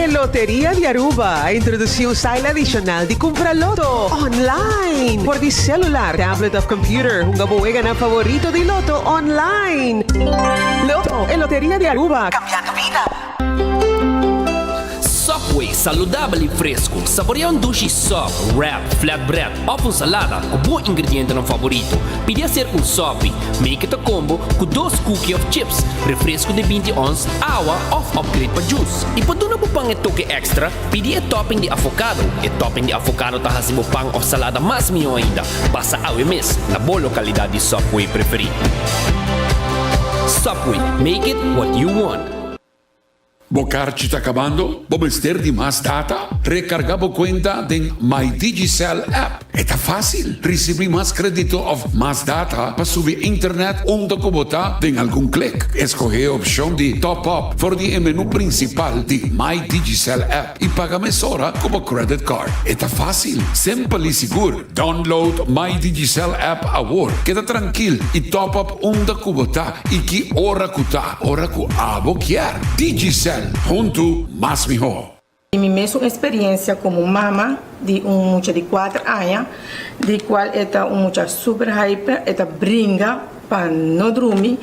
Lotería de Aruba introduziu um style adicional de comprar loto online por de celular, tablet of computer. Hunga buega na favorito de loto online. Loto e Loteria de Aruba, cambiando vida. Subway, saudável e fresco. Saboreia um dushi sub, wrap, flatbread ou salada com bom ingrediente no favorito. Pedia ser um Subway. Make it a combo com 2 cookies of chips, refresco de 20 ons, água ou upgrade para juice. E para não pang e toque extra, pedia topping de avocado. E topping de avocado tá hasibo pang ou salada mais melhor ainda. Passa ao mes na boa localidade de Subway preferido. Subway, make it what you want. Bocarci está acabando? ¿Vamos ter de más data? Recargamos cuenta de My Digicel app. Está fácil. Recibir más crédito of más data para subir internet onde kubota de algum clique. Escolher a opção de top up por de menu principal de My Digicel app e paga mesora como credit card. Está fácil, simple e seguro. Download My Digicel app agora. Queda tranquilo e top up onde kubota e que hora kuta, hora ku abo quer. Digicel. Junto, más mejor. Mi mesma experiência como mama de muchacha de 4 anos, de qual é muchacha super hyper, brinca para não dormir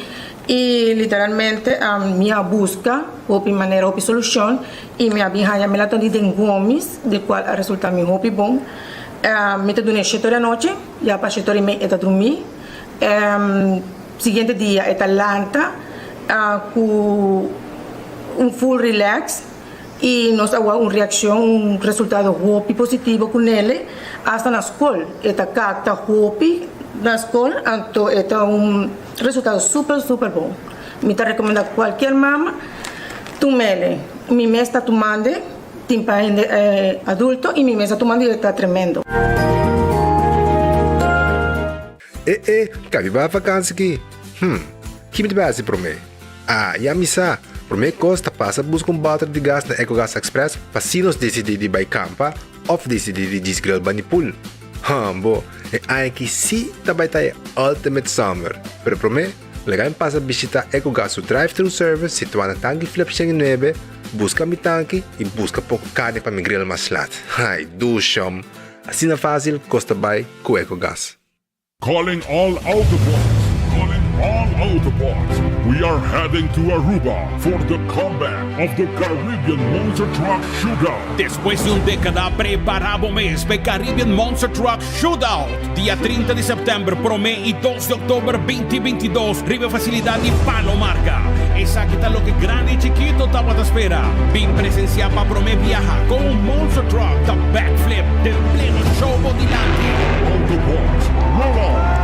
e literalmente a minha busca de maneira de solução e minha bihanha me latam de gomes, de qual a resulta me hopi bom. Me te dune 7 da noite, já para 7 e meia dormir. Seguinte dia lanta com full relax e nós agora reação, resultado positivo com ele, hasta na escola. Cata na escola, então resultado super bom. Me recomendo a qualquer mama, tomele. Mi mês está tomando, tem adulto e mi mês está tomando e está tremendo. Cabe para vacância aqui. Que me base para mim? Já me sa. Por mim, costa passa busca balde de gás na EcoGas Express para se nós decidir de ir campa ou decidir de desgrill banipul. Bo, é que sim também tá Ultimate Summer. Pero por mim, legal passa visitar EcoGas o drive-thru service situado na tanque flip 9, busca mi tanque e busca pouco carne para me grill mais lat. Ai, dusham. Assim é fácil, costa by com EcoGas. Calling all Autobots! Calling all Autobots! We are heading to Aruba for the comeback of the Caribbean Monster Truck Shootout. Después de una década, preparamos mes para Caribbean Monster Truck Shootout. Día 30 de septiembre, Promé y 2 de octubre 2022, Rive Facilidad y Palomarca. Esa que está lo que grande y chiquito estaba a espera. Vin presenciar para Promé viaja con un Monster Truck, the backflip del pleno show delante. Autobots, roll on!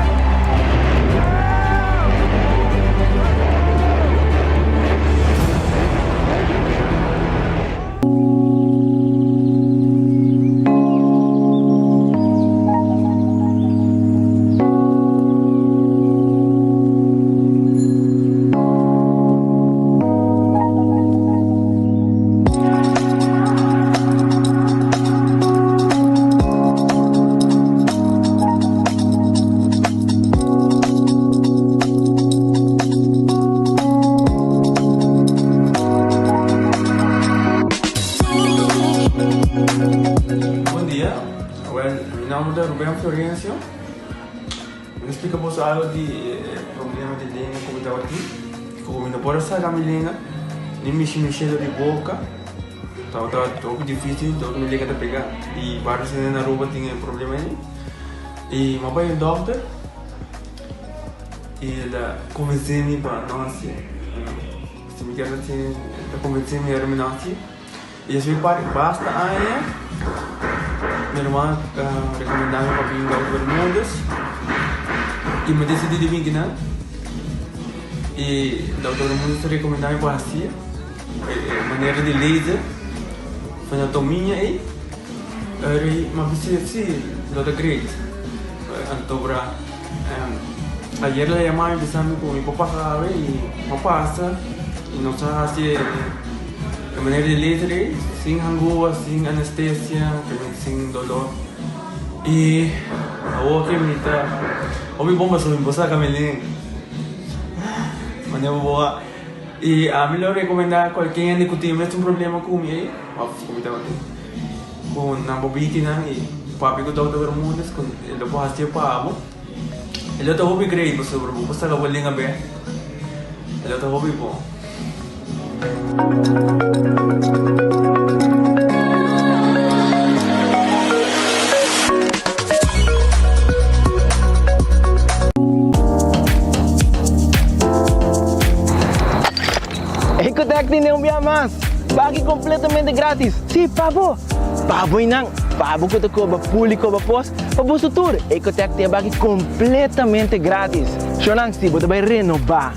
Explicamos algo de problema de língua como estava aqui. Como não pode sair da minha língua, nem mexer de boca. Estava muito difícil, então minha língua está pegar. E vários anos na rua tinha problema aí. E meu pai é doutor. E ele convenceu-me para não nascer. Se me quer assim, ele convenceu-me para não nascer. E eu fui para basta aí. mi hermana recomendaba para vir para Bermudas y me decidí de vir aqui, e o Dr. Bermudas recomendava para assim, maneira de laser, fazer anatomia aí, mas se Dr. Great, antobra, ayer le llamaba empezando con mi papá sabe y no pasa y nos hace de manera de laser sin angua, sin anestesia, sin dolor y ahora que me está hoy bomba sobre mi esposa Camelín mañana boa y a mí lo recomendaba cualquier que tiene un problema con mi con una bobina y papi con todo Bermudas con el lo hace para el otro hobby great pues sobre pues está la vuelta a ver el otro hobby po Ecotec tiene un día más. Pague completamente gratis. Sí, pavo. Pavo inang. Pavo que te cobra público para pos. Para su tour. Ecotec te pague completamente gratis. Shonang si você vai renovar,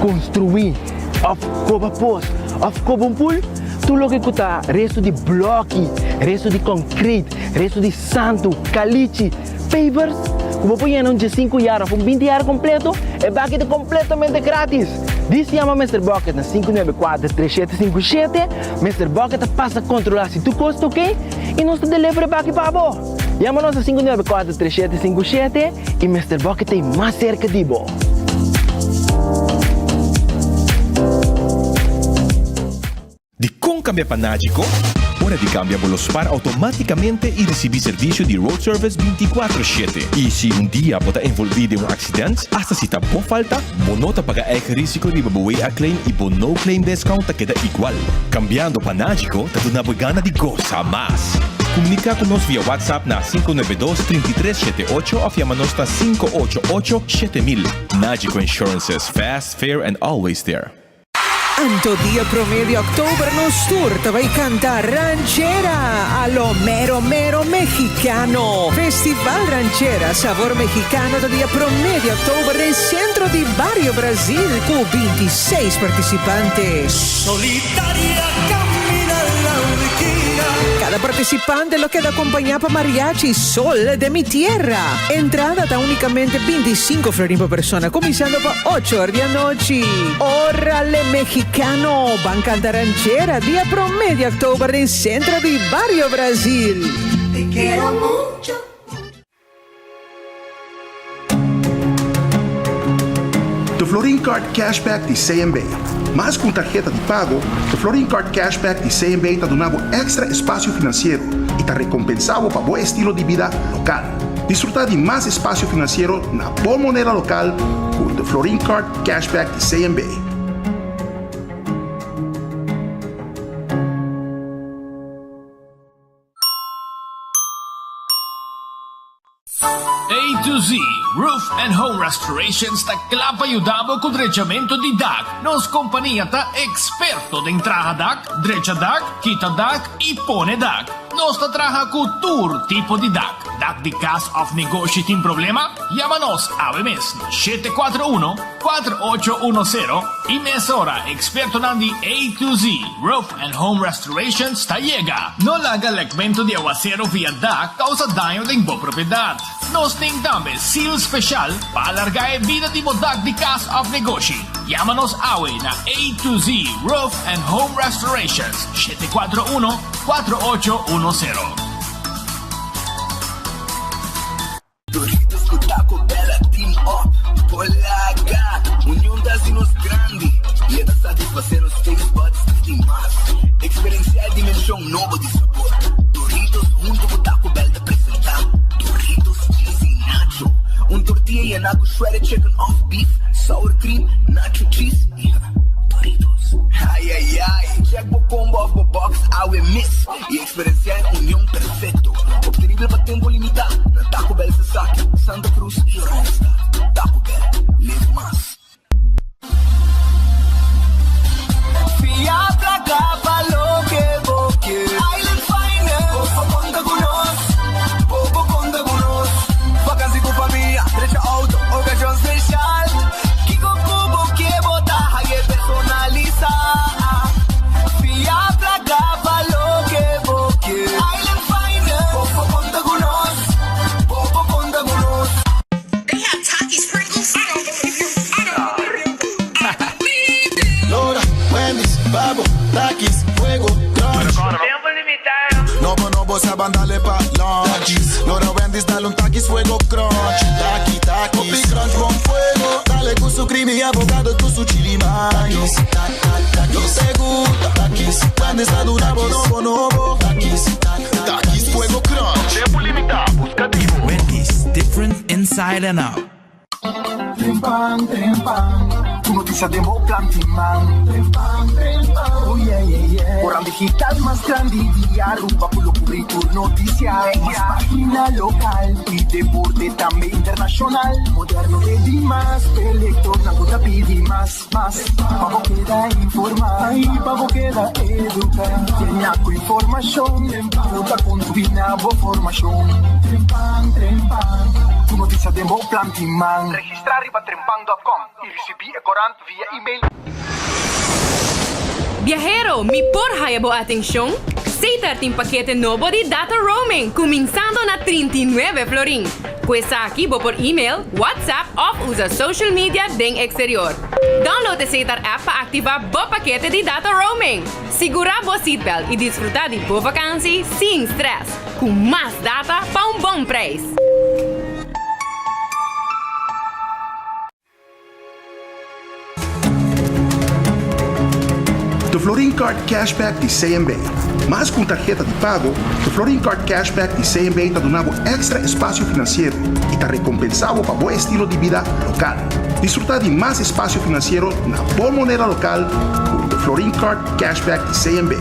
construir, of cobra pos, of cobra pool. Tu lo que custa resto de bloque, resto de concreto, resto de santo, caliche, pavers. Como põe um de 5 anos, 20 anos completo, é pague completamente grátis. Diz chama Mr. Bucket na 594-3757. Mr. Bucket passa a controlar se tu custa, ok? E nós te delivery back para você. Chama-nos a 594-3757 e Mr. Bucket tem mais cerca de você. De com cambia panágico, hora de cambia los par automáticamente y recibir servicio de road service 24/7. Y si un día bota envolvido en un accidente, hasta si está por falta, bonota paga eigen risico de babuwe a claim y bono claim discount te queda igual. Cambiando panágico, te da una gana de goza más. Comunica con nos via WhatsApp na 592-3378 o llamanos na 588-7000. Nágico Insurances, fast, fair and always there. Anto dia promedio October nos tour te vai cantar ranchera a lo mero mexicano. Festival Ranchera Sabor Mexicano do dia promedio October em centro de Barrio Brasil com 26 participantes. Solitaria camina la esquina. Cada participante lo queda acompañado por mariachi Sol de mi tierra. Entrada está únicamente 25 florins por persona, comenzando por 8 horas de noche. Órale mexicano, van cantar ranchera, día promedio October en centro de Barrio Brasil. Te quiero mucho. The Florin Card Cashback de CMB. Mas com tarjeta de pago, o Florin Card Cashback de CMB está dando extra espaço financeiro e está recompensado para bom estilo de vida local. Disfrutar de mais espaço financeiro na boa moneda local com o Florin Card Cashback de CMB. A to Z Roof and Home Restoration sta clapa aiutavo con drecciamento di DAC. Nos compagnia ta esperto de entrada DAC, dreccia DAC, quita DAC e pone DAC. Nos sta traja con tour tipo di DAC. DAC di cast of negócio tem problema? Llamanos a mes 741-4810 e mesora experto nandi A to Z Roof and Home Restoration sta llega. No laga legmento de aguacero via DAC causa daño de bo propriedad. Nos tem também seal special para alargar a vida de DAC di cast of negócio. Llámanos awe na A to Z Roof and Home Restorations 741-4810. Doritos com Taco Bella Team Up, Polaga, união das dinos grande. E é da satisfazer os taste buds de mais. Experienciar a dimensão nova de sabor. Doritos junto com Taco Bell te apresentar. Doritos cheesy nacho. Tortilla llenado shredded chicken off beef, sour cream, nacho cheese. Doritos. Ai, ai, ai. Check the combo of the box, I will miss. E experienciar a união perfeito. Obterível para tempo limitado. Na Taco Bell se saque, Santa Cruz e Randstad. Taco Bell, live más. Fiat la capa lo que vos quieres. Island Finance, ponte con nos. dale pa' lunch. Lora Wendy's, dale un taquis fuego crunch. Taki, taki, Popi crunch con fuego. Dale con su creamy avocado, con su chili manis. No te gusta takis. Wendy's da dura bonobo. Takis fuego crunch. Tiempo limitado, buscativo. Wendy's, different inside and out. Trempang, tu noticia de Mo Plantiman. Trempang, oh yeah, yeah, yeah. Orang digital más grande y Aruba pulo currículum noticia. Más página local y deporte también internacional. Moderno de Dimas, electro, nangota pidi más. Pavo queda informar, pavo queda educar. Tiene información, puta con tu binabo formación. Trempang, tu noticia de Mo Plantiman. Registrar arriba trempang.com y recibir corant via email. Viajero, mi porhaya bo ating siyong? Sa ating pakete novo di data roaming, kuminsando na 39 florin. Kuwesa aqui bo por email, WhatsApp o usa social media ding exterior. Download a Satar app para activar bo pakete di data roaming. Segura bo seatbelt e disfrutar de bo vakansie sem stress. Com mais data para bom preço. The Florin Card Cashback de CMB. Mas com tarjeta de pago, the Florin Card Cashback de CMB está dando extra espaço financeiro e está recompensado para bom estilo de vida local. Disfrutar de mais espaço financeiro na boa moneda local com the Florin Card Cashback de CMB.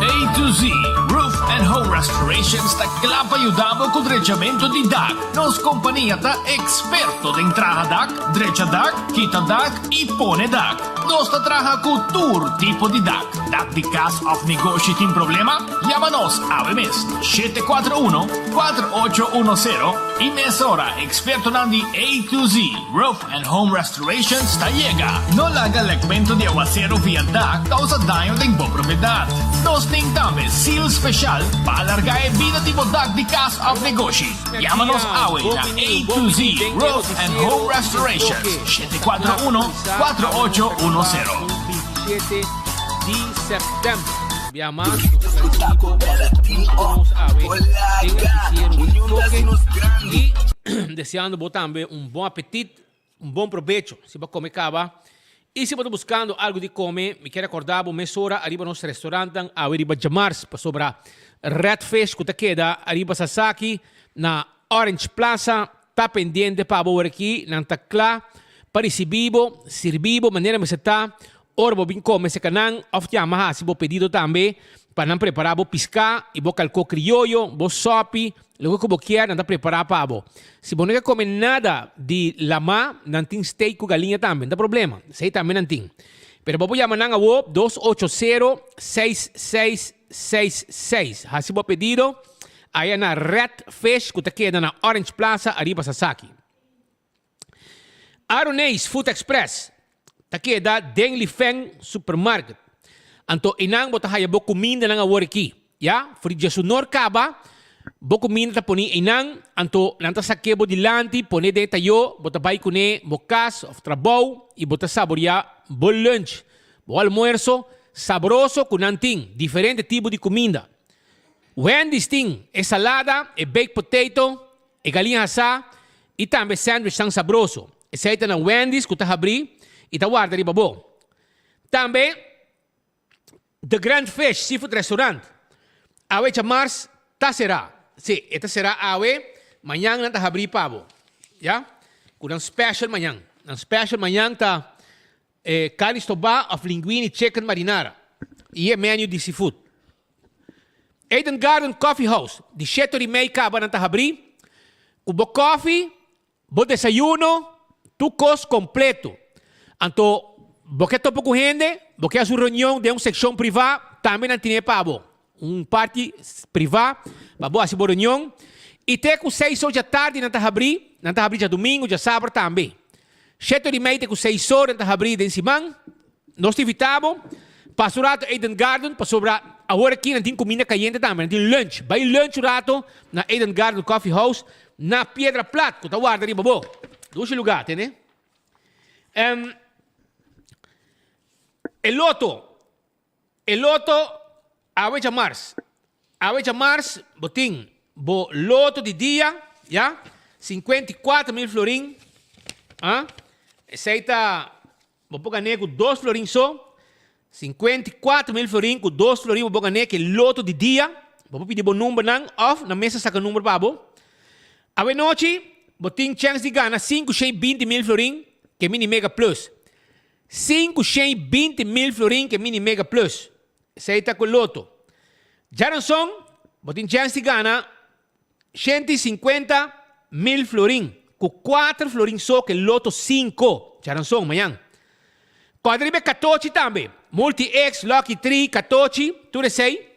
A to Z Roof and Home Restorations ta clapa ayudamo con drecciamento di DAC. Nos compagnia ta experto de entrada DAC, dreccia DAC, quita DAC e pone DAC. Nos ta traja con tour tipo di DAC. DAC di cast of negoci tin problema? Llámanos a mes 741-4810 y mesora experto nandi A to Z Roof and Home Restorations ta llega. No laga legmento de aguacero via DAC causa daño de bo propiedad. Nos tintame seal special para alargar la vida tipo DAC di cast of negoci. Llámanos a A to Z Roof and Home Restorations 741-4810. 7 di setembro. Abbiamo anche e deseando botambe un buon appetito, un buon provecho, si va come cava. E se você buscando algo de comer, me quer recordar, mesora arriba nosso restaurante, arriba Jamars, para sobra Redfish, que queda arriba Sasaki, na Orange Plaza, tá pendente para boa aqui, na Tacla, para recebibo, servibo, maneira me está, orbo bem come se canang, of Yamaha, se bo pedido também, para não preparar bo piscar, e bo calco criollo, bo sopi, logo que bo quer, não preparar para bo. Se bo não quer comer nada de lama, não tem steak com galinha também, não tem problema, sei também não tem. Pero bo chamar nang awo 280-6666. Hasi bo pedido, aí na Redfish, que queda na Orange Plaza, arriba Sasaki. Aronês Food Express, take da Deng Li Feng Supermarket. Anto inang bota haya bo comida nang awor aqui. Ya, frigya sunor kaba, bo comida ta poni inang, anto lanta sakebo dilanti, pone de tayo, bota bay kune bokas of trabaw, e bota saboria bo lunch. Bo almuerzo, sabroso kunanting, diferente tipo de comida. Wendy's ting, e salada, e baked potato, e galinha asa, e também sandwich tang sabroso. Essa aí tá na Wendy's, que tá abri, e tá guarda riba bo. Também, The Grand Fish Seafood Restaurant. Awe chamars, tá será. Sim, esta será awe, manhã não tá abri pavo. Ya? Com um special manhã. Um special manhã tá carne toba of linguine chicken marinara. E é menu de seafood. Eden Garden Coffee House. De 7:30 acaba não tá abri. Cubo coffee, bo desayuno, tu cos completo. Anto, porque topo com gente, porque a sua reunião de uma secção privada, também não tem pavo. Party privada, babo assim boa reunião. E até com 6 horas da tarde, não tá abrir já domingo, já sábado também. 7:30 com 6 horas, não tá abrir de semana. Nós te invitamos, para o rato Eden Garden, para sobrar, agora aqui não tem comida caliente também, não tem lunch. Vai lunch o rato, na Eden Garden Coffee House, na Piedra Plata, que tá guarda ali, babo. 2 lugares, né? El loto, awet a mars. Awet a mars, boting, bo loto de dia, ja? 54.000 florin. Aceita, vou pôr com 2 florin só. 54.000 florin com 2 florin, vou pôr que loto de dia. Vou pedir bom número não, off, na mesa saca número para bo. Awe noite, boting chance de ganhar 520.000 florin, que é mini mega plus. 520.000 florin, que é mini mega plus. Aceita com loto. Já não são, boting chance de ganhar 150.000 florin, com 4 florin só, que loto 5. Já não são, amanhã. Quadribe 14 também. Multi-X, Lucky 3, 14, tudo sei.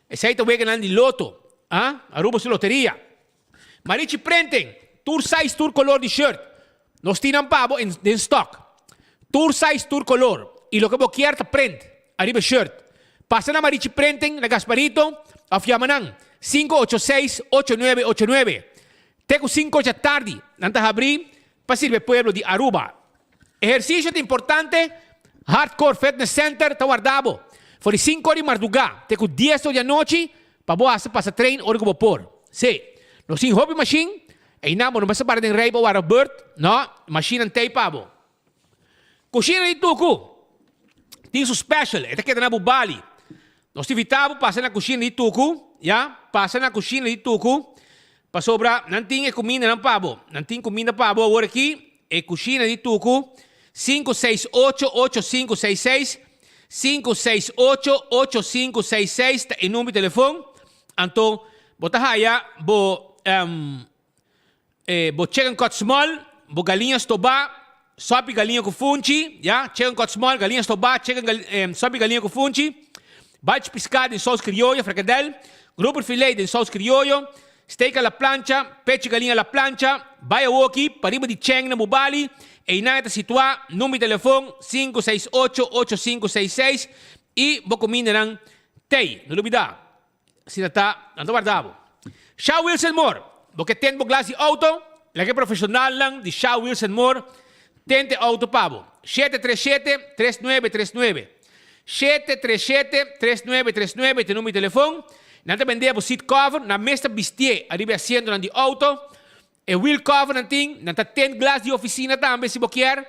Aceita o ganhar de loto. Aruba sua loteria. Marichi prenten, tour size, tour color de shirt. Nos tiran pavo en stock. Tour size, tour color. Y lo que vos quieras, print. Arriba shirt. Pasan a Marichi prenten, la Gasparito, a Fiamanan. 586-8989. Teco 5 de tarde. Nantas abrir, para sirve pueblo de Aruba. Ejercicio importante. Hardcore Fitness Center, está guardado. Por 5 horas de madrugada. Teco 10 horas de noche, para vos hacer pasa trein, hora que vos por. Sí. No sin hobby machine, ay namo, no basta para den rey para bird, no, machine ang tape pabo. Kusina ni Tuku, ting su special, ito kita na bubali. No si vitabo, pasa na kusina ni Tuku, ya, pasa na kusina ni Tuku, pasobra, nanting e kumina ng pabo, nanting kumina pabo, awar aqui, e kusina ni Tuku, 568-8566, 568-8566, ta inumi telefon, anto, botahaya, bo chicken cut small, bo galinhas toba, sopi galinha com funchi, yeah? Chicken cut small, galinhas toba, sopi galinha com funchi, bate piscado em sauce criollo, fricadel, grupo filé em sauce criollo, steak à la plancha, peche galinha à la plancha, baia woki, pariba de cheng na mubali, e inata situa, número de telefone 568-8566 e bo comida ng tei, não duvida, sinata, não guardavo. Shaw Wilson Moore, porque tem glass de auto, lagi profissional lang di Shaw Wilson Moore, tente auto pabo. 737-3939. 737-3939, tem número de telefone. Nanta vender po seat cover, na mesta bistie, arriba asiento ng di auto. E wheel cover nanting, nanta ten glass di oficina tambe si bokier.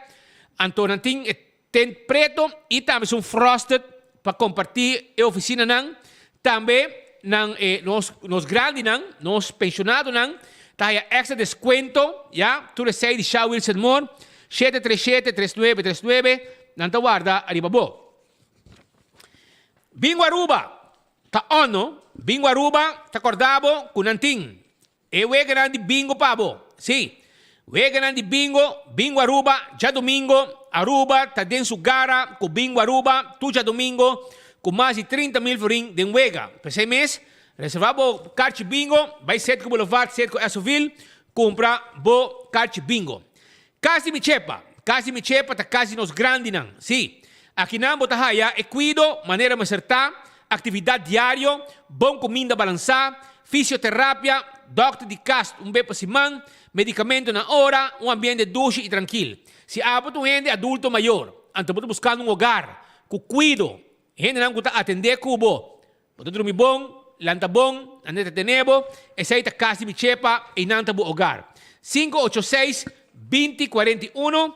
Anto nanting ten preto, e tambe sung frosted, pa compartir e oficina nang, tambe, nos grande nang, nos pensionado nang, tayo extra descuento, ya, tu le sei di Shaw Wilson Moore, 737-3939, nanta guarda, arribabo. Bingo Aruba, ta ono, Bingo Aruba, ta cordabo, kunanting, e weganan di bingo pabo, si, weganan di bingo, Bingo Aruba, ja domingo, Aruba, ta den su gara, ku Bingo Aruba, tu ja domingo, com mais de 30.000 florin de Wega. Para 6 meses, reservava o kart bingo, vai ser com o Boulevard, ser com o Essoville, compra o kart bingo. Casa mi chepa, tá casa nos grande não. Sim, aqui não bota haya, é cuido, maneira de acertar, atividade diária, bom comida balançar, fisioterapia, doctor de cast, bepa simão, medicamento na hora, ambiente dulce e tranquilo. Se abo tu gente adulto maior, então buscando hogar, com cuido, gente não gusta atender cubo. Boto dormir bom, lanta bom, andete tenebo, essa casa de chepa e nanta bu hogar. 586-2041,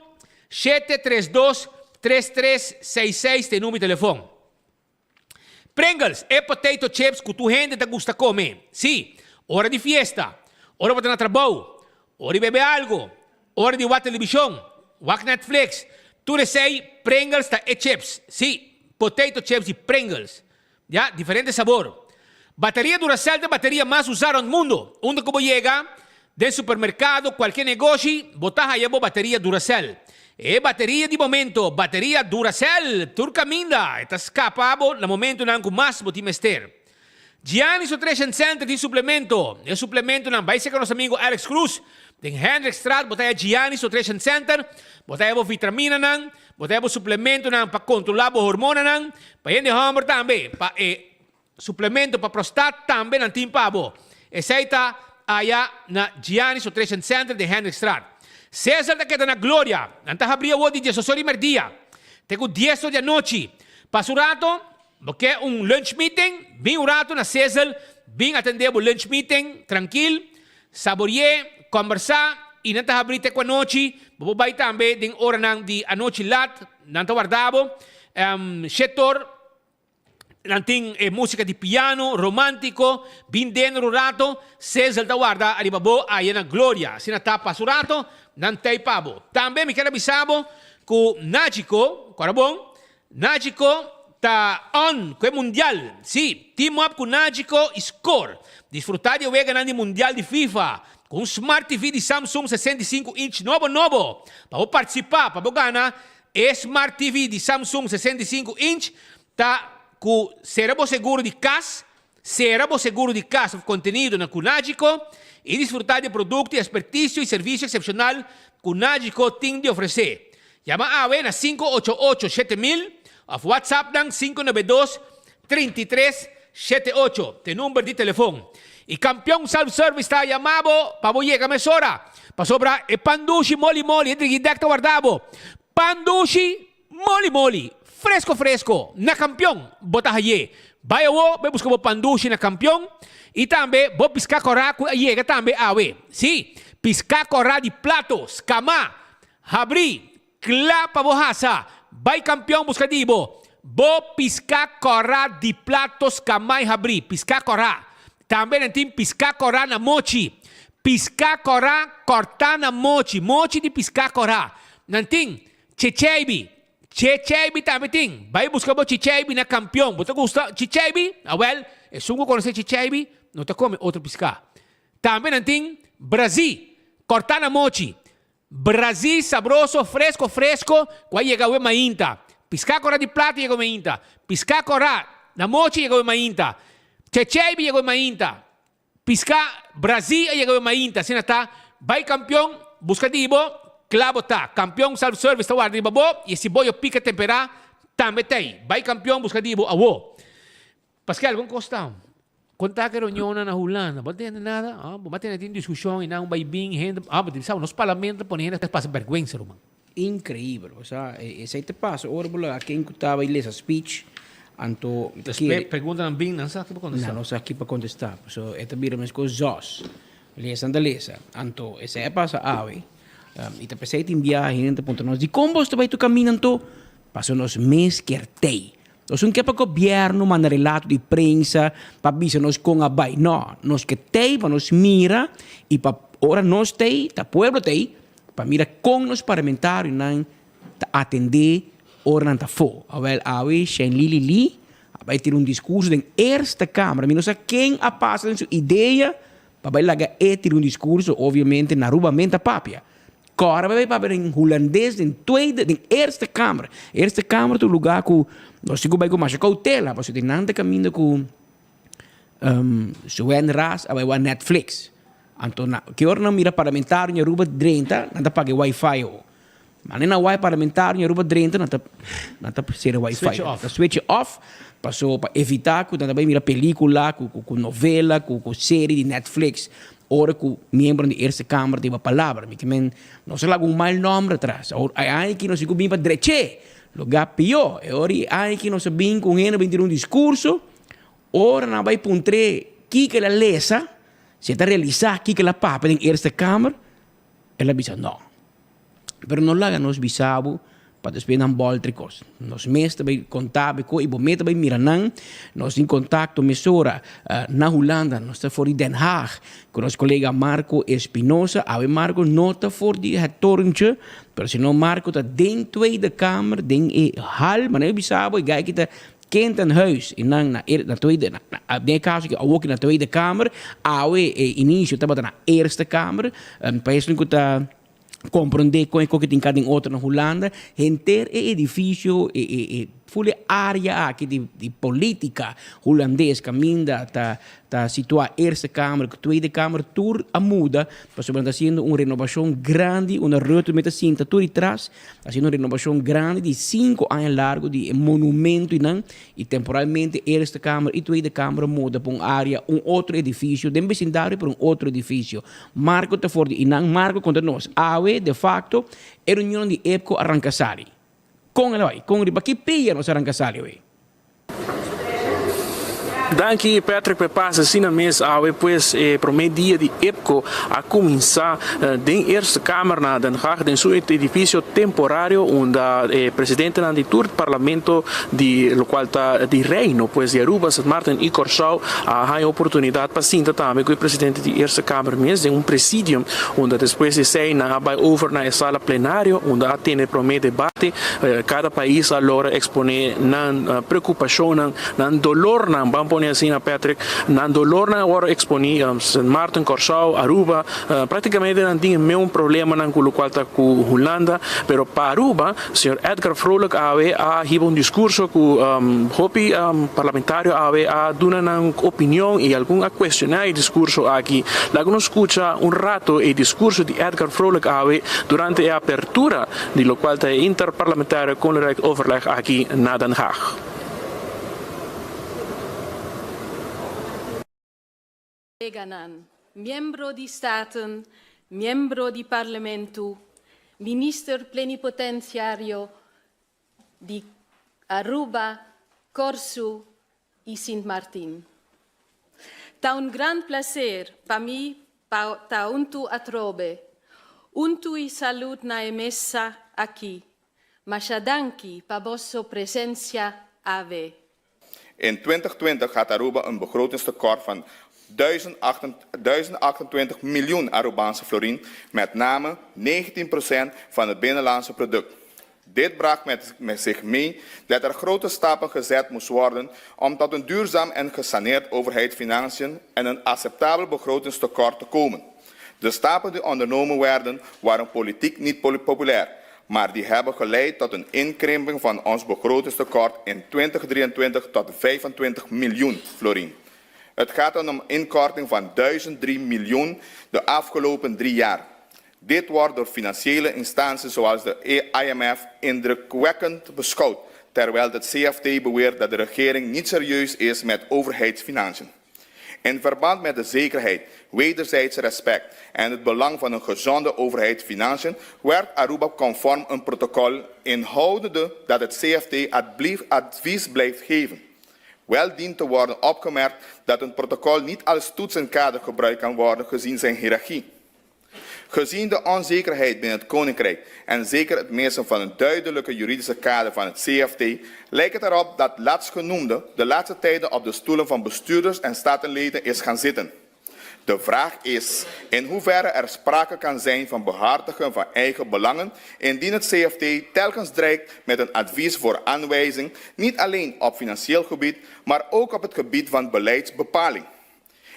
732-3366, tem número de telefone. Pringles é potato chips que tu gente te gusta comer. Sim, hora de fiesta, hora para trabalho, hora de beber algo, hora de ver televisão, ver Netflix. Tu sei, Pringles é chips. Sim. Potato chips de Pringles. Ya, diferente sabor. Batería Duracell de batería más usada en el mundo. Uno como llega del supermercado, cualquier negocio, botas allá batería Duracell. Batería de momento, batería Duracell, Turcaminda. Esta escapado, la momento en que más botimester. Gianni Nutrition Center de suplemento. El suplemento en vai ser con los amigos Alex Cruz. Den Hendrik Straat, botaya Gianni Nutrition Center. Botaya vitamina nang. Botaya suplemento nang para controlar a hormona nang. Para yende hammer tambe. Pa suplemento para prostat tambe nang timpabo. Esa ita aya na Gianni Nutrition Center de Hendrik Straat. César da queda na glória. Anta abria o de Sosori Merdia. Tengo 10 da noite. Passo rato, porque lunch meeting, bem o rato na César, bem atender o lunch meeting, tranquilo, saborear, conversar, e nanta abrir com a noite, babay também, din hora nang di a noite lat, nanta guardavo, setor, nanting música de piano, romântico, bem dentro rato, César da guarda, arribabo, aí na glória, sinata passo rato, nantay pabo. Também me quero avisabo, com Nágico, bom, Nágico tá on, que é mundial. Sim, team up com Nágico, score. Desfrutar de ver ganhando mundial de FIFA. Com um Smart TV de Samsung 65 inch novo. Para participar, para ganhar, Smart TV de Samsung 65 inch, tá com serabo seguro de casa, conteúdo na Nágico, e desfrutar de produto, expertise e serviço excepcional que Nágico tem de oferecer. Llama a AWE na 588-7000 of WhatsApp ng 592-3378. Te número de telefone. E campeão self-service está chamado para você que me sora. Para sobra e pandushi moli-moli. Entre gidek guardavo. Pandushi moli-moli. Fresco. Na campeão. Bota haye. Vai o, vai buscar o pandushi na campeão. E também, vou piscar corá com a yega também AWE. Sim, piscar corá de platos. Cama. Habri. Clapa bohasa, vai campeão buscadivo. Bo pisca corá de platos camai abri, pisca corá. Também tem pisca corá na mochi. Pisca corá cortar na mochi de pisca corá. Nanting checheibi também tem. Vai buscar bo checheibi na campeão. Você gosta checheibi? Well, é sungo conhecer checheibi, não te come outro pisca. Também tem Brasil, cortar na mochi. Brasil sabroso, fresco, quando chega o mainta. Pisca corá de plata chega o mainta. Pisca corá na mochi chega o mainta. Checheibi chega o mainta. Pisca Brasil chega o mainta. Sinata, vai campeão, buscadivo, clavo tá. Campeão self-service tá guarda de babo, e se boio pica temperar, também tem. Vai campeão, buscadivo, awo. Pascal, kung costão? Conta que reunião na Holanda, não tem nada, bater na discussão e não vai bem, nos parlamentos põem gente que passa vergonha, irmão. Incrível, o sea, esse aí te passa, ora quem estava aí essa speech, anto perguntam bem, não sabe para contestar. Não sabe aqui para contestar, so esta vira mais com Jos, lesa andalesa, anto esse aí passa ave, e te precisa enviar gente ponto nós de como você vai tu caminhando, passa nos mês quertei. Nós não queremos que o governo manda relato de prensa para avisar-nos com a bai. Não, nós que tem para nos mira e para ora nós tem, o povo tem, para mirar com os parlamentares não atender ora não está fo. Awe Shen Li vai ter discurso na Eerste Câmara. Não sei quem a passa em sua ideia para vai lá ter discurso, obviamente, na rubamento papia. Agora vai para em holandês, em Eerste Câmara. Eerste Câmara é um lugar que nós temos com mais cautela, porque tem nada caminho com Suen Ras, vai Netflix. Então, que hora não mira parlamentar, em Aruba 30, não paga Wi-Fi. Mas na Wi-Fi parlamentar, em Aruba 30, não ser Wi-Fi. Switch off, passou para evitar que não mira película, com novela, com série de Netflix. Ora que o membro da Eerste Câmara tem uma palavra, que não se laga um mal nome atrás. Aí que não se bem para dreche, lugar pior. Ora aí que não se bem com ele vai ter discurso, ora não vai puntre que ela lesa, se está realizar que ela papa na Eerste Câmara, ela diz não. Pero não laga nos bisabo para despedir um boltricos. Nós mestre vai contar com e bometa vai miranang, nós em contato mesora na Holanda, nós está for Den Haag, com nosso colega Marco Espinosa, ave Marco nota for die het torentje, pero se não Marco está dentro da Tweede Kamer, dentro e hal, maar não bisabo e gai kita kent een huis in na tweede na caso que ook na Tweede Kamer, ave início estava na Eerste Kamer, país que está compreender com que tem cada outra na Holanda, enter edifício Volle area aqui de política holandês caminha tá situar Eerste Kamer, Tweede Kamer, tour a muda, para sobre fazendo uma renovação grande, uma rota met cinta tour atrás, fazendo uma renovação grande de 5 anos largo de monumento e temporalmente Eerste Kamer e Tweede Kamer muda para uma área, outro edifício, de vecindário para outro edifício. Marco te for de inang, Marco contra nós. Awe, de facto, é reunião de EPCO Arrancasari. Com ele, com ele, que pia nos Arrancasari, Danke, Patrick, per passa assim na mesa, depois, para o dia de EPCO, a começar da Eerste Kamer na Den Haag, em seu edifício temporário, onde o presidente do tour do parlamento, do qual está de reino, pois de Aruba, Sint Maarten e Curaçao, há a oportunidade para sentar também com o presidente da Eerste Kamer mesmo, um presidium, onde depois de sair vai over na sala plenária, onde há tem para o debate, cada país agora exponer na preocupação, na dolor, na vamos assim na Patrick, na dolor na hora exponia Sint Maarten, Curaçao, Aruba, praticamente não tinha mesmo problema na qual está com Holanda, pero para Aruba, o senhor Edgar Vrolijk a discurso com hopi parlamentário a dar uma opinião e algum a questionar o discurso aqui. Lá nos escuta rato o discurso de Edgar Vrolijk durante a apertura de lo qual está interparlamentário com o overleg aqui na Den Haag. Membro di Staten, membro di Parlamento, minister plenipotenziario di Aruba, Corsu e Sint Maarten. Tá un gran placer para mim, tá untu atrobe, untu e salut na emessa aqui, mas danki pa vosso presença ave. In 2020 gaat Aruba een begrotingstekort van 1028 miljoen Arubaanse florien, met name 19% van het binnenlandse product. Dit bracht met zich mee dat er grote stappen gezet moesten worden om tot een duurzaam en gesaneerd overheidsfinanciën en een acceptabel begrotingstekort te komen. De stappen die ondernomen werden waren politiek niet populair, maar die hebben geleid tot een inkrimping van ons begrotingstekort in 2023 tot 25 miljoen florien. Het gaat om een inkorting van 1003 miljoen de afgelopen 3 jaar. Dit wordt door financiële instanties zoals de IMF indrukwekkend beschouwd, terwijl het CFT beweert dat de regering niet serieus is met overheidsfinanciën. In verband met de zekerheid, wederzijds respect en het belang van een gezonde overheidsfinanciën werd Aruba conform een protocol inhoudende dat het CFT advies blijft geven. Wel dient te worden opgemerkt dat een protocol niet als toetsenkader gebruikt kan worden gezien zijn hiërarchie. Gezien de onzekerheid binnen het Koninkrijk en zeker het missen van een duidelijke juridische kader van het CFT, lijkt het erop dat laatstgenoemde de laatste tijden op de stoelen van bestuurders en statenleden is gaan zitten. De vraag is in hoeverre er sprake kan zijn van behartigen van eigen belangen indien het CFT telkens dreigt met een advies voor aanwijzing, niet alleen op financieel gebied, maar ook op het gebied van beleidsbepaling.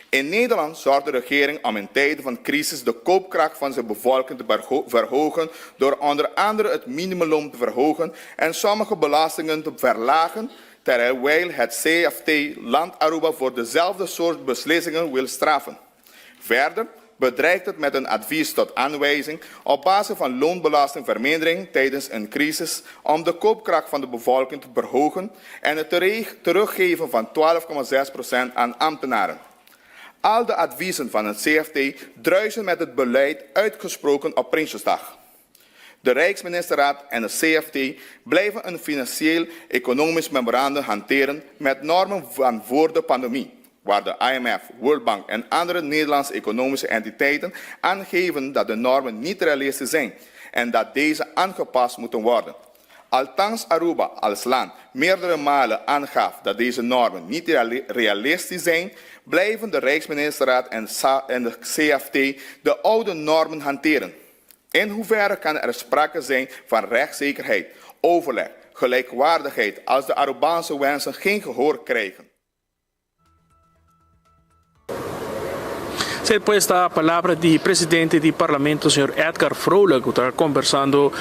In Nederland zorgt de regering om in tijden van crisis de koopkracht van zijn bevolking te verhogen door onder andere het minimumloon te verhogen en sommige belastingen te verlagen, terwijl het CFT land Aruba voor dezelfde soort beslissingen wil straffen. Verder bedreigt het met een advies tot aanwijzing op basis van loonbelastingvermindering tijdens een crisis om de koopkracht van de bevolking te verhogen en het teruggeven van 12,6% aan ambtenaren. Al de adviezen van het CFT druisen met het beleid uitgesproken op Prinsjesdag. De Rijksministerraad en de CFT blijven een financieel-economisch memorandum hanteren met normen van voor de pandemie, waar de IMF, World Bank en andere Nederlandse economische entiteiten aangeven dat de normen niet realistisch zijn en dat deze aangepast moeten worden. Althans Aruba als land meerdere malen aangaf dat deze normen niet realistisch zijn, blijven de Rijksministerraad en de CFT de oude normen hanteren. In hoeverre kan er sprake zijn van rechtszekerheid, overleg, gelijkwaardigheid als de Arubaanse wensen geen gehoor krijgen? Sei depois da palavra do presidente do parlamento, senhor Edgar Vrolijk, que está conversando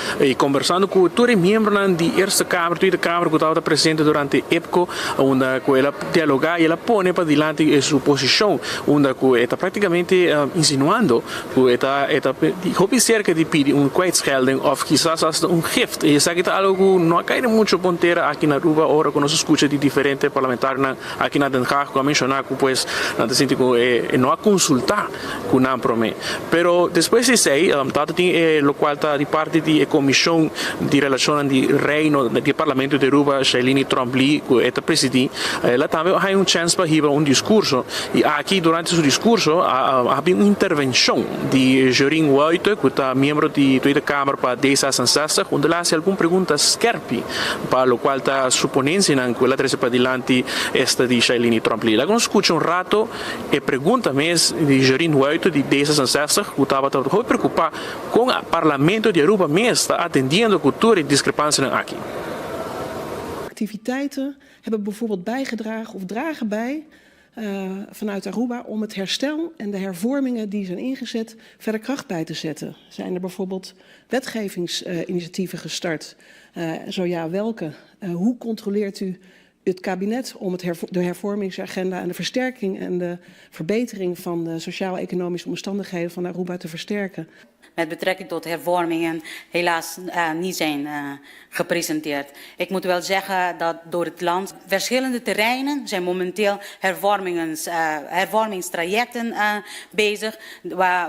com todos os membros da Eerste Kamer, Tweede Kamer, que estava presente durante a EPCO, onde ela dialoga e ela põe para diante sua posição, onde ela está praticamente insinuando que ela houve cerca de pedir kwijtschelding of quizás hasta gift. E isso aqui é algo que não cai muito ponteira aqui na Aruba, ora que nós escuta de diferentes parlamentares aqui na Den Haag, que mencionar que pues nada sente que não a consultar com não promete. Pero depois de sei, tanto tem lo qual está de parte da comissão de relação de reino do parlamento de Aruba, Shailene Trombley, que é presidi, ela também tem chance para dar discurso. E aqui durante seu discurso havia uma intervenção de Jorin White, que está membro da Tweede Kamer para D66, onde ela faz algumas perguntas scherpe, para o qual está suponência que ela traz para diante esta de Shailene Trombley. Ela escuta rato e pergunta mesmo de Jorin White de D66, que estava preocupado com o parlamento de Aruba mesmo, está atendendo a cultura e discrepância aqui. Activiteiten hebben bijvoorbeeld bijgedragen of dragen bij vanuit Aruba om het herstel en de hervormingen die zijn ingezet verder kracht bij te zetten. Zijn er bijvoorbeeld wetgevingsinitiatieven gestart? Zo ja, welke? Hoe controleert u het kabinet om de hervormingsagenda en de versterking en de verbetering van de sociaal-economische omstandigheden van Aruba te versterken? Met betrekking tot hervormingen helaas niet zijn gepresenteerd. Ik moet wel zeggen dat door het land verschillende terreinen zijn momenteel hervormingstrajecten bezig,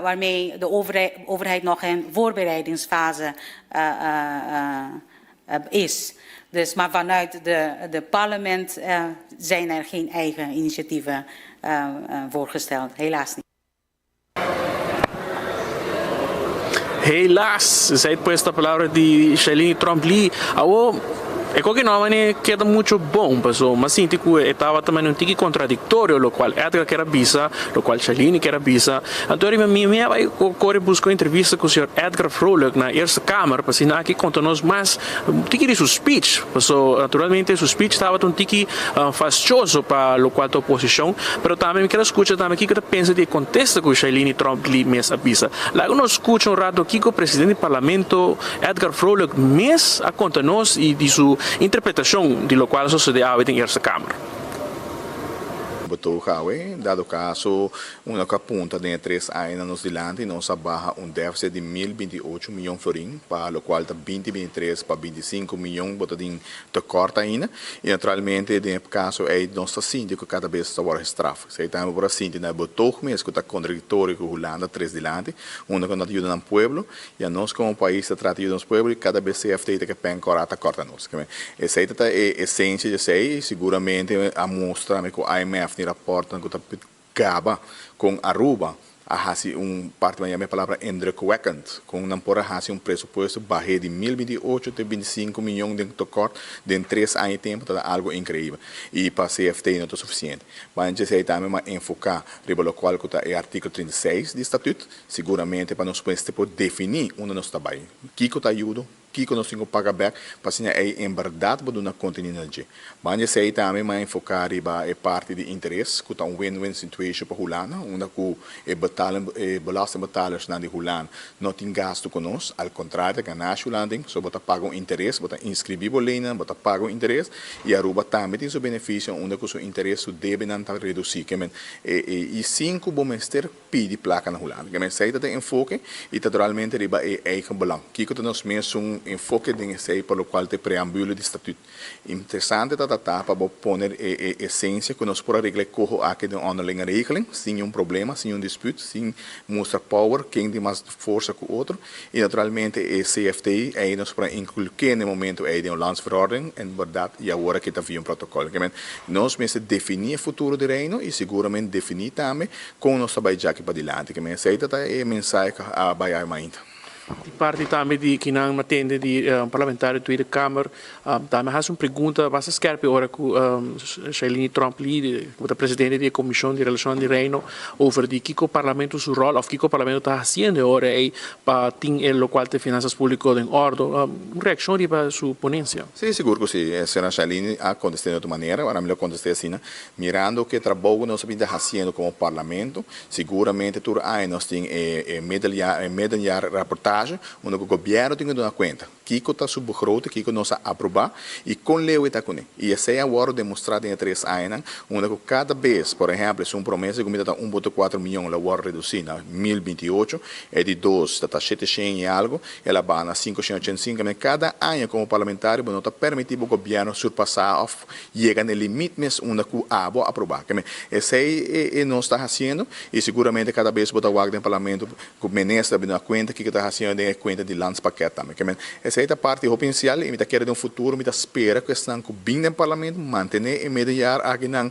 waarmee de overheid nog in voorbereidingsfase is. Dus, maar vanuit de parlement zijn er geen eigen initiatieven voorgesteld, helaas niet. Helaas, zei depois da palavra de Shailene Trombley, é que não queda muito bom, pessoal, mas sim, estava também um tique contraditório, o qual Edgar quer avisa, o qual Shailene quer avisa. Então, eu vai correr buscar entrevista com o senhor Edgar Vrolijk na Eerste Kamer, para ensinar aqui conta-nos mais um tique de seu speech, pessoal, naturalmente, seu speech estava um tique fastioso para o qual a oposição, mas também quero escutar também o que pensa de contexto que o Shailene Trombley mesmo avisa. Lá nós escutamos um rato aqui que o presidente do parlamento, Edgar Vrolijk, mesmo a conta-nos e de sua interpretação de lo qual sucedeu na Eerste Kamer. Dado caso, uma aponta de 3 anos adiante, nós barra déficit de 1.028 milhões de florins, para o qual está 2023 para 25 milhões de corta ainda, e naturalmente, no caso, nosso síndico cada vez está agora estrafa. Se estamos por assim, na botou mesmo que está contraditório com a Holanda 3 adiante, onde quando ajuda no pueblo, e nós como país está tratando nosso pueblo, e cada vez CFT tem que pegar corta nós. Essa é a essência de sei, seguramente a mostra que o IMF rapporto que acaba com Aruba a parte da minha palavra indrukwekkend, com não por pressuposto barre de 1.028 de 25 milhões de corte de 3 anos de tempo, é algo incrível. E para a CFT não é suficiente. Mas a gente também enfocar sobre o qual é o artigo 36 do Estatuto, seguramente para nós poder definir onde nós trabalhamos. O que está ajudando? Que nós temos que pagar back para assim em verdade para uma continuidade. Mas esse aí também vai enfocar é parte de interesse, que está win-win situation para Holanda, onde que belastingbetalers na de Holanda não tem gasto conosco, ao contrário, que na Holanda só bota pagam interesse, bota inscrevível lena, bota pagam interesse, e a Aruba também tem seu benefício, onde que o seu interesse deve não reduzir, e 5 bomester pede placa na Holanda, que esse aí tem enfoque e naturalmente riba é eigen belang. Que nós mesmo enfoque de sei pelo qual te preâmbulo de estatuto. Interessante para pôr a essência que nós podemos regrar corro aqui de onderlinge regeling, sem problema, sem disputa, sem mostrar power, quem tem mais força que o outro, e naturalmente a CFT aí nós podemos incluir no momento aí de landsverordening, em verdade, e agora que está via protocolo. Nós mesmo definir o futuro do reino e seguramente definir também como nós trabalhamos aqui para diante. Essa é a mensagem que vai ainda. Die parte também de que não atende de parlamentar Tweede Kamer, também faz uma pergunta bastante scherpe ora com Shailene Tromp-Lee, a presidente da Comissão de Relações de Reino, over de que o parlamento sua rol, of que o parlamento está fazendo ora é para ter o local de finanças públicas em ordem. Uma reação para sua ponência? Sim, seguro que sim. A senhora Shailene ha contestado de outra maneira, agora melhor contestar assim, mirando que o trabalho nós estamos fazendo como parlamento, seguramente tudo aí nós temos medalhar reportagem, onde o governo tem que dar conta. Kiko está subgrote, Kiko nós aprovar e com leu está com ele. E essa é a hora demonstrada em 3 anos, onde cada vez, por exemplo, se promessa de comida está 1,4 milhões, ela vai reduzir na 2028, é de 2, está 700 e algo, ela vai na 585, mas cada ano como parlamentar, não está permitido o governo surpassar, chegar no limite onde o abo aprovar. Essa é nós está fazendo e seguramente cada vez que o no parlamento, o ministro está dando conta que está fazendo é conta de lança paquete também. Essa é a parte oficial e me quer de um futuro, me espera que estão com bem no parlamento, manter e mediar aqui na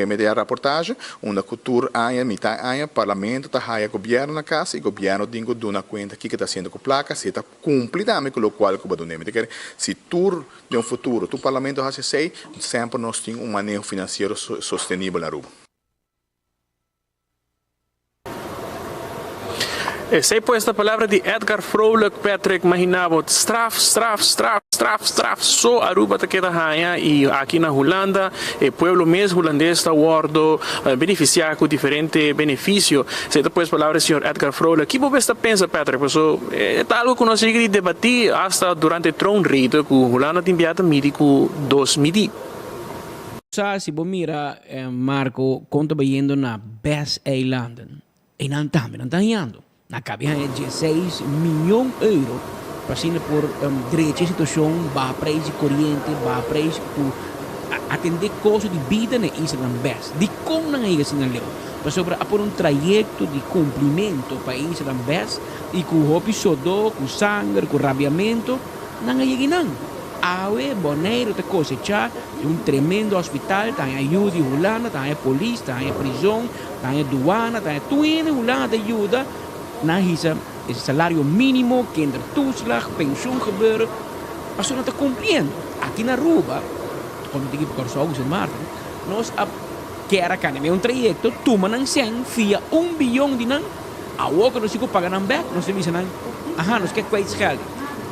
mediar reportagem, onde a cultura aia, mitad aia, parlamento está aí governo na casa e governo tem que dar conta que está sendo com placa, se está cumprir também com o qual que o me quer se tu de um futuro, tu parlamento has sei, sempre nós temos manejo financeiro sustentável na rua. Sei por esta palavra de Edgar Vrolijk, Patrick, imaginava straf, só Aruba te queda raia e aqui na Holanda, o povo mesmo holandês está guardo beneficiar com diferente benefício. Sei depois palavras senhor Edgar Vrolijk, que você está pensa, Patrick? É algo que nós temos que debater hasta durante o tronrito que Holanda tem enviado médico 2000. Se você mira, Marco, quanto vai indo na Best Island, e não está indo. Na cabeça é 16 milhões de euros para cima por direito situação, vai preço de corrente, vai preço por atender custos de vida na Isla Best. De como não é assim na lei? Para sobre por um trajeto de cumprimento para a Isla Best e com o episódio, com sangue, com rabiamento, não é assim não. Awe, boneiro, te cosechar, tremendo hospital, tem ajuda de Holanda, tem polícia, tem prisão, tem aduana, tem tudo em Holanda te ajuda. Na hisa esse salário mínimo, kindertoeslag, pensioen gebeuren, mas não está cumprindo. Aqui na Aruba, quando eu digo por Corso São Martin, nós quer cá um trajeto, toma não sem, via 1 bilhão de não, a outra nós ficamos pagando back, nós temos não, nós quer kwijt geld.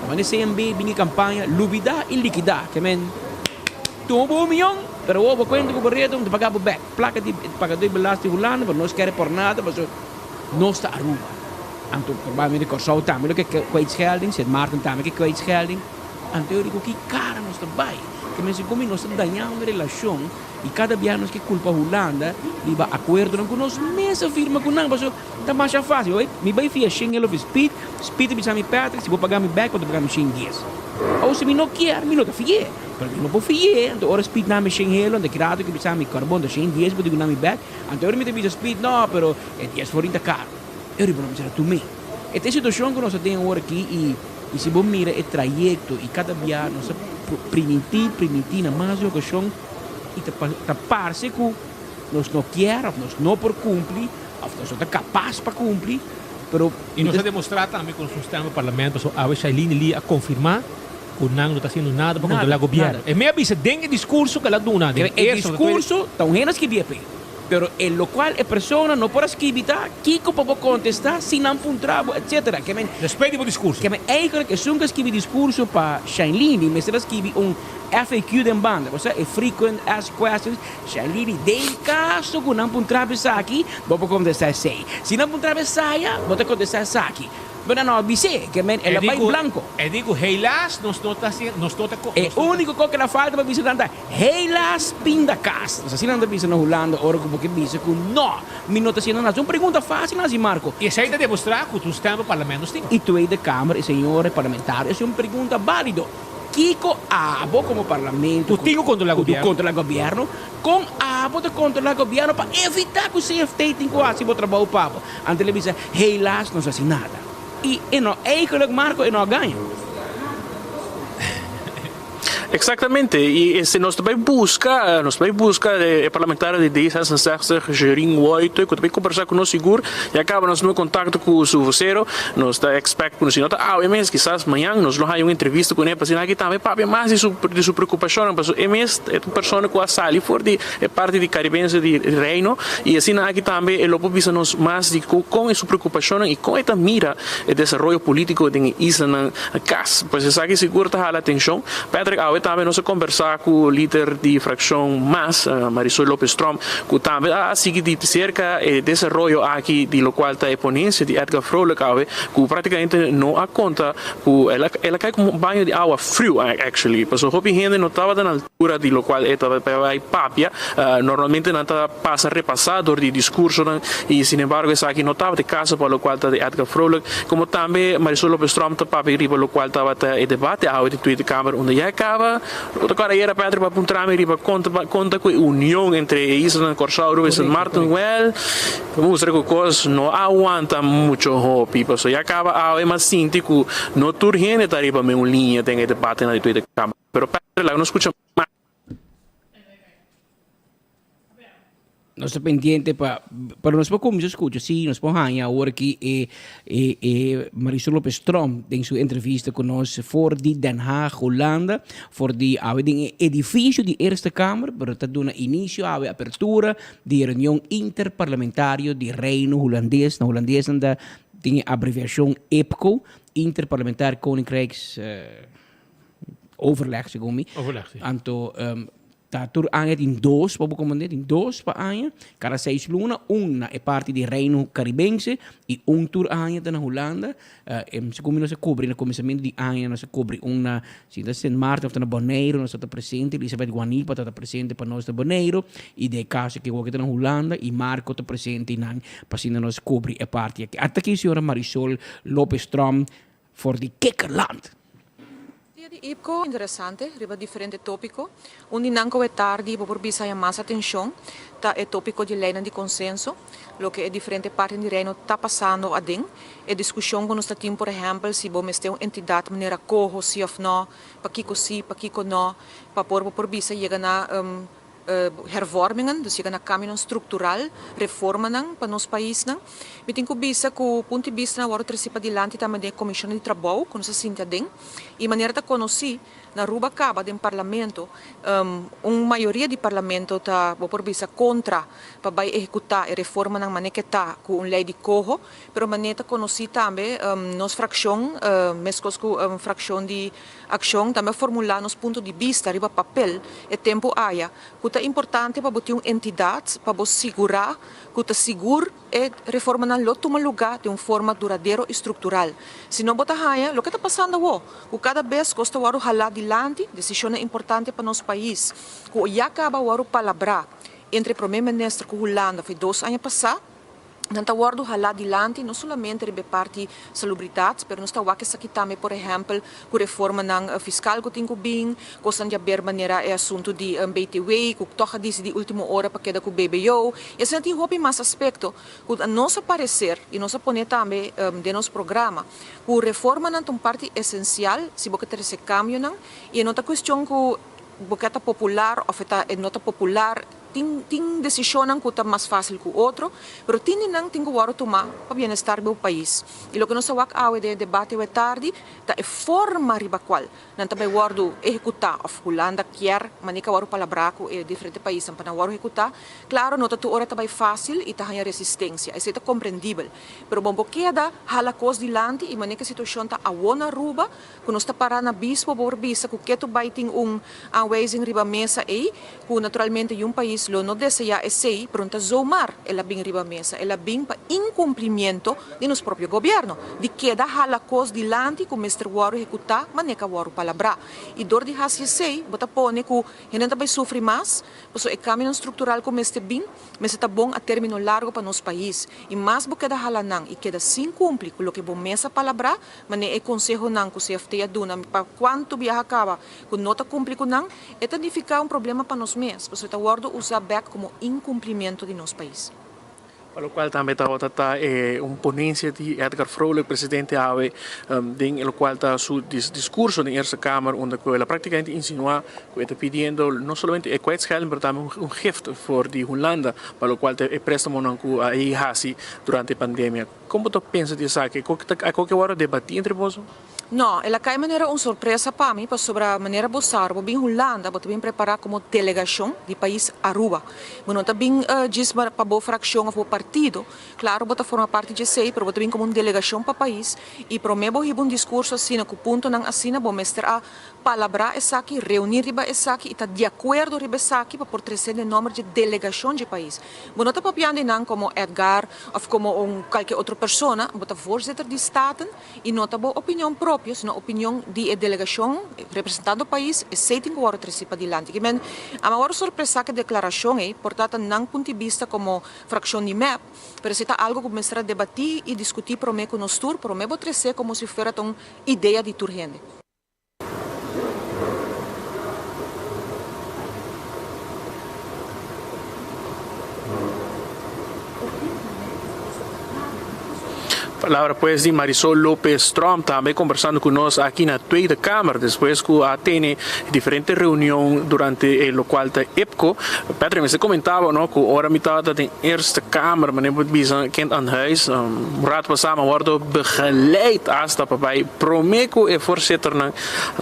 Mas nesse CMB, bini campanha, lubida e liquidar, que men, toma 1 milhão, pero o conta com o barreto, não pagar back, placa de pagador de belasting Holanda, mas nós queremos por nada, mas nós está Aruba. Anto probabilmente Corso também que kwijtschelding, Sint Maarten também que kwijtschelding. Anto eu digo que cara nós vai, que mesmo como nós danhamos uma relação e cada vez nós que culpa Holanda, e vai acordo com nós mesmo firma com nós, mas tá mais fácil, oi? Me vai via Schengen of Speed bisa me Patrick, se vou pagar me back quando pagar me Schengen. Ou se me não quer, me não tá fie. Pero não vou fie, então ora Speed na me Schengen, onde criado que bisa me carbono Schengen, vou digo na me back. Anto eu me te bisa Speed, não, pero é 10 forint caro. Eu digo, não será tu me. E tem situação que nós temos agora aqui e se você mira o trajeto e cada dia nós primitiva mais ocasião e te parece que nós não queremos, nós não por cumprir, nós somos capazes para cumprir, pero e nós demonstramos também com o sistema do parlamento, a Shailene ali a confirmar que o não está fazendo nada para controlar o governo. E me avisa, tem discurso que ela dona. O discurso, estão gente que vive. Pero en lo cual a persona não pode escrever, Kiko para contestar, se não for um trabalho, etc. Respeite o discurso. Que eigenlijk is nunca escrever discurso para Shailene, mas ela escreve FAQ de banda, você é frequent asked questions. Shailene, de caso que não for um trabalho aqui, vou contestar sei. Se não for um trabalho saia, vou contestar aqui. Pero não avise, que ela vai em branco. Eu digo, helaas, nós não está o único que ela falta para visitar é helaas pindacas. Assim não está visitando na Holanda, ora como que visa que não, me não está sendo nada. É uma pergunta fácil, assim, Marco. E essa aí de demonstrar que o sistema parlamento tem. E tu aí da Câmara, e senhores parlamentares, é uma pergunta válida. Kiko abo como parlamento, contra o governo, com abo de controlar o governo para evitar que o CFT tenha quase o trabalho papo. A televisão, helaas, não se nada. E não, eigenlijk Marco, e não ganha. Exatamente, e se nós também busca parlamentar de D66, Gerin White, que também conversar com nós seguro, e acaba nós no contato com o seu vocero, nós está expect com o senhor, mas quizás amanhã nós não há uma entrevista com ele, para dizer que também papi mais de sua preocupação, mas MS é uma pessoa que a sali for de parte de caribense de reino, e assim aqui também ele pode dizer nós mais de com a sua preocupação e com esta mira o desenvolvimento político de isla na casa, pois é aqui seguro está a atenção. Patrick, também nós conversar com o líder de fração MAS, Marisol Lopes Strom, que também sigue de cerca o desenvolvimento aqui de lo qual está a ponência de Edgar Frolic, que praticamente não a conta, que ela cai como um banho de água frio, actually, porque o Hopi Hende não estava na altura de lo qual estava para papia, normalmente não está passa repassado de discurso, e sin embargo essa aqui não estava de casa para lo qual está de Edgar Frolic, como também Marisol Lopes Strom está para para lo qual estava o debate, a de Tweede Kamer, onde já acaba. Agora era Pedro para apontar riba conta com a união entre Isla Corsauro e San Martin. Well, vamos ver que coisas não aguenta muito Hopi, porque já acaba a mais sintico no turgene tá riba uma linha tem debate na Tweede Kamer. Pero Pedro lá não escuta mais. Nós estamos pendientes para nós como escuta, sim, nós vamos agora aqui Marisol Lopes Strom em sua entrevista com nós for de Den Haag, Holanda, for de edifício de Eerste Kamer, para estar dando início à abertura de reunião interparlamentária de Reino Holandês, na holandês tem a abreviação EPCO, Interparlementaire Koninkrijks Overleg, segundo me. Overleg, sim. Anto, tá tur aanget in dois, para comandante in dois para aanget. Cada 6 luna, una é parte de Reino Caribense e tur aanget na Holanda. Segundo nós cobre no começamento de ano nós cobre uma, se da Sint Maarten of na Bonaire, nós está presente, Elizabeth Guanipa está presente para nós de Bonaire e de caso que o que na Holanda e Marco está presente nan, para se nós cobre é parte aqui. Até aqui a senhora Marisol Lopes Strom for de Kikkerland. Di IPCO interessante, riba differente tópico. Un dinanco è tardi, por bisogna mais atenção, tá é tópico de lei de consenso, lo que é diferente parte do reino tá passando a den. É discussão com nosso time, por exemplo, se vamos ter uma entidade maneira corro, sim ou não, para que sim, para que não, para por bisa chega na hervormingen, dus chega na caminho estrutural, reforma para nosso país. Eu tenho bisa que o ponto de vista agora participa de lante também da comissão de trabalho, com nossa Cintia Den, e maneira de conhecer na Ruba acaba do parlamento, uma maioria do parlamento está por bisa contra para executar a reforma na maneira que está com uma lei de corro, pero maneira de conhecer também nossa fração, mesmo com fração de ação, também formular nosso ponto de vista, riba papel, e tempo aia, que é importante para botar uma entidade, para segurar, que é seguro e reforma na lo toma lugar de uma forma duradoura e estrutural. Se não botar aia, o que está passando agora? Cada vez custa o ralar dilante, decisão importante para nosso país, que já acaba o palavra entre o primeiro-ministro com Holanda foi 2 anos passados. Nanta wardo hala dilante não somente ribe parte salubridades, pero nós está aqui também, por exemplo, com reforma ng fiscal que tem bem, cosan de haver maneira é assunto de BTW, que toca disse de última hora para queda com BBO, e assim tem houve mais aspecto, que a nosso parecer e nós pone também de nosso programa, que reforma não parte essencial, se você ter esse cambio não, e não tá questão que você popular ou é nota popular tem decisão que está mais fácil que o outro, mas tem que tomar para o bem-estar do país. E o que nós estamos a debate é tarde, é forma riba qual não também o executar, a Holanda quer, mas não o palavra é diferente país para o executar. Claro, não está hora também fácil e está a resistência, isso é compreendível. Mas bom, queda hala cos dilante e maneira que a situação está a ona ruba, que nós está parando na bispo por bisa, que tu vai ter aanwijzing riba mesa aí, que naturalmente país lo no deseja esse pronto a zomar ela bem riba mesa, ela bem para incumprimento de nosso próprio governo, de que dá hala cos dilante com o mestre Waro executar, mas nem que Waro palavra. E dor de hasi sei, bota pone que a gente vai sofrer mais, porque é caminho estrutural como este bem, mas está bom a término largo para nosso país. E mais porque dá hala não e queda sem cumprir com o que bom mesa palavra, mas nem é consejo não que o CFT aduna para quanto viaja acaba, que não está cumprir com não, é significar problema para nós mesmos, porque está Waro usa back como incumprimento de nosso país. Para lo cual también está una ponencia de Edgar Vrolijk, presidente AWE, en lo cual está su discurso en la Eerste Kamer, donde la prácticamente insinúa que está pidiendo no solamente el kwijtschelden, pero también un gift por die Holanda, para lo cual el préstamo a IHASI durante la pandemia. ¿Cómo tú piensas de eso? ¿Hay que ahora debatir entre vosotros? No, ela cai maneira uma surpresa para mim, sobre a maneira de usar, bem Holanda, bem preparar como delegação do país Aruba. Não está bem diz para boa fração ou partido, claro, bota forma parte de sei, mas bota bem como uma delegação para o país e para mim vou um discurso assim, com ponto não assim, vou mostrar a palavra essa aqui, reunir riba essa aqui, e está de acordo riba essa aqui para portrecer o nome de delegação de país. Não está papiando não como Edgar ou como qualquer outra pessoa, bota voorzitter de Staten e não está boa opinião própria. Na opinião de delegação representando o país e sei que agora participa de land. Que men a maior surpresa que a declaração é, portanto, não ponto de vista como fração de MEP, mas se está algo que começar a debater e discutir para mim com nós tour, para mim vou trazer como se fosse uma ideia de turgente. Palavra pues de Marisol López Trump também conversando conosco aqui na Tweede Kamer, depois que a tene diferente reunião durante o qual da EPCO. Patrick, você comentava, não, que ora mitad dat in Eerste Kamer, meneer Boetbies, kind aan huis, raad we samen worden begeleid als dat bij Promeco en voorzitter, maar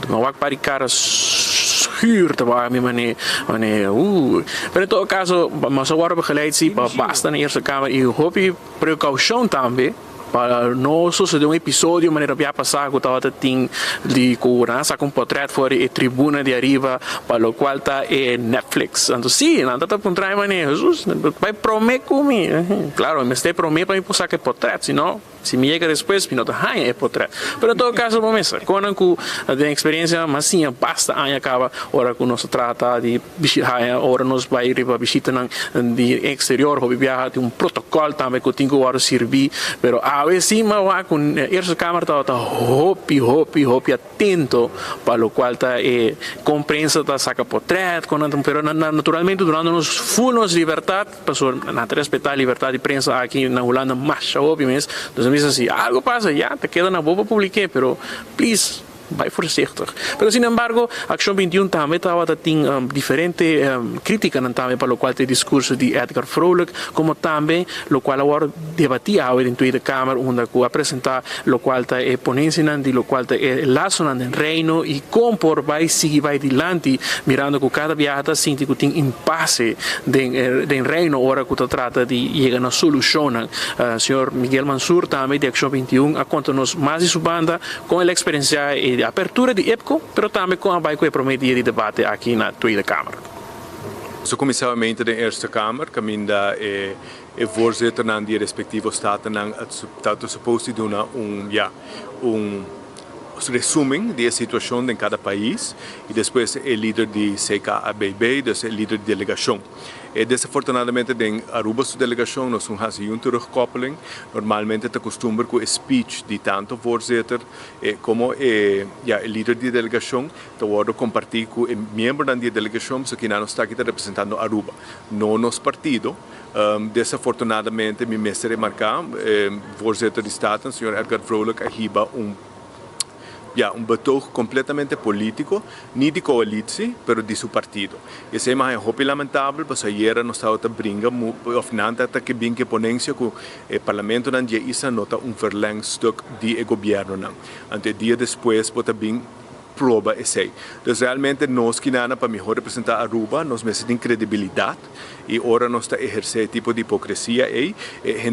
wat para cara schuur te waren, meneer, maar in todo caso, mas agora begeleid sim, basta na Eerste Kamer e hoop je precaução também. Para não suceder episódio, maneira que passar que estava tendo de segurança com portrait fora e tribuna de arriba, para o qual está Netflix. Então sim, não está por trás, maneira, Jesus, vai prometer comigo. Claro, mas tem prometer para me passar que portrait, senão se me chega depois, não está é portrait. Mas em todo caso, vamos ver, quando a experiência, mas sim, basta aí acaba, hora que nós trata de visitar, hora nós vai para visitar de exterior, ou viajar de protocolo também que tem que agora servir, pero a veces sí, mas con la Eerste Kamer está hopi atento, para lo cual está comprensa está saca portrait, pero naturalmente durante nos full libertad, para respetar la libertad de prensa aquí en Holanda más obviamente, entonces me dice si algo pasa ya te queda na boba publiqué, pero please vai voorzichtig. Pero sin embargo, Acción 21 também estava tendo diferente crítica também para o qual tem discurso de Edgar Vrolijk, como também o qual agora debatia em Tweede Kamer, onde apresentar o qual está ponência de o qual está laço no reino e como por vai seguir vai adiante, mirando que cada viagem sinto que tem impasse do reino, hora que trata de chegar na solução. Senhor Miguel Mansur também de Acción 21 a conta-nos mais de sua banda com a experiência de apertura de EPCO, pero também com a baie promedia de debate aqui na Tweede Kamer. Zo commissariamente de Eerste Kamer, caminda voorzitter naar die respectieve staten dat supposto doen resuming da situação em cada país e depois o líder de CKABB, dus o líder de delegação. Desafortunadamente, em Aruba, sua delegação, nós não fazemos uma terugkoppeling. Normalmente, te costuma com o speech de tanto voorzitter como o líder de delegação, te vou compartilhar com o membro da delegação, que não está aqui representando Aruba, não nos partido. Desafortunadamente, me mestre remarcar, voorzitter de Staten, o senhor Edgar Vrolijk, arriba betoog completamente político, não de coalitie, mas de seu partido. Isso é mais lamentável, porque ayer nós estávamos a brincar, of nada que bem que ponência que o parlamento não já isso nota verlengstuk de governo não. Ante dia depois, pode bem prova esse. Então, realmente, nós que nada para melhor representar Aruba, nós necessitamos credibilidade e agora nós estamos exercendo tipo de hipocrisia e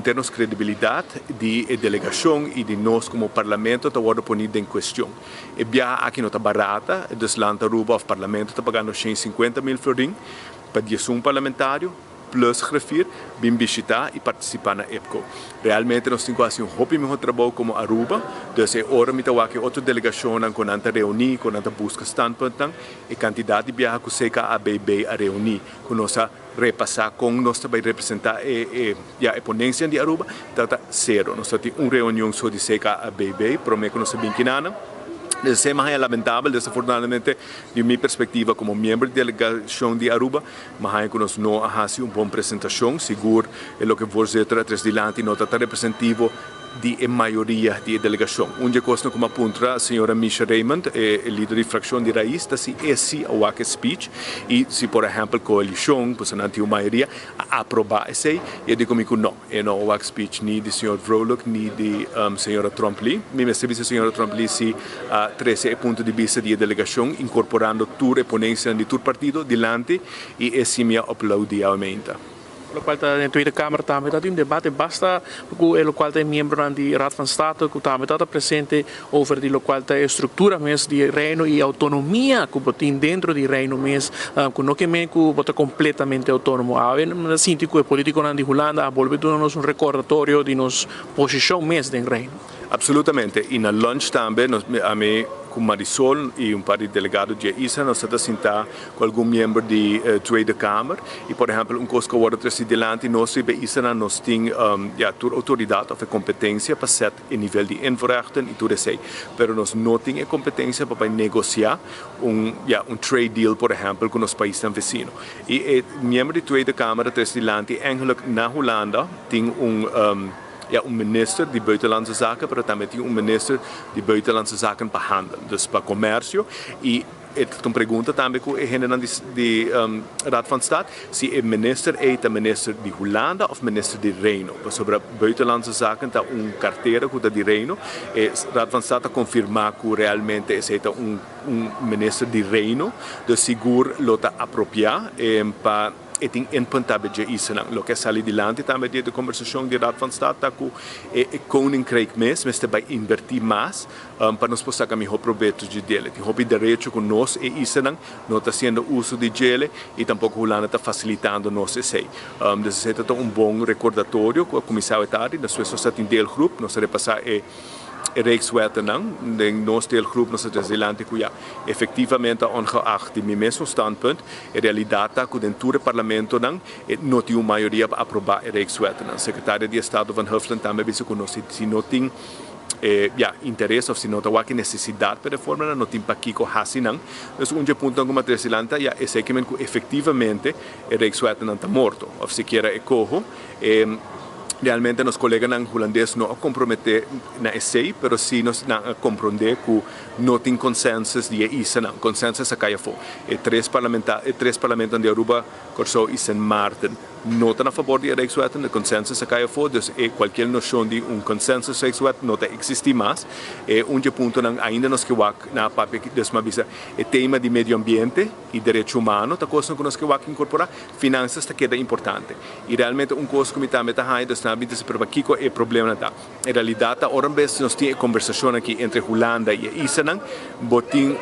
termos credibilidade de delegação e de nós como parlamento está agora ponido em questão. E viajar aqui não está barata, dos lands Aruba, o parlamento está pagando 150 mil florins para um parlamentário, plus grafir, bem visitar e participar na EPCO. Realmente nós temos quase melhor trabalho como Aruba, então é hora de ter outra delegação com a reunir, com a busca standpunt e quantidade de viagens que o CKABB a reunir, com nossa repassar com nós também representar a ponência de Aruba, está zero. Nós temos uma reunião só de CKABB, prometo que nós sabemos que nada. Es más lamentable, desafortunadamente, de mi perspectiva como miembro de delegación de Aruba, mas que nos no ha sido una buena presentación, seguro lo que voorzitter atrás delante no está representativo de maioria da delegação. Onde coisa como aponta a senhora Misha Raymond, líder de fração de raiz, está se esse a speech e se por exemplo a coalição, pois não tem maioria, aprovar esse, eu digo comigo não, não a speech nem de senhor Vrolok nem de senhora Trombley. Me percebe se a senhora Trombley se traz o ponto de vista da delegação, incorporando toda a ponência de todo partido delante e esse me aplaudiamento. Lo qual in Tweede Kamer também dat um debate basta porque o qual tem membro da Raad van State que também está presente over die qual tem estrutura mes de reino e autonomia que botin dentro de reino mes que não que men que bota completamente autónomo. A ver, não sinto que o político na de Holanda volve nos recordatório de nos posição mes de reino. Absolutamente. E na lunch também a mim com Marisol e par de delegados de ISA, nós estamos sentados com algum membro da Tweede Kamer. E, por exemplo, coisa que eu vou trazer delante, nós de ISA nós temos autoridade ou competência para set em nível de inverrechten e tudo isso. Mas nós não temos competência para negociar trade deal, por exemplo, com os países vecinos. E membro da Tweede Kamer trazer delante, eigenlijk na Holanda, tem minister de Buitenlandse Zaken, maar também tem minister de Buitenlandse Zaken para handel, dus para comércio. E uma pergunta também que é de Raad van State, se o minister é o minister de Holanda ou minister de Reino. Sobre Buitenlandse Zaken, está carteira que está de Reino, e Raad van State confirmar que realmente é minister de Reino, de seguro lo está apropriar para e tem inpuntável de isso não. O que sai adiante também de conversação de Raad van State com o Koninkrijk mas também invertir mais para nos possar que melhor proveito de dele. Tem hobby direito com nós e isso não está sendo uso de dele e tampouco Holanda está facilitando nós esse. Desse é bom recordatório com a comissária Tari, nós pessoas têm del grupo, nós repassar Rijkswetten de nós deelgroep nós delante que efetivamente ongeacht de meu mesmo standpunt a realidade que dentro do parlamento não tem uma maioria para aprovar Rijkswetten. O secretário de Estado van Huffelen também disse que nós se não tem interesse ou se não tem necessidade para reforma não tem para que correr não. Mas ponto como atrás é que efetivamente Rijkswetten está morto ou se quer corro realmente nos colegas holandeses não comprometer na essay, mas sim nos compreender que não tem consenso de isso não. Consenso é caia fora. E três parlamentos de Aruba, Corso e Saint Martin, não estão a favor de Rijkswetten, o consenso é caia fora, então qualquer noção de consenso Rijkswetten não existe mais. E ponto ainda nos que na papel que desmavisa o tema de meio ambiente e direito humano, está coisa que nos que incorporar, finanças está queda importante. E realmente coisa que me também está se perbaquico é problema da. Em realidade, ora vez nós temos conversação aqui entre Holanda e Isanang, botin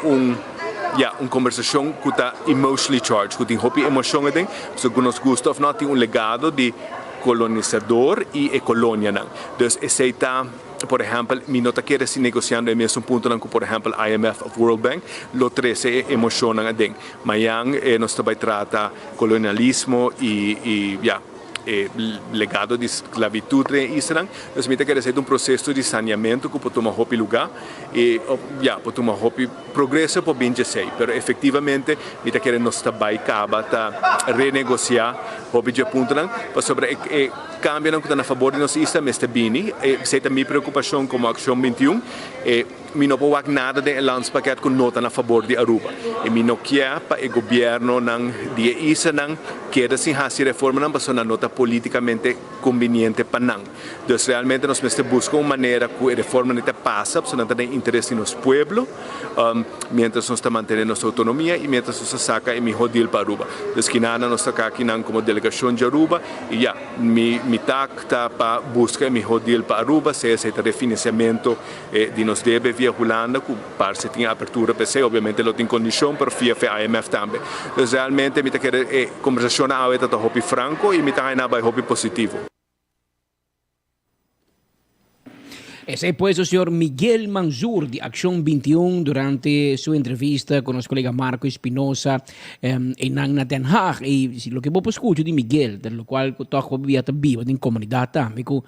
uma conversação que está emotionally charged, que tem hobby emoção tem, porque nós gostamos não tem legado de colonizador e colônia não. Então, esse está por exemplo, mi nota quer se negociando em mesmo ponto que, por exemplo, IMF of World Bank, lo trece emoção a den. Mas nós também trata colonialismo e legado de esclavitud em Israel, nós me quer ser processo de saneamento que pode tomar lugar e pode tomar progresso para bem dizer, mas efetivamente me quer nós também acaba renegociar hobby de ponto para sobre cambio que está a favor de nós Israel está bem, essa é a minha preocupação como Ação 21 mi não pode nada de landspaket que não está a favor de Aruba. E mi não quer para o governo de Israel quer se fazer reforma não para não está politicamente conveniente para não. Então realmente nós buscamos uma maneira que a reforma não passa, para não ter interesse nos pueblos, mientras nós mantendo nossa autonomia e mientras nós saca o melhor deal para Aruba. Então que nada nós está aqui como delegação de Aruba e mi está para buscar o melhor deal para Aruba, se esse refinanciamento de nos deve via Holanda, que parece que tem abertura para ser, obviamente não tem condição, mas via a IMF também. Então realmente me quer conversação a está hobby franco e me está na hobby positivo. Ese é pues o senhor Miguel Manzur de Acción 21 durante su entrevista con los colegas Marco Espinosa en Den Haag. Y lo que vos escucho de Miguel, de lo cual todo vivía vivo en comunidad también, que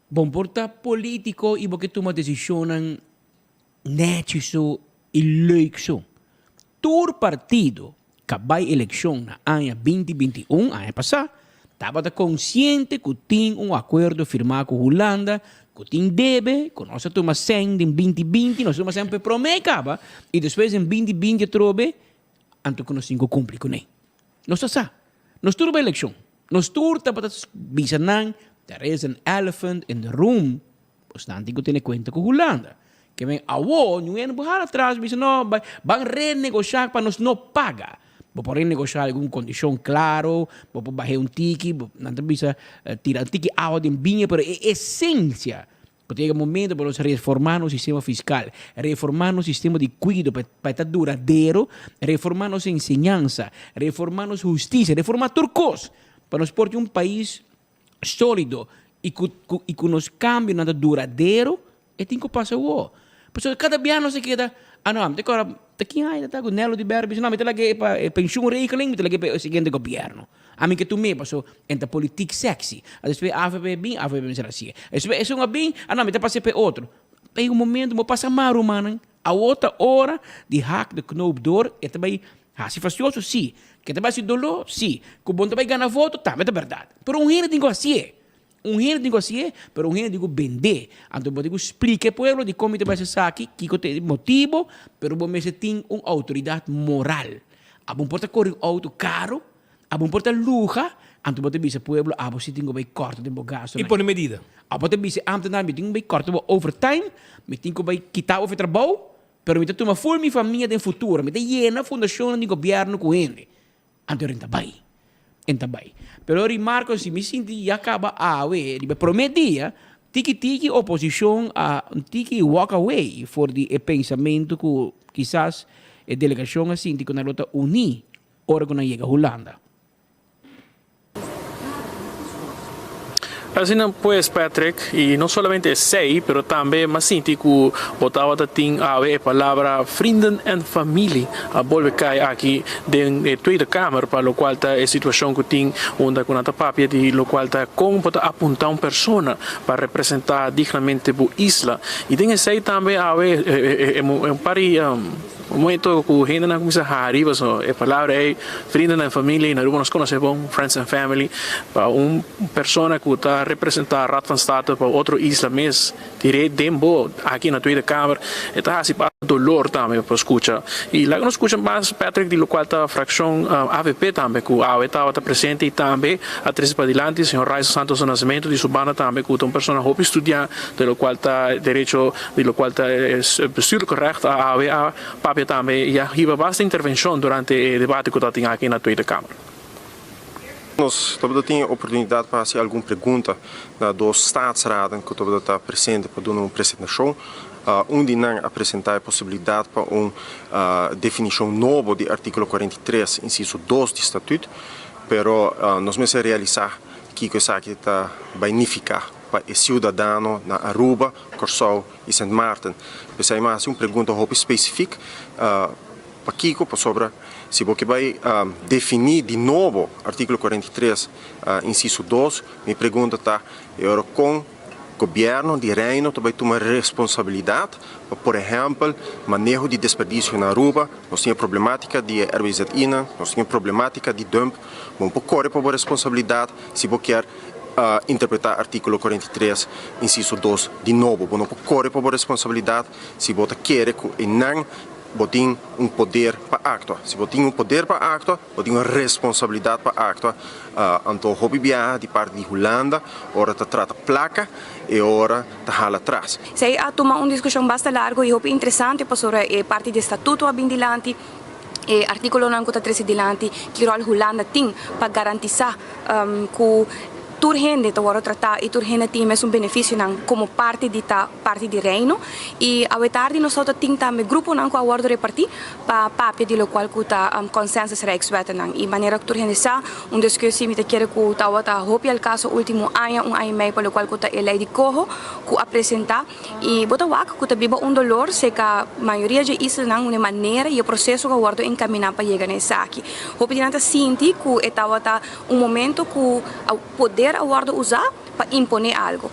bon porta político y porque toma decisiones netjes zo e leuk zo. Todo partido que vai eleição na ano 2021, ano passado, estava consciente que tinha acordo firmado com a Holanda, que tinha deve, que nós estamos sendo em 2020, nós estamos sempre prometendo, e depois em 2020 trobe, anto que nós temos que cumprir com ele. Nós estamos nós turbo eleição. Nós turbo estamos bisonando, there is an elephant in the room, bastante que tem conta com a Holanda. Que vem, não é no atrás, mas não, vão renegociar para nós não pagar. Vou renegociar alguma condição claro, vou baixar tiki, não precisa tirar tiki out de binha, mas é essência. Porque chega um momento para nós reformar o sistema fiscal, reformar o sistema de cuidado para estar duradouro, reformar nossa ensinança, reformar nossa justiça, reformar turcos, para nós pôr país sólido e que nos cambie nada duradouro, e tem que passar o Porque cada ano se queda, não, agora, aqui está com o Nelo de Berbis, não, me tem que pensão rekening, me tem que o seguinte governo. A mim que tu me passou entre política sexy. A vezes AVP bem, AVP será assim. É um bem, não, me tem passar para outro. Em um momento, me passa mal, mano. A outra hora, de hack de knoop door, e também, se fastioso, sim. Que também se dolor, sim. Que bom também ganha voto, tá, é verdade. Pero gente tem que assim. Gente digo assim, pero gente digo vender. Então, eu digo explique ao povo de como vai ser aqui, que tem motivo, pero você tem uma autoridade moral. A bom porta correr auto caro, a bom porta luxa, então você diz ao povo, você tem que cortar de gasto. E põe medida. A você diz, eu tenho que cortar overtime, eu tenho que quitar o trabalho, pero eu tenho uma forma família no futuro, eu tenho llena fundação de governo com ele. Então, renta bem. Pero eu remarco, se me sinto acaba de prometer, tiki oposição a tiki walk away for the pensamento que quizás a delegação assim que na luta unir ora quando chega a Holanda. Assim, pues, Patrick, e não somente sei, pero também, mas sinto que botava tem a palavra vrienden en familie a volver cair aqui de Tweede Kamer, para o qual tá a situação que tem onde com a papia de lo qual tá como pode apontar uma pessoa para representar dignamente a isla. E tem sei também a pari momento que a gente não começa a arriba, a palavra é vrienden en familie, na rua nós conhecemos friends and family, para uma pessoa que está representar a Raad van State para outra isla mês, direi dembo aqui na Tweede Kamer, está assim para dolor também para escutar. E lá nós escutamos mais Patrick de lo qual está a fração AVP também, que a AVP está presente e também a três para adiante, o senhor Raiz Santos do Nascimento de Subana também, que é uma pessoa que estudar, de lo qual está direito, de lo qual está bestuurlijke recht, a AVA, papel também, e há bastante intervenção durante o debate que está aqui na Tweede Kamer. Nós temos a oportunidade para fazer alguma pergunta dos Staatsraden que estão presentes para dar uma apresentação, onde não apresentar a possibilidade para uma definição nova do artigo 43, inciso 2 do Estatuto, mas nós vamos realizar que isso aqui está benéfica para o cidadão na Aruba, Curaçao e Sint Maarten. Mas aí mais uma pergunta específica para Kiko sobre se você vai definir de novo o artigo 43, inciso 2, minha pergunta está, com o governo de Reino também toma responsabilidade, por exemplo, manejo de desperdício na Aruba, nós temos problemática de RBZ-INA, nós temos problemática de dump, vamos correr para a responsabilidade se você quer interpretar o artigo 43, inciso 2 de novo, vamos correr para a responsabilidade se você quer que não botem poder para acto. Se botem poder para acto, botem uma responsabilidade para acto. Então, o hobby de parte de Holanda, ora está trata placa e ora está hala atrás. Sei a tomar uma discussão bastante larga e hobby interessante sobre a parte do estatuto abindilante. Articolo 93 dilante que rol Holanda tem para garantir que turhende to waro tratar e turhende tem mesmo benefício não como parte de reino e ao tarde nós só tem também grupo não com a waro repartir para papel de local que tá consensus rijkswet não e maneira que turhende sa discussão me quer que tá wata hope al caso último ano e meio para local que tá ele de corro que apresentar e bota wak que tá biba dolor se que a maioria de isso não uma maneira e o processo que o waro encaminhar para chegar nessa aqui hope de nada sinti que tá wata momento que o poder a guarda usar para imponer algo.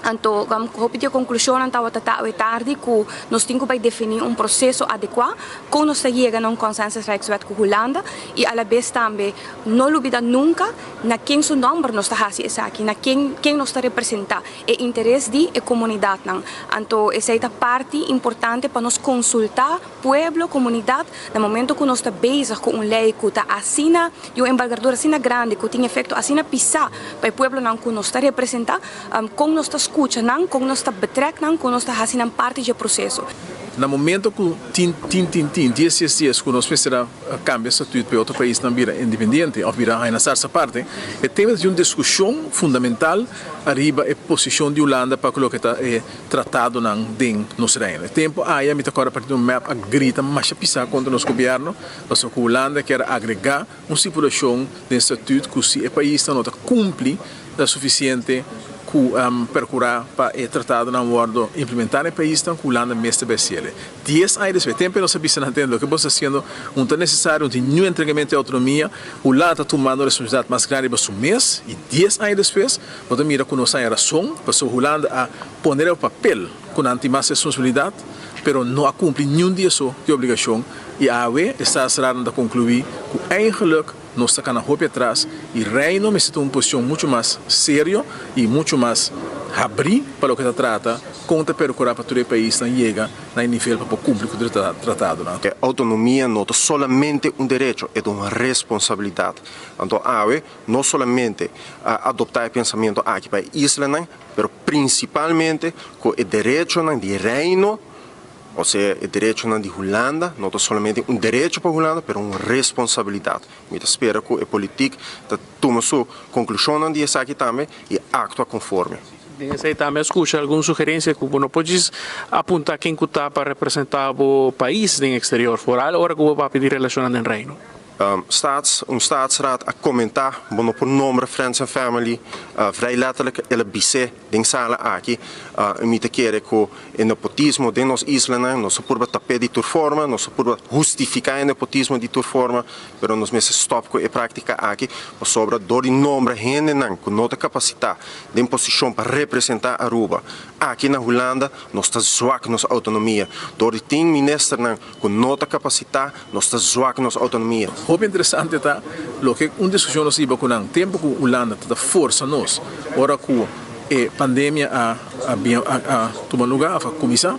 Então, hope de conclusão então até tarde que nós temos que definir processo adequado com nós chegando a consenso rijkswet com Holanda e a la vez também não olvidar nunca na quem seu nome nós está fazendo aqui, na quem nós está representando e interesse da comunidade. Então, essa é a parte importante para nós consultar pueblo, comunidade, no momento que nós está bezig com lei que está assina de uma envergadura assim grande que tem efeito assim pisar para o pueblo que nós está representando, com nós está escutando, com nós está betrekken, com nós está fazendo parte do processo. No momento que 10 dias que nós precisamos cambiar estatuto para outro país não vira independente ou vira a essa parte, é tema de uma discussão fundamental arriba a posição de Holanda para colocar tratado dentro do nosso reino. O tempo aí a agora a partir do mapa a grita mais a pisar contra o nosso governo, porque a Holanda quer agregar uma situação de estatuto que se o país não cumpre o suficiente percurar para o tratado na bordo implementar no país que Holanda mestre BCL. 10 anos depois, tempo nós sabemos entender que você sendo necessário um entregamento de autonomia, Holanda está tomando a responsabilidade mais grande para o mês e 10 anos depois, você mira que nós a razão para a Holanda a poner o papel com mais responsabilidade, mas não cumpre nenhum dia de obrigação e a AUE está cerrando a concluir que eigenlijk nós estamos na atrás e o reino necessita uma posição muito mais séria e muito mais abrir para o que se trata, conta percorrer para todo o país não chega no nível para cumprir o tratado. A autonomia não é somente direito, é uma responsabilidade. Então, a AUE não somente adoptar o pensamento aqui para a isla, mas principalmente com o direito do reino. Ou seja, o direito de Holanda não é somente direito para a Holanda, mas uma responsabilidade. Eu espero que a política tome sua conclusão disso aqui também e atua conforme. Você também escuta alguma sugerência que você pode apontar quem está para representar o país no exterior fora, ou que você vai pedir relação com o reino? Staatsraad a comentar, por nome Friends and Family, vrij letterlijk ele bise ding sala aqui, imita querer que o nepotismo de nos islas, nós por tapete de tour forma, nós por justificar o nepotismo de tour forma, pero nós mesmo stop com a prática aqui, sobre dor de nome gente que não tem capacidade de posição para representar Aruba. Aqui na Holanda nós está zwak nossa autonomia, dor de 10 ministros que não tem capacidade, nós está zwak nossa autonomia. O interessante é que uma discussão nós tivemos com o tempo que a Holanda está força nós, agora que a pandemia a tomar lugar, a começar, a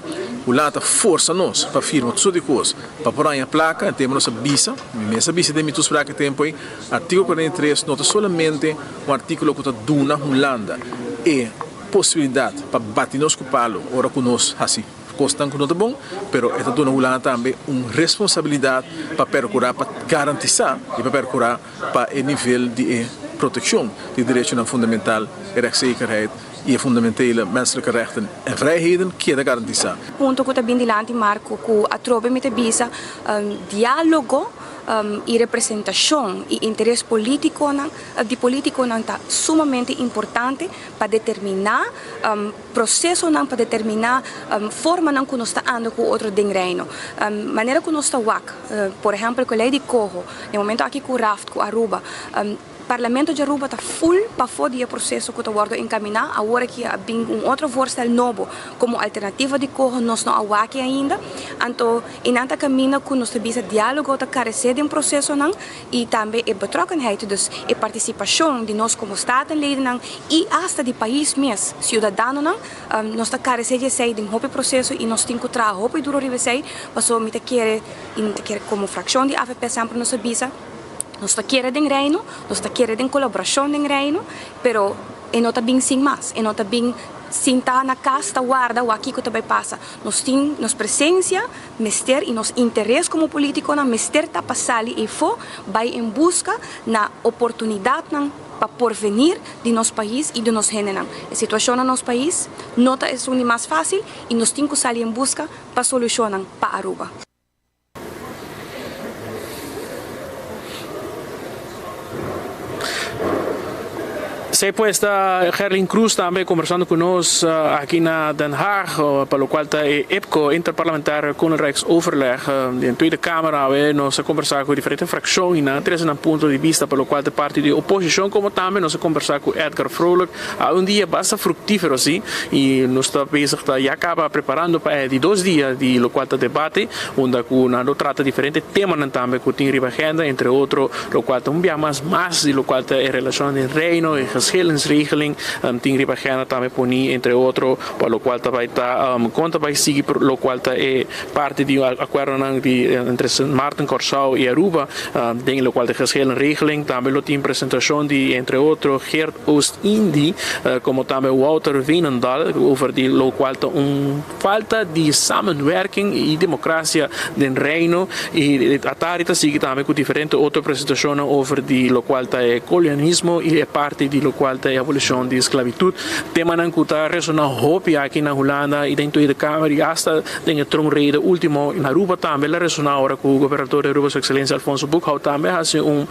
Holanda força nós para firmar tudo de coisas, para pôr a placa, temos nossa visa, essa visa tem muitos para que tempo aí, artigo 43, não é somente um artigo que está dando na Holanda, é possibilidade para bater nos culpados, agora que nós assim. Costan que não é bom, mas esta dona Holanda também uma responsabilidade para percurar, para garantizar e para percurar para o nível de proteção de direitos fundamentais, rechtszekerheid e fundamentele menselijke rechten en vrijheden que é garantizar. Ponto que também dilante Marco que a trobe met bisa diálogo e representação e interesse político de político não está sumamente importante para determinar processo não para determinar forma não que nós está andando com outro den reino maneira que nós está por exemplo com a lei de Coho no momento aqui com o Raft com Aruba Parlamento de Aruba está full para fora do processo que está sendo encaminhado. Agora que há outro voorstel novo como alternativa de Coho, nós não há aqui ainda. Então, em ante caminho que nós temos diálogo está carecer de processo e também a betrokkenheid, dus a participação de nós como Statenleden e até do país mesmo, cidadãos nós está carecer de sair de processo e nós temos que trabalhar hope duro de sair, mas nós queremos como fração de AFP sempre nós avisa. Nós queremos reino, nós queremos colaboração no reino, pero não está bem sem mais, não está bem sem estar na casa, guarda, o aqui que também passa. Nós temos nossa presença, mester e nosso interesse como político, na mester está passando e vai em busca na oportunidade para porvenir de nosso país e de nosso reino. A situação no nosso país não é mais fácil e nós temos que sair em busca para solucionar para Aruba. Zij pues está Gerlin Cruz también conversando con nosotros aquí en Den Haag, para lo cual EPCO, Interparlementaire Koninrijksoverleg, in Tweede Kamer, nos conversado con diferentes fracciones, tres en un punto de vista, para lo cual parte de oposición, como también nos conversado con Edgar Vrolijk, un día bastante fructífero, sí, y nos está bezig, ya acaba preparando para de 2 días de lo cual debate, donde uno trata diferentes temas también que tiene en agenda, entre otros, lo cual un día más de lo cual en relación al reino, geschillingsregeling, tiene en agenda también poner, entre otros, para lo cual está conta vai seguir, lo cual parte de acuerdo entre Sint Maarten, Curaçao y Aruba, en lo cual de geschillingsregeling, también lo tiene presentación de, entre otros, Geert Oost-Indie, como también Wouter Veenendaal, over die lo cual falta de samenwerking y democracia del reino, y atarita sigue también con diferentes otras presentaciones over die lo cual es colonialismo y parte de lo cual es abolición de esclavitud, tema que está resonando hopi aquí en Holanda y dentro de la Cámara y hasta en el tronrede último en Aruba también la resonó ahora con el gobernador de Aruba, su excelencia Alfonso Boekhout, también hace una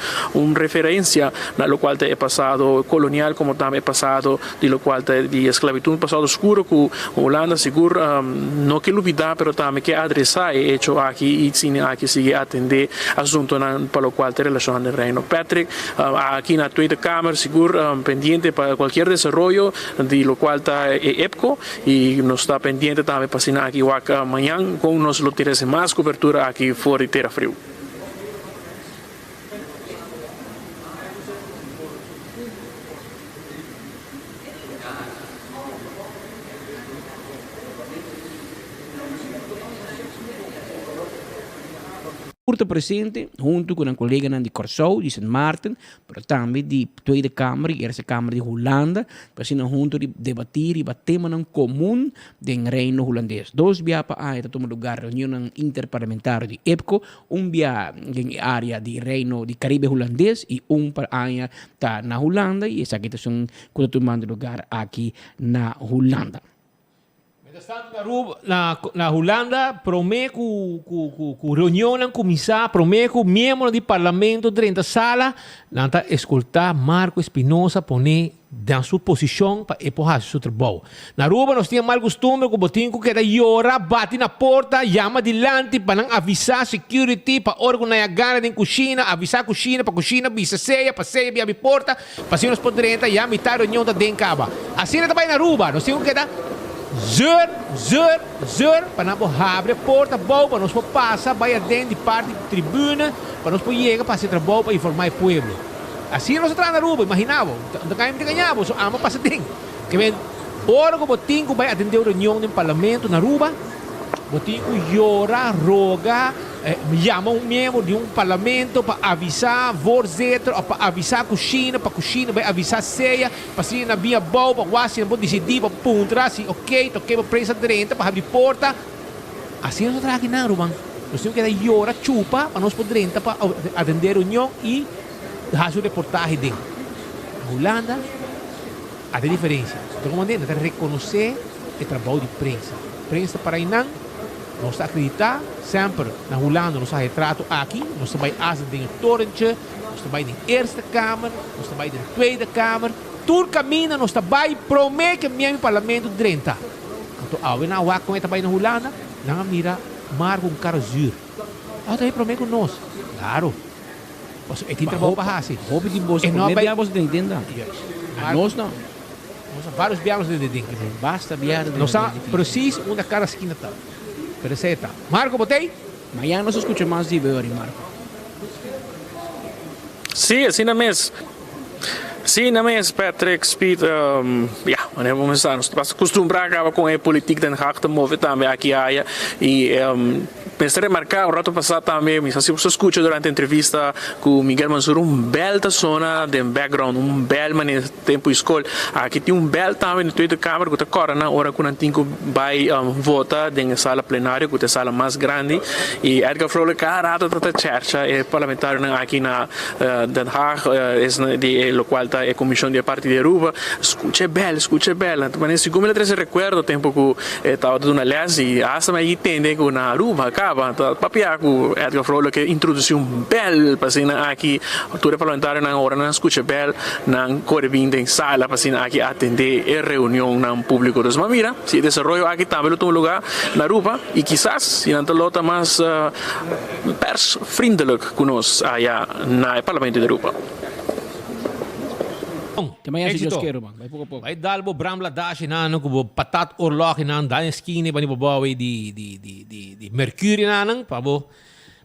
referencia a lo cual es pasado colonial como también es pasado de lo cual es de esclavitud, un pasado oscuro que Holanda seguro no que olvidar pero también que adresar el hecho aquí y sin aquí sigue atender asunto para lo cual te relaciona el reino. Patrick, aquí en la Tweede Kamer seguro pendiente para cualquier desarrollo de lo cual está EPCO y nos está pendiente también para aquí mañana con nos lo tiene más cobertura aquí fuera de Terra Frio. Curta presente, junto con un colega de Curaçao, de Sint Maarten, pero también de Tweede Kamer y Eerste Kamer de Holanda, para juntos debatir y temas en común del reino holandés. 2 días para ahí toma lugar reunión interparlamentaria de EPCO, un día en área del reino del Caribe holandés y un para ahí está en Holanda y esa que está tomando lugar aquí en Holanda. Na Holanda, promete que reunião na comissão, promete que membro do parlamento dentro da sala, nanta escutar Marco Espinosa poner na sua posição para empurrar seu trabalho. Na Aruba nós tínhamos mal costume que o botinho que era llorar, bate na porta, chama adiante para não avisar security, para organizar a gana na cozinha, avisar a cozinha, para a cozinha, avisa ceia, para ceia, abrir porta, para se nós podermos já mitar a reunião da dencaba. Assim também na Aruba, nós tínhamos que dar Zeur, para nós abrir a porta, bom, para nós passar, vai dentro de parte da tribuna, para nós chegar para ser trabalho, para informar o povo. Assim nós entramos na Aruba, imaginava, não ganhamos, só ama passar dentro. Que vem, hora que o botinho vai atender a reunião do parlamento na Aruba, o botinho llora, roga, chama um membro de um parlamento para avisar voorzitter, para avisar a cozinha, para a cozinha vai avisar a ceia, para se na minha boa, para o assim, para decidir, para pontuar, se ok, toquei para a prensa dentro, para abrir porta. Assim nós entramos aqui na Aruba. Nós temos que dar llora, chupa, para nós poder entrar para atender a reunião e deixar sua reportagem dentro. Na Holanda, há diferença. Então, como é que reconhecer o trabalho de prensa. Prensa para Inang, nós acreditar sempre na Holanda, nós retrato aqui, nós também fazemos em torrentje, nós também em Eerste Kamer, nós também em Tweede Kamer, todo caminho nós também promete que mesmo parlamento drenta. Então, ao ver na Wak com também na Holanda, não mira marco um cara zuur. Também promete com nós, claro. É que trabalho para assim. Houve de bolsa, não vai você entender. Nós não. Nós vários viagens de dentro. Basta viajar. Nós preciso uma cara esquina tal. Preseta. Marco, botei? Amanhã nós escutamos mais de ver, Marco. Sim, assim na mesa. Sim, na mesa, Patrick, Speed, vamos acostumbrar com a política de Haag te mover também aqui e pensei remarcar, o rato passado também, se você escuta durante a entrevista com Miguel Mansur, bel zona de background, bel maneira tempo escola, aqui tem bel também no Tweede Kamer, que está agora na hora que não tem que vai votar na sala plenária, que é a sala mais grande, e Edgar Vrolijk, cada rato está chercha, é parlamentar aqui na Den Haag, é de local a comissão de parte de Aruba, escuta bel, mas segundo me se recuerdo o tempo que estava dando uma lese e hasta me entende que na Aruba, acaba. Papia ku Edgar Vrolijk introduziu bel pasina aqui, altura parlamentar na hora na escuta bel na core bindem sala pasina aqui atender a reunião na público dos mamira. Se desenvolve aqui também no lugar na Aruba e quizás se não lota mais persvriendelijk conosco allá na parlamento de Aruba. Vai dalbo Bramla Dashi nanang kubo patat orlok nan dan skini bani babawi di Mercury nanang pabo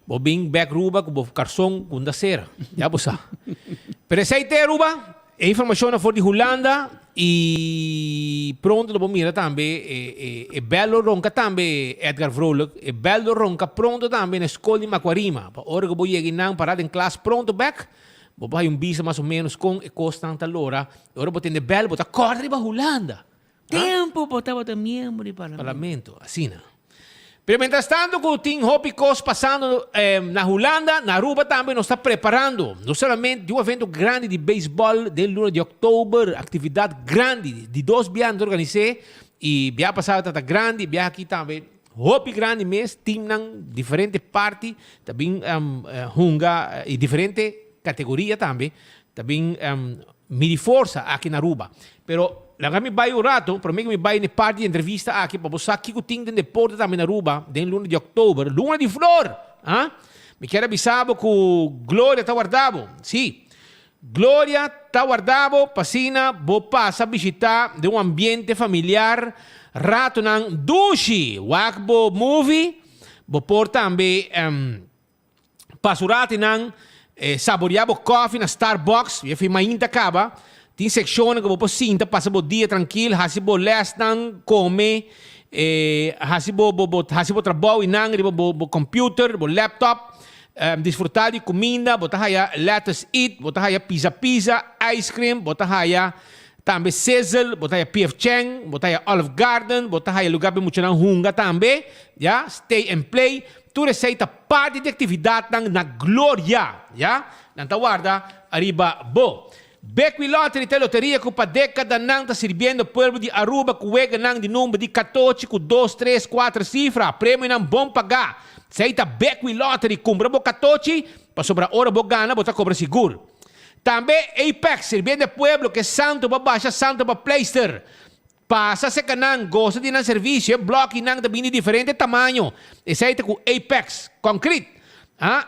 bobing back Ruba kubo karsong kunda sera. Ya bosa. Presente Ruba, informazione for di Holanda e pronto dopo mira tambe e bello ronca tambe Edgar Vrolijk e bello ronca pronto tambe na escola de Maquarima. Pa ora kubo yegi nang parada em classe pronto back. Boba yung visa mais ou menos com e costa tanta lora. Ora botem de belo, bota corda riba Holanda. Tempo botava de membro de parlamento. Assim, né? Pero mientras tanto, com o Team Hopi Coast passando na Holanda, na Aruba também nós está preparando. Não somente de um evento grande de beisebol de luna de outubro, atividade grande de 2 dias organizei e via passado tanta grande, via aqui também Hopi grande mês, team nang diferente parte, também hunga e diferente categoria também midi força aqui na Aruba. Pero lá me vai o rato, para mim me vai na parte de entrevista aqui para você aqui que tem de deporte também na Aruba, de luna de outubro, luna de flor, me quero avisar que Glória está guardado, sim. Glória está guardado, passina, vou passar a visitar de um ambiente familiar, rato nang dushi, wakbo movie, vou pôr também pasurati nang saboreava coffee na Starbucks, e fui ainda acaba. Tem seção que você sinta, passa o dia tranquilo, hasi bo less nang come, hasi bo trabalho nang bo computer, bo laptop, desfrutar de comida, bota haya lettuce eat, bota haya pizza, ice cream, bota haya também Sizzle, bota haya PF Chang, bota haya Olive Garden, bota haya lugar bem muito nang hunga também, já stay and play. Tu receita parte de atividade na Glória, já? Nanta guarda, arriba bo. Becqui Lottery te loteria que para década não está servindo o povo de Aruba que wega não de número de 14 com 2, 3, 4 cifras, prêmio não bom pagar. Seita Becqui Lottery, compra bo 14, para sobrar hora bo gana, bota cobra seguro. Também Apex, servindo o povo que santo para baixa, santo para pleister. Passa se canang, gosta de serviço, bloco e nang de diferente tamanho. Esse aí com Apex, concrete.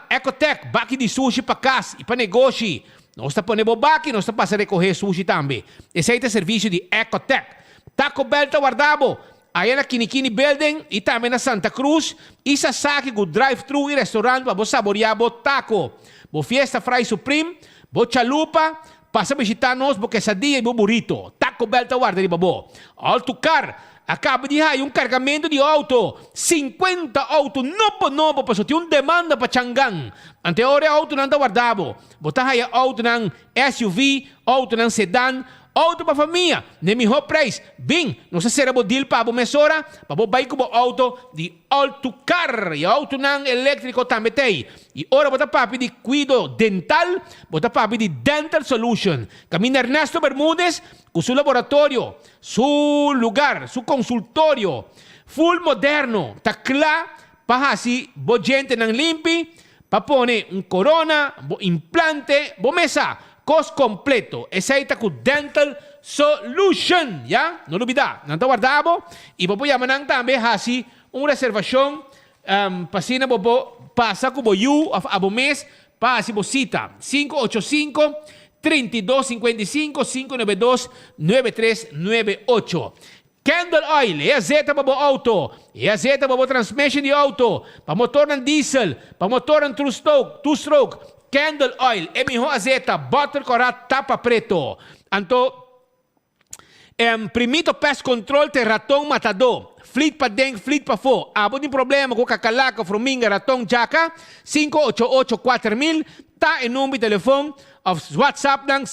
Ecotech, baki de sushi para casa e para negócio. Nós está ponendo baki, nós está passando a recorrer sushi também. Esse aí é serviço de Ecotech. Taco Bell está guardado. Aí na Kinikini Building e também na Santa Cruz. E Sasaki com drive-thru e restaurante para saborear o taco. Bo Fiesta Fry Supreme, bo Chalupa. Passa a visitar-nos porque essa dia é burrito. Taco Bell está guardado, babo. Autocar. Acaba de ir cargamento de auto. 50 autos novo, pessoal. Tem demanda para Changan. Ante hora auto não está guardado. Botar aí auto não SUV, auto não sedã, auto para família. Nem melhor preço. Bem, não sei se era deal para a mesora. Para o veículo auto de Autocar. E auto não elétrico também tem. E ora botar papi de cuido dental. Botar papi de Dental Solution. Camina Ernesto Bermúdez com seu laboratório, seu lugar, seu consultório, full moderno, tá claro, para assim, boa gente não limpe, para pôr corona, implante, boa mesa, cos completo, esse aí tá com Dental Solution, já? Não duvida, não tá guardado, e vou chamar também assim, reservação, para cima, vou passar com o mês, para assim, cita, 585 3255 592 9398. Candle Oil, é azeta para o auto, é azeta para o transmission de auto, para motor ng diesel, para motor ng two-stroke. Candle Oil, é melhor azeta, bottle corat, tapa preto. Anto, primito pest control te ratong matador. Fleet pa deng, fleet pa fo. Abo din problema com kakalaka, fruminga, ratong, jaka, 588-4000, ta em número de telefone, of WhatsApp ng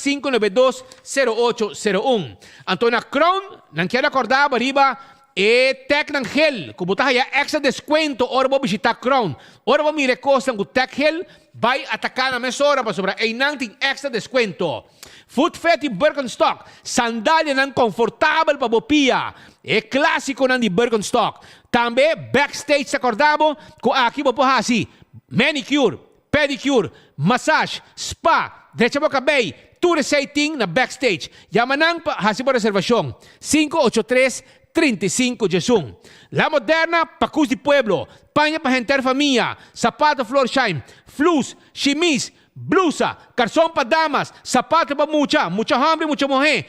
592-0801. Anto na Crown, nang kaya acordava riba, e Tech ng Hill. Kung buta kaya extra deskwento, ora mo bisita Crown. Ora mo mi request ng Tech Hill, by ataka na mesora pa sobra ay nang ting extra deskwento. Foot Fetty Birkenstock, sandalya ng comfortable pabopia. E klasiko ng di Birkenstock. Tambe, backstage sa Cordabo, kung aki mo po hasi, manicure, pedicure, massage, spa, diretso mo kabay, tour setting na backstage. Yaman ng hasi po reservasyon. 583-35 Jesung. La Moderna, Pacus di Pueblo, Paña pa Henter Familia, Sapato Florsheim, Flus, Chimis, Blusa, Calzón pa Damas, Sapato pa mucha hambre, mucha moje,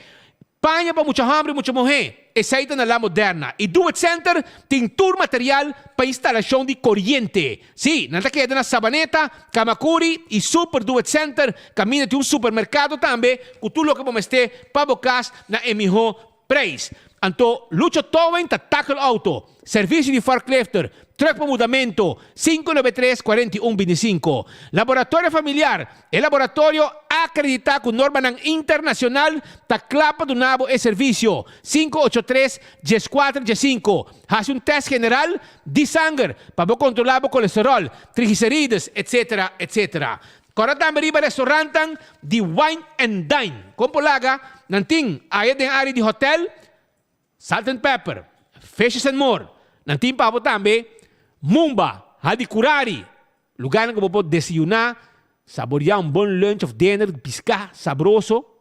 Paña pa mucha hambre, mucha moje. Esa na La Moderna. E Do It Center tem tour material para instalação de corriente. Sim, nanta queda na Sabaneta, Kamakuri e Super Do It Center. Caminha de supermercado também, com tudo que vamos ter para vocês na emiho preço. Anto, Lucho Towen, Tackle Auto, serviço de forklifter, truck para mudamento, 593-4125. Laboratório Familiar, é laboratório acreditado com norma internacional, Taclapa do Nabo é serviço, 583-1415. Faz test general de sangue, para controlar o colesterol, triglicerídeos, etc., etc. Kora também riba restaurantan de Wine and Dine. Kung polaga, nanting ayat ng ari di hotel, Salt and Pepper, Fishes and More. Nanting pa po tambe, Mumba, Hadi Kurari. Lugar na ko po desayunar, saborear bom lunch of dinner, pisca, sabroso.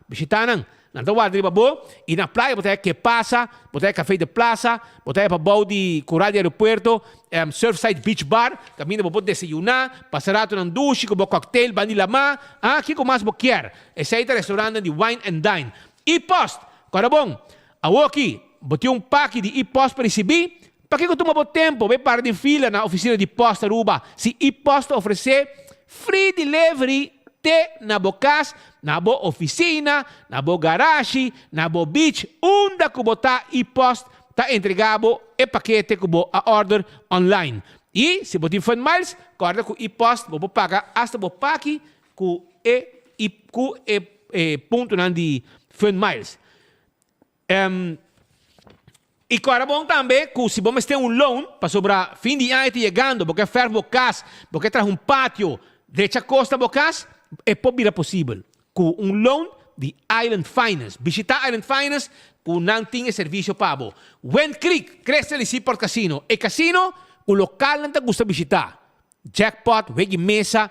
Bisita nang. Nantawad rin ba po? Ina-apply po tayo que pasa, po tayo Café de Plaza, po tayo pa baw di Coral de Aeropuerto, Surfside Beach Bar. Kami na po desayunar, pasarato ng dushi, kubo cocktail, banilama. Kiko mas po kier. Esa ita restaurante di Wine and Dine. E-Post, karabong. Awoki, boti um pack de e-post para receber, para que eu tomo tempo, vai para de fila na oficina de posta Aruba. Se e-post oferecer free delivery te na bocas, na bo oficina, na bo garage, na bo beach, onde que botar e-post tá entregado e paquete que bo a order online. E se botar fan miles, corda com e-post, bo paga hasta bo pack com ponto nan de fan miles. E agora bom também que se vamos ter loan para sobrar fim de ano chegando, porque fer bocas, porque traz pátio de costa bocas, é possível. Com loan de Island Finance. Visitar Island Finance com não tem serviço pago. When Creek, cresce ali por casino. E casino, o local não te gusta visitar. Jackpot, wegi mesa,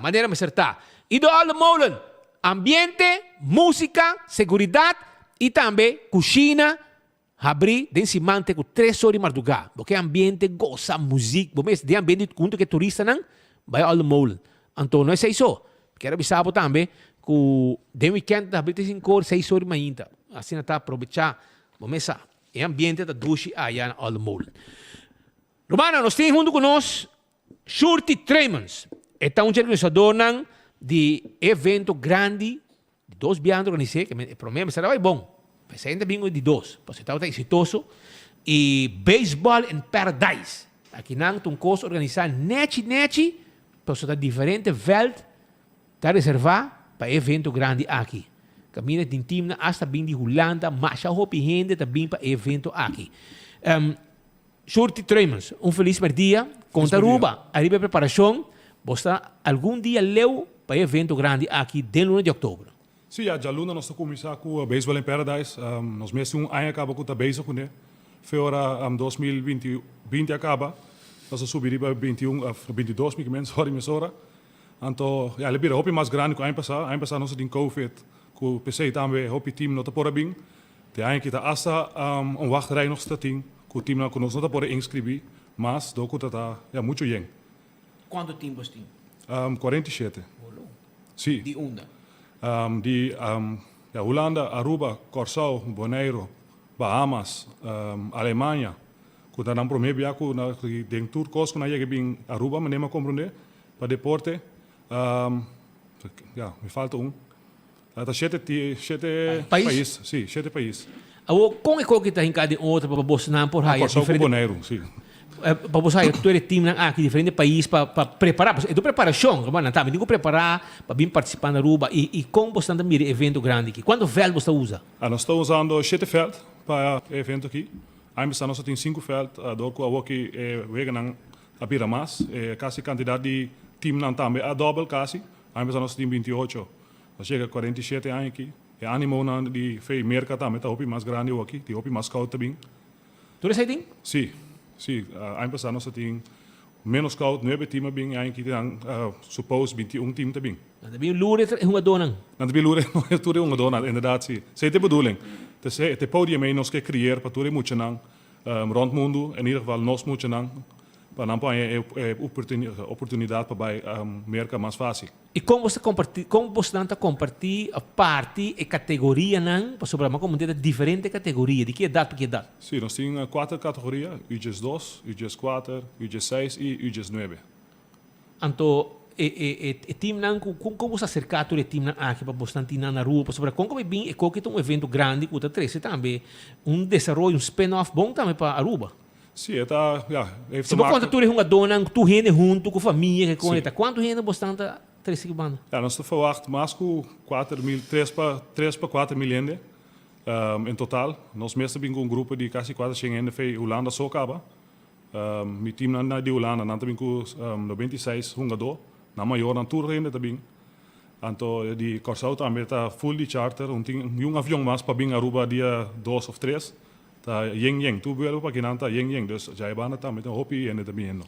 maneira me acertar. E do all molen, ambiente, música, seguridade, e também cozinha, abrir, den se mantém com 3 horas de madrugada. Porque ambiente goza música, porque de ambiente junto que turista não vai ao mall. Então não é isso. Quero avisar também que de weekend abrir 5 horas, 6 horas de manhã. Assim está aproveitar, vamos lá. E ambiente da duche aí ao mall. Romana, nós temos junto conosco Shurti Tremens. É um organizador de evento grande. 2 biandos organizei, que o problema será bom. Mas ainda bingo de 2. Porque está exitoso. E Baseball in Paradise. Aqui não tem um curso organizado neti. Para você diferente veld. Está reservado para evento grande aqui. Caminha de time hasta bem de Holanda. Mas a hopi gente também para evento aqui. Shurti Tremens. Feliz dia. Conta Aruba. Arriba a preparação. Você algum dia leu para evento grande aqui dentro de outubro. Sim, já luna nós começamos com o Baseball in Paradise. Nós mesmo acaba com o baseball com ele. Foi hora 2020 acaba. Nós subimos para 22 menos hora mesora. Então, já lebih hopi mais grande que ano passado nós tem COVID. Com o PC também hopi team não tá por bem. De ano kita asa wachtrij nog staat in. Com o time não nós não tá por inscrever, mas do que tá muito bem. Quanto tempo tem? 47. Sim. De onda? Die Holanda, Aruba, Curaçao, Bonaire, Bahamas, Alemanha. Quando nós promete viajar na dentro costa na chega bem Aruba, mas nem compreender para deporte. Me falta Tá 7 países. Sim, 7 países. Como é que está em cada outra para você não por aí? Curaçao com Bonaire, sim. Para você, tu eres time aqui diferente país para preparar. É tua preparação, mano. Tá, me digo preparar para vir participar na Aruba e como você está mirando evento grande aqui. Quanto veld você usa? Nós estamos usando 7 veld para evento aqui. Aí nós estamos em 5 veld, door com a Woki wegen ang apira mas, quase quantidade de time não também a double quase. Aí nós estamos em 28. Nós chega 47 anos aqui. E animo na de fei merca também tá hopi mais grande aqui, de hopi mais scout também. Tu sei tem? Sim, sim. Aí nós tem menos scout, 9 time bem, aí que tem suppose 21 time também. Também lure é uma dona. Não também lure não é tudo uma dona, inderdaad sim. Sei te bedoeling. Te podium aí nós que criar para tudo muito não rond mundo, in ieder geval nós muito não. Para não ter oportunidade para merca mais fácil. E como você compartilha a parte e categoria não, para sobre uma comunidade diferente categoria, de que idade para que idade? Sim, nós temos 4 categorias, UGS 2, UGS 4, UGS 6 e UGS 9. Então, o time não, como você acercar o time aqui para bastante na rua, para sobre como é bem, é que um evento grande, que você também desenvolve spin-off bom também para Aruba. Sim, está, se você conta tudo uma dona, tu rende junto com a família, que conecta, quanto rende bastante 3 banda? Ja, nós verwachten mais que 3 para 4 miljoen em total. Nós mesmo temos grupo de quase 400 de Holanda só acaba. Meu time na de Holanda, nós temos 96 jogadores, na maior na tour rende também. Então, de Corsau também está full de charter, um avião mais para vir a Aruba dia 2 ou 3. Tá yeng tu belo para que não tá yeng dus já bana tá então hopi e também não.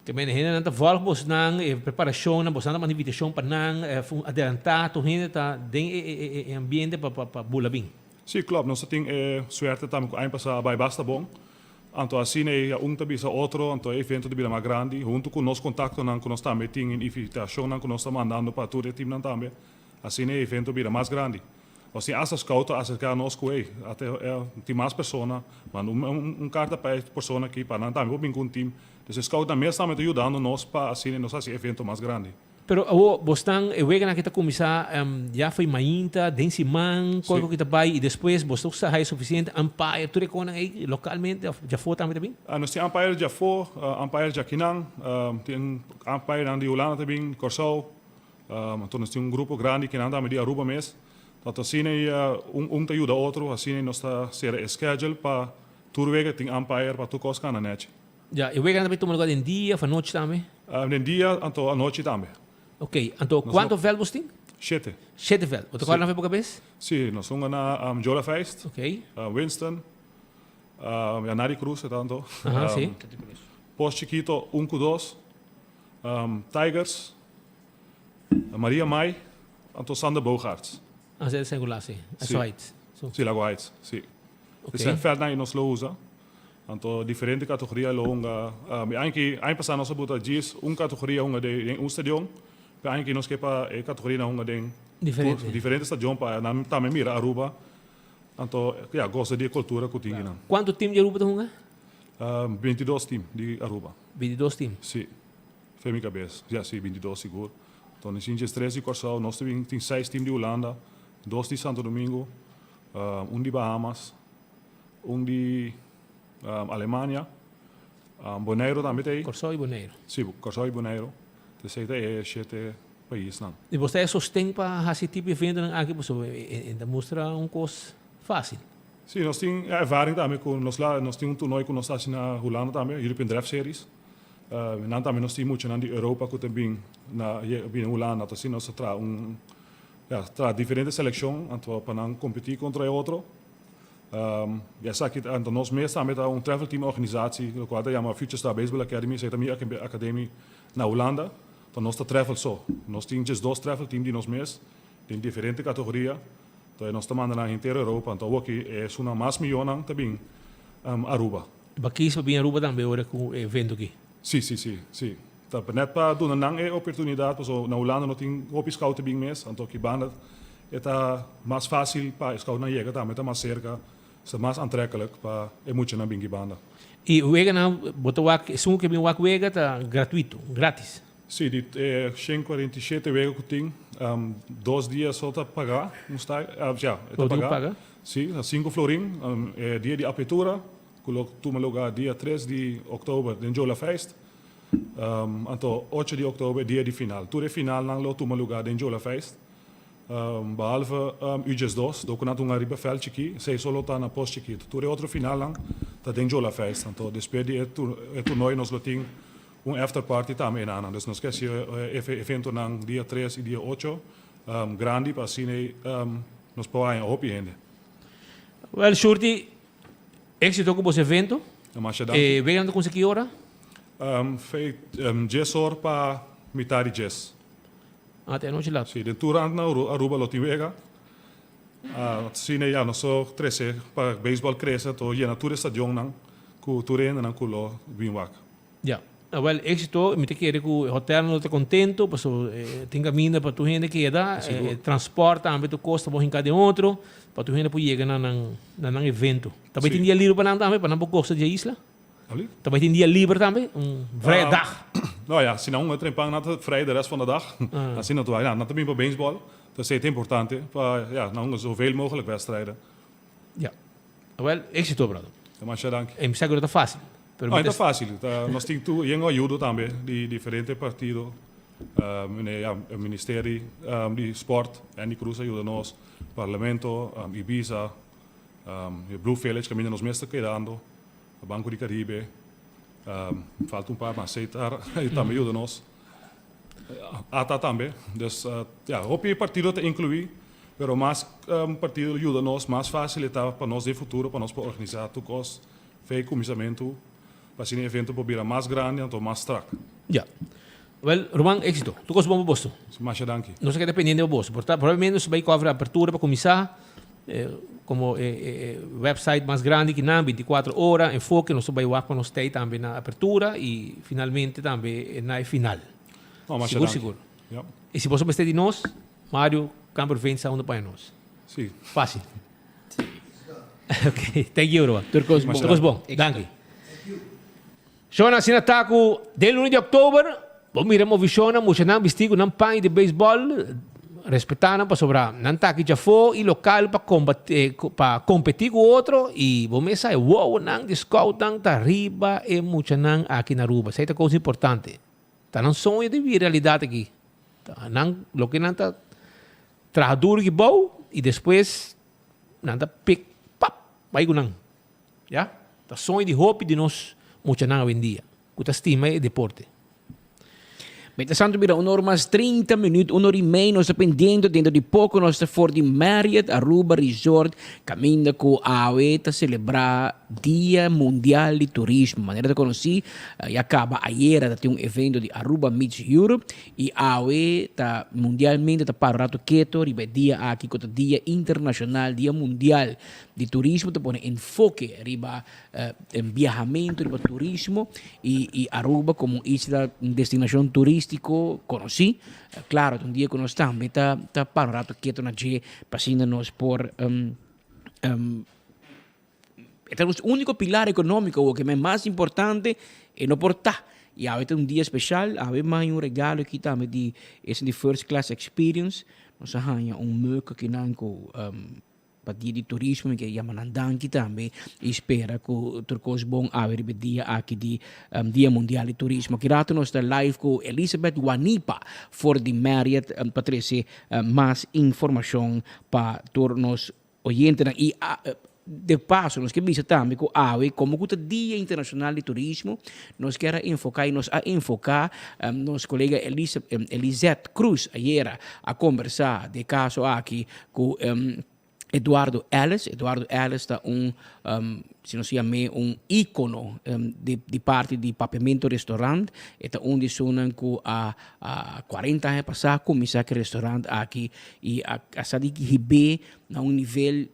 Também ainda não tá volta bos nang preparação, bos nang invitação para nang adiantar tu ainda tá den ambiente para bula bem. Sim, claro, nós tem suerte também com passar vai basta bom. Então assim é também outro, então evento de mais grande, junto com nós contato com nós também tem invitação com nós mandando para todo o time também. Assim é evento de mais grande. Assim, as scout acercar nós com ele, até tem mais pessoas, mas carta para pessoa aqui para não também bem com time. Então scout também está me ajudando nós para assim nós fazer evento mais grande. Pero bostan wega na kita começar já foi mainta, densiman, coisa que tá vai e depois bostan sai suficiente Empire tu recona aí localmente já foi também? Nós temos Empire já foi, Empire já Kinang, tem Empire na de Holanda também, Corsau. Então nós temos grupo grande que não também de Aruba mesmo. Dat assim te ajuda outro, assim nós está ser schedule para turwege tem Empire para tu cosca na net. Já, eu wega também tomar lugar em dia, para noite também. Em dia, então a noite também. Ok, então quanto vel você tem? 7. 7 vel. Você qual na foi por cabeça? Sim, nós vamos na Jola Feist. Ok. Winston, Nari Cruz, tanto. Sim. Post Chiquito, 1-2, Tigers, Maria Mai, então Sander Bogaerts. As é singular, sim. É só Heights. Sim, Lago Heights, sim. Okay. Então, verder em nós lo usa. Então, diferente categoria lo unga. Eigentlich passar nossa buta diz categoria unga de stadion. Eigentlich nós que para categoria unga de diferente stadion para não também mira Aruba. Então, gosta de cultura que tem. Quanto time de Aruba tem unga? 22 time de Aruba. 22 time? Sim. Foi minha cabeça. Já sim, 22 seguro. Então, nós temos 3 de Corsau, nós temos 6 time de Holanda. 2 de Santo Domingo, de Bahamas, de Alemanha, Bonaire também tem. Corsau e Bonaire. Sim, Corsau e Bonaire. Então, é 7 países. E você sustém para esse tipo de evento aqui, para mostrar coisa fácil? Sim, nós temos ervaring também com nós temos torneio com nós na Holanda também, European Draft Series. Nós também nós temos muito na Europa que também na Holanda, então nós temos tra diferentes seleções, então para não competir contra outro. Já sei que então nós mesmos também temos travel team organisatie, o qual chama Future Star Baseball Academy, é também a academia na Holanda. Então nós travel só, nós temos 2 travel team de nós mesmos, em diferentes categorias. Então nós estamos na inteira Europa, então aqui é uma mais milhão também Aruba. Aqui para vir Aruba também agora com o evento aqui. Sim. Net para doen een oportunidade, so na Holanda não tem scout bem mesmo, então que banda é mais fácil para scout na chega, também está mais cerca, é mais aantrekkelijk para muito na bem banda. E o wega não, botou o som que vem o wega tá gratuito, grátis. Sim, dit 147 wega que tem, 2 dias só tá pagar, não está, já, tá pagar. Sim, 5 florin, dia de apertura, coloco tu lugar dia 3 de outubro, em Jola Feist. Então, 8 de outubro, dia de final. Tudo é final, não lo toma lugar em Jola Feist. behalve UGS2, do kunat un arriba fel chiki, sei solo ta na post chiki. Ture outro final lang, ta den jola fest. Então, depois de toernooi nos loting after party também na. Dus nos quer evento nang dia 3 e dia 8, grande para cine nos pode a hopi ainda. Well, Shorty, éxito com esse evento. Venham com que hora? Fei 10 horas para metade 10. Até a noite lá. Sim, de tour na Aruba lo tiwega. Cine ja no so 13 para baseball cresce to ja na tour stadion nang ku tour nang ku lo binwak. Ja. Well, éxito, me te quer que o hotel não está contento, porque tem caminho para tu gente que dá, transporte, também tu custa para cada outro, para tu gente poder chegar na evento. Também tem dia livre para não gosta de isla? Também tem dia livre também, vrije dag. Nou ja, se não trempang na vrij de rest van de dag. Assim dat wij, na também para baseball, dat is het importante, para ja, nou zoveel mogelijk wedstrijden. Ja. Well, éxito, brother. Mas dank. E me seguro tá fácil. Não, é fácil. Nós temos tu, eu ajudo também de diferentes partidos, o Ministério de Sport, Andy Cruz ajuda nós, Parlamento, Ibiza, o Blue Village, que nos meeste quedando, o Banco de Caribe, falta par, mas Seitar também ajuda nós. ATA também. Dus, hoop je partido te incluir, pero mais partido ajuda nós, mais facilitar para nós de futuro, para nós organizar tudo, feio comissamento. Para esse evento para mais grande, então mais track. Ja. Well, Roman, éxito. Tu gosto bom posto. Mas danke. Não sei que dependendo do bolso. Provavelmente nós vai cobrar abertura para começar, como website mais grande que não, 24 horas, enfoque, nós vai para nós ter também na abertura e finalmente também na final. Oh, seguro. Yeah. E se você gostar de nós, Mário Camper vem onde para nós. Sim. Fácil. Ok, thank you, Roman. Turcos bom. Danke. Shona sinataku del 1 de outubro, miramos visiona, mucha nang vestido ng pai de baseball, respetar para sobrar, nang taki já foi e local para competir com outro e vamos sair wow nang discount nang tariba e mucha nang aqui na Aruba. Essa é a coisa importante. Tá não sonho de vir realidade aqui. Tá nang lo que nang tá trabalhar que bom e depois nang tá pick pap vai com nang. Já? Tá sonho de hope de nós mucha nang hoy en día. Kuta estima e deporte. Mientras tanto, mira, 1 hora mais 30 minutos, 1 hora e meia, nós estamos pendendo, dentro de pouco, nós estamos for de Marriott Aruba Resort, caminho com a AOE, para celebrar Dia Mundial de Turismo. Maneira de conhecer, e acaba ayer, tem evento de Aruba Meets Europe, e a AOE está mundialmente, está para o rato quieto, e dia aqui, com o Dia Internacional, Dia Mundial de Turismo, está põe enfoque, riba, em viajamento, riba turismo, e Aruba como isla, destinação turística, conosci, claro, un dia que nós também tá para um rato quieto na G, passando-nos por é o único pilar econômico, o que é mais importante é não portar. E há um dia especial, há mais regalo aqui também de esse de first class experience, nós arranha möke que não para dia de turismo que é mandanki também e espera que o Turcos bom haver dia aqui de Dia Mundial de Turismo. Que rato nós está live com Elizabeth Wanipa for the Marriott para trazer mais informação para todos oyentes e de passo, nós queremos também com a AWE, como o Dia Internacional de Turismo, nós queremos enfocar e nós a enfocar nosso colega Elisete Cruz ayer a conversar de caso aqui com Eduardo Ellis está se não se chama ícono de parte de Papiamento Restaurant. Está onde sonan com a 40 anos passar começar aquele restaurante aqui e a saber que ribe na nível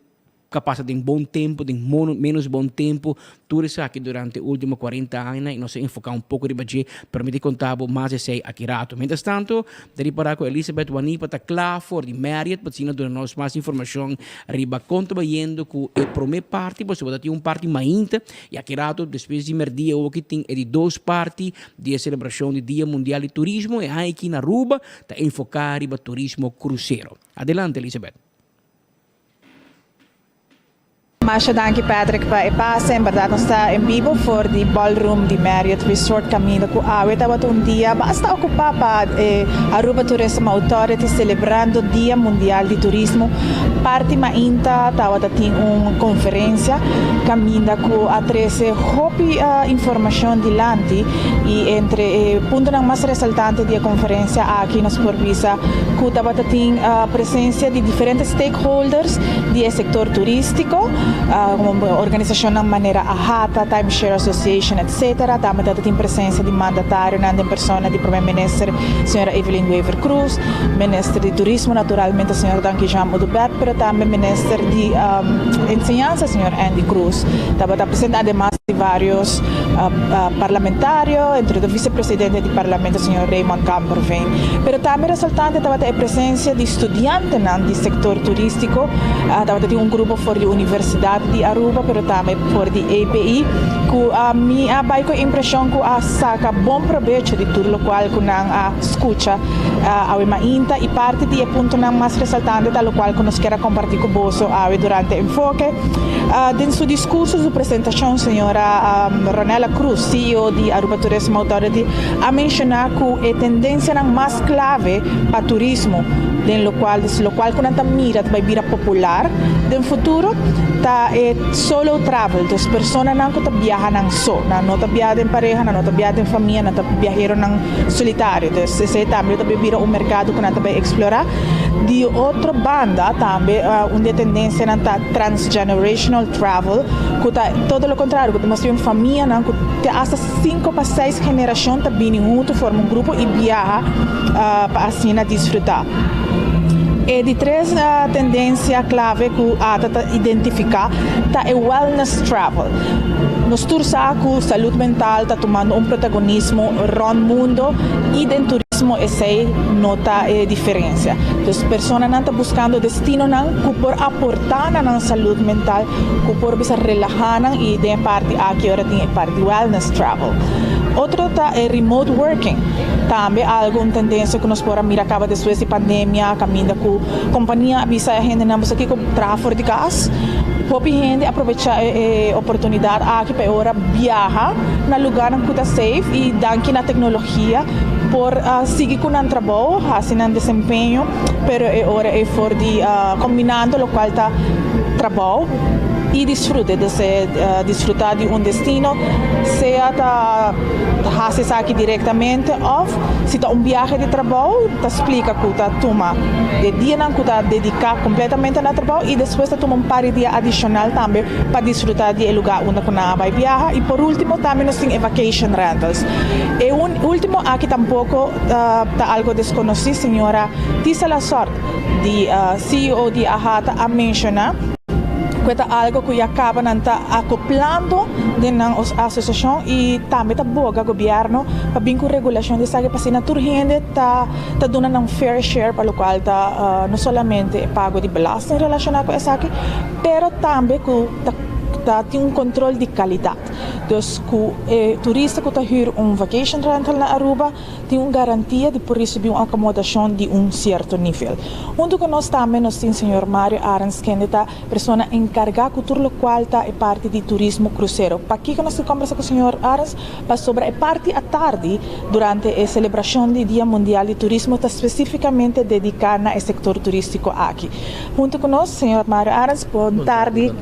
capaz de bom tempo, de menos bom tempo, tudo isso aqui durante os últimos 40 anos e nós enfocar um pouco de budget para me contar mais de sei aqui rato. Mientras tanto, daí para com Elizabeth Wanipa está claro for de Marriott, para cima de nós mais informação, riba contribuindo com a primeira parte, você vai ter parte mainta e aqui rato depois de merdia o que tem é de 2 partes de celebração do Dia Mundial de Turismo e aqui na Aruba está enfocar riba turismo cruzeiro. Adelante, Elizabeth. Masha, danke Patrick para e passa. Em verdade, nós está em vivo for the ballroom de Marriott Resort Caminho com a Aweta dia basta ocupar para Aruba Tourism Authority celebrando o Dia Mundial de Turismo. Parte mainta tawata tem uma conferência caminha com a 13 hopi informação de lante e entre ponto mais ressaltante da conferência aqui nos porvisa que tawata tem a presença de diferentes stakeholders do setor turístico, como organização de maneira AHATA, Timeshare Association, etc. Também tem presença de mandatário na persona do primeiro-ministro, senhora Evelyn Weaver Cruz, ministro de Turismo, naturalmente, senhor Danke Jean Odubert, pero também ministro de Enseñanza, senhor Andy Cruz. Também está presente, además de vários parlamentários, entre o vice-presidente do parlamento, senhor Raymond Camperveen. Pero também ressaltante estava a presença de estudantes do setor turístico, estava tem um grupo for a Universidade de Aruba, pero também for de API, que a minha baixa impressão que a saca bom proveito de tudo o qual que a escuta a mainta e parte de ponto mais ressaltante tal qual que nós quer compartilhar com você durante o enfoque. Em seu discurso, sua apresentação, senhora Ronela Cruz, CEO de Aruba Tourism Authority, a mencionar que a tendência mais clave para o turismo, no qual que nós mira vai vir popular no futuro, tá solo travel, as pessoas não que viajam só, não viajam em pareja, não viajam em família, não viajam solitário. Então, esse também vira mercado que nós vai explorar. De outra banda, também uma tendência na transgenerational travel, que tá todo o contrário, que temos uma família, que tem até 5 para 6 gerações que vêm juntos, formam um grupo e viajam para assim desfrutar. E de três tendências clave que a identificar é o wellness travel. Nos tursaco, saúde mental está tomando um protagonismo no mundo e dentro do turismo essa nota a diferença. As pessoas não estão buscando destino que por aportar na saúde mental, que por se relajar e de parte aqui agora tem parte wellness travel. Outro é remote working. Também alguma tendência que nós podemos mirar acaba depois da pandemia, caminho com companhia avisa a gente não aqui com tráfego de gás. Pouca gente aproveita a oportunidade aqui para agora viajar no lugar que está safe e danke na tecnologia por seguir com o trabalho, assim um desempenho, pero agora é for de combinando o qual está trabalho e desfrutar de um destino, seja fazer aqui diretamente ou se está viagem de trabalho, explica que está toma de dia que está dedicado completamente ao trabalho e depois toma par de dia adicional também para desfrutar do lugar onde vai viajar. E por último também nós temos vacation rentals. E último aqui tampouco está algo desconhecido, senhora Tisa Lazort, de CEO de AHATA, a mencionar que é algo que acaba acoplando na associação e também está boa o governo para vir com regulação de sabe para a gente está dando um fair share para o qual não somente pago de belasting relacionado com essa aqui, mas também tem um controle de qualidade. Então, o turista que está a vacation rental na Aruba tem uma garantia de por receber uma acomodação de certo nível. Junto com nós também nós temos o senhor Mário Arens, que é a pessoa encarregada de tudo o qual é parte de turismo cruzeiro. Para aqui que nós conversamos com o senhor Arens sobre a parte à tarde durante a celebração do Dia Mundial de Turismo, está especificamente dedicada ao setor turístico aqui. Junto com nós, senhor Mário Arens, boa tarde.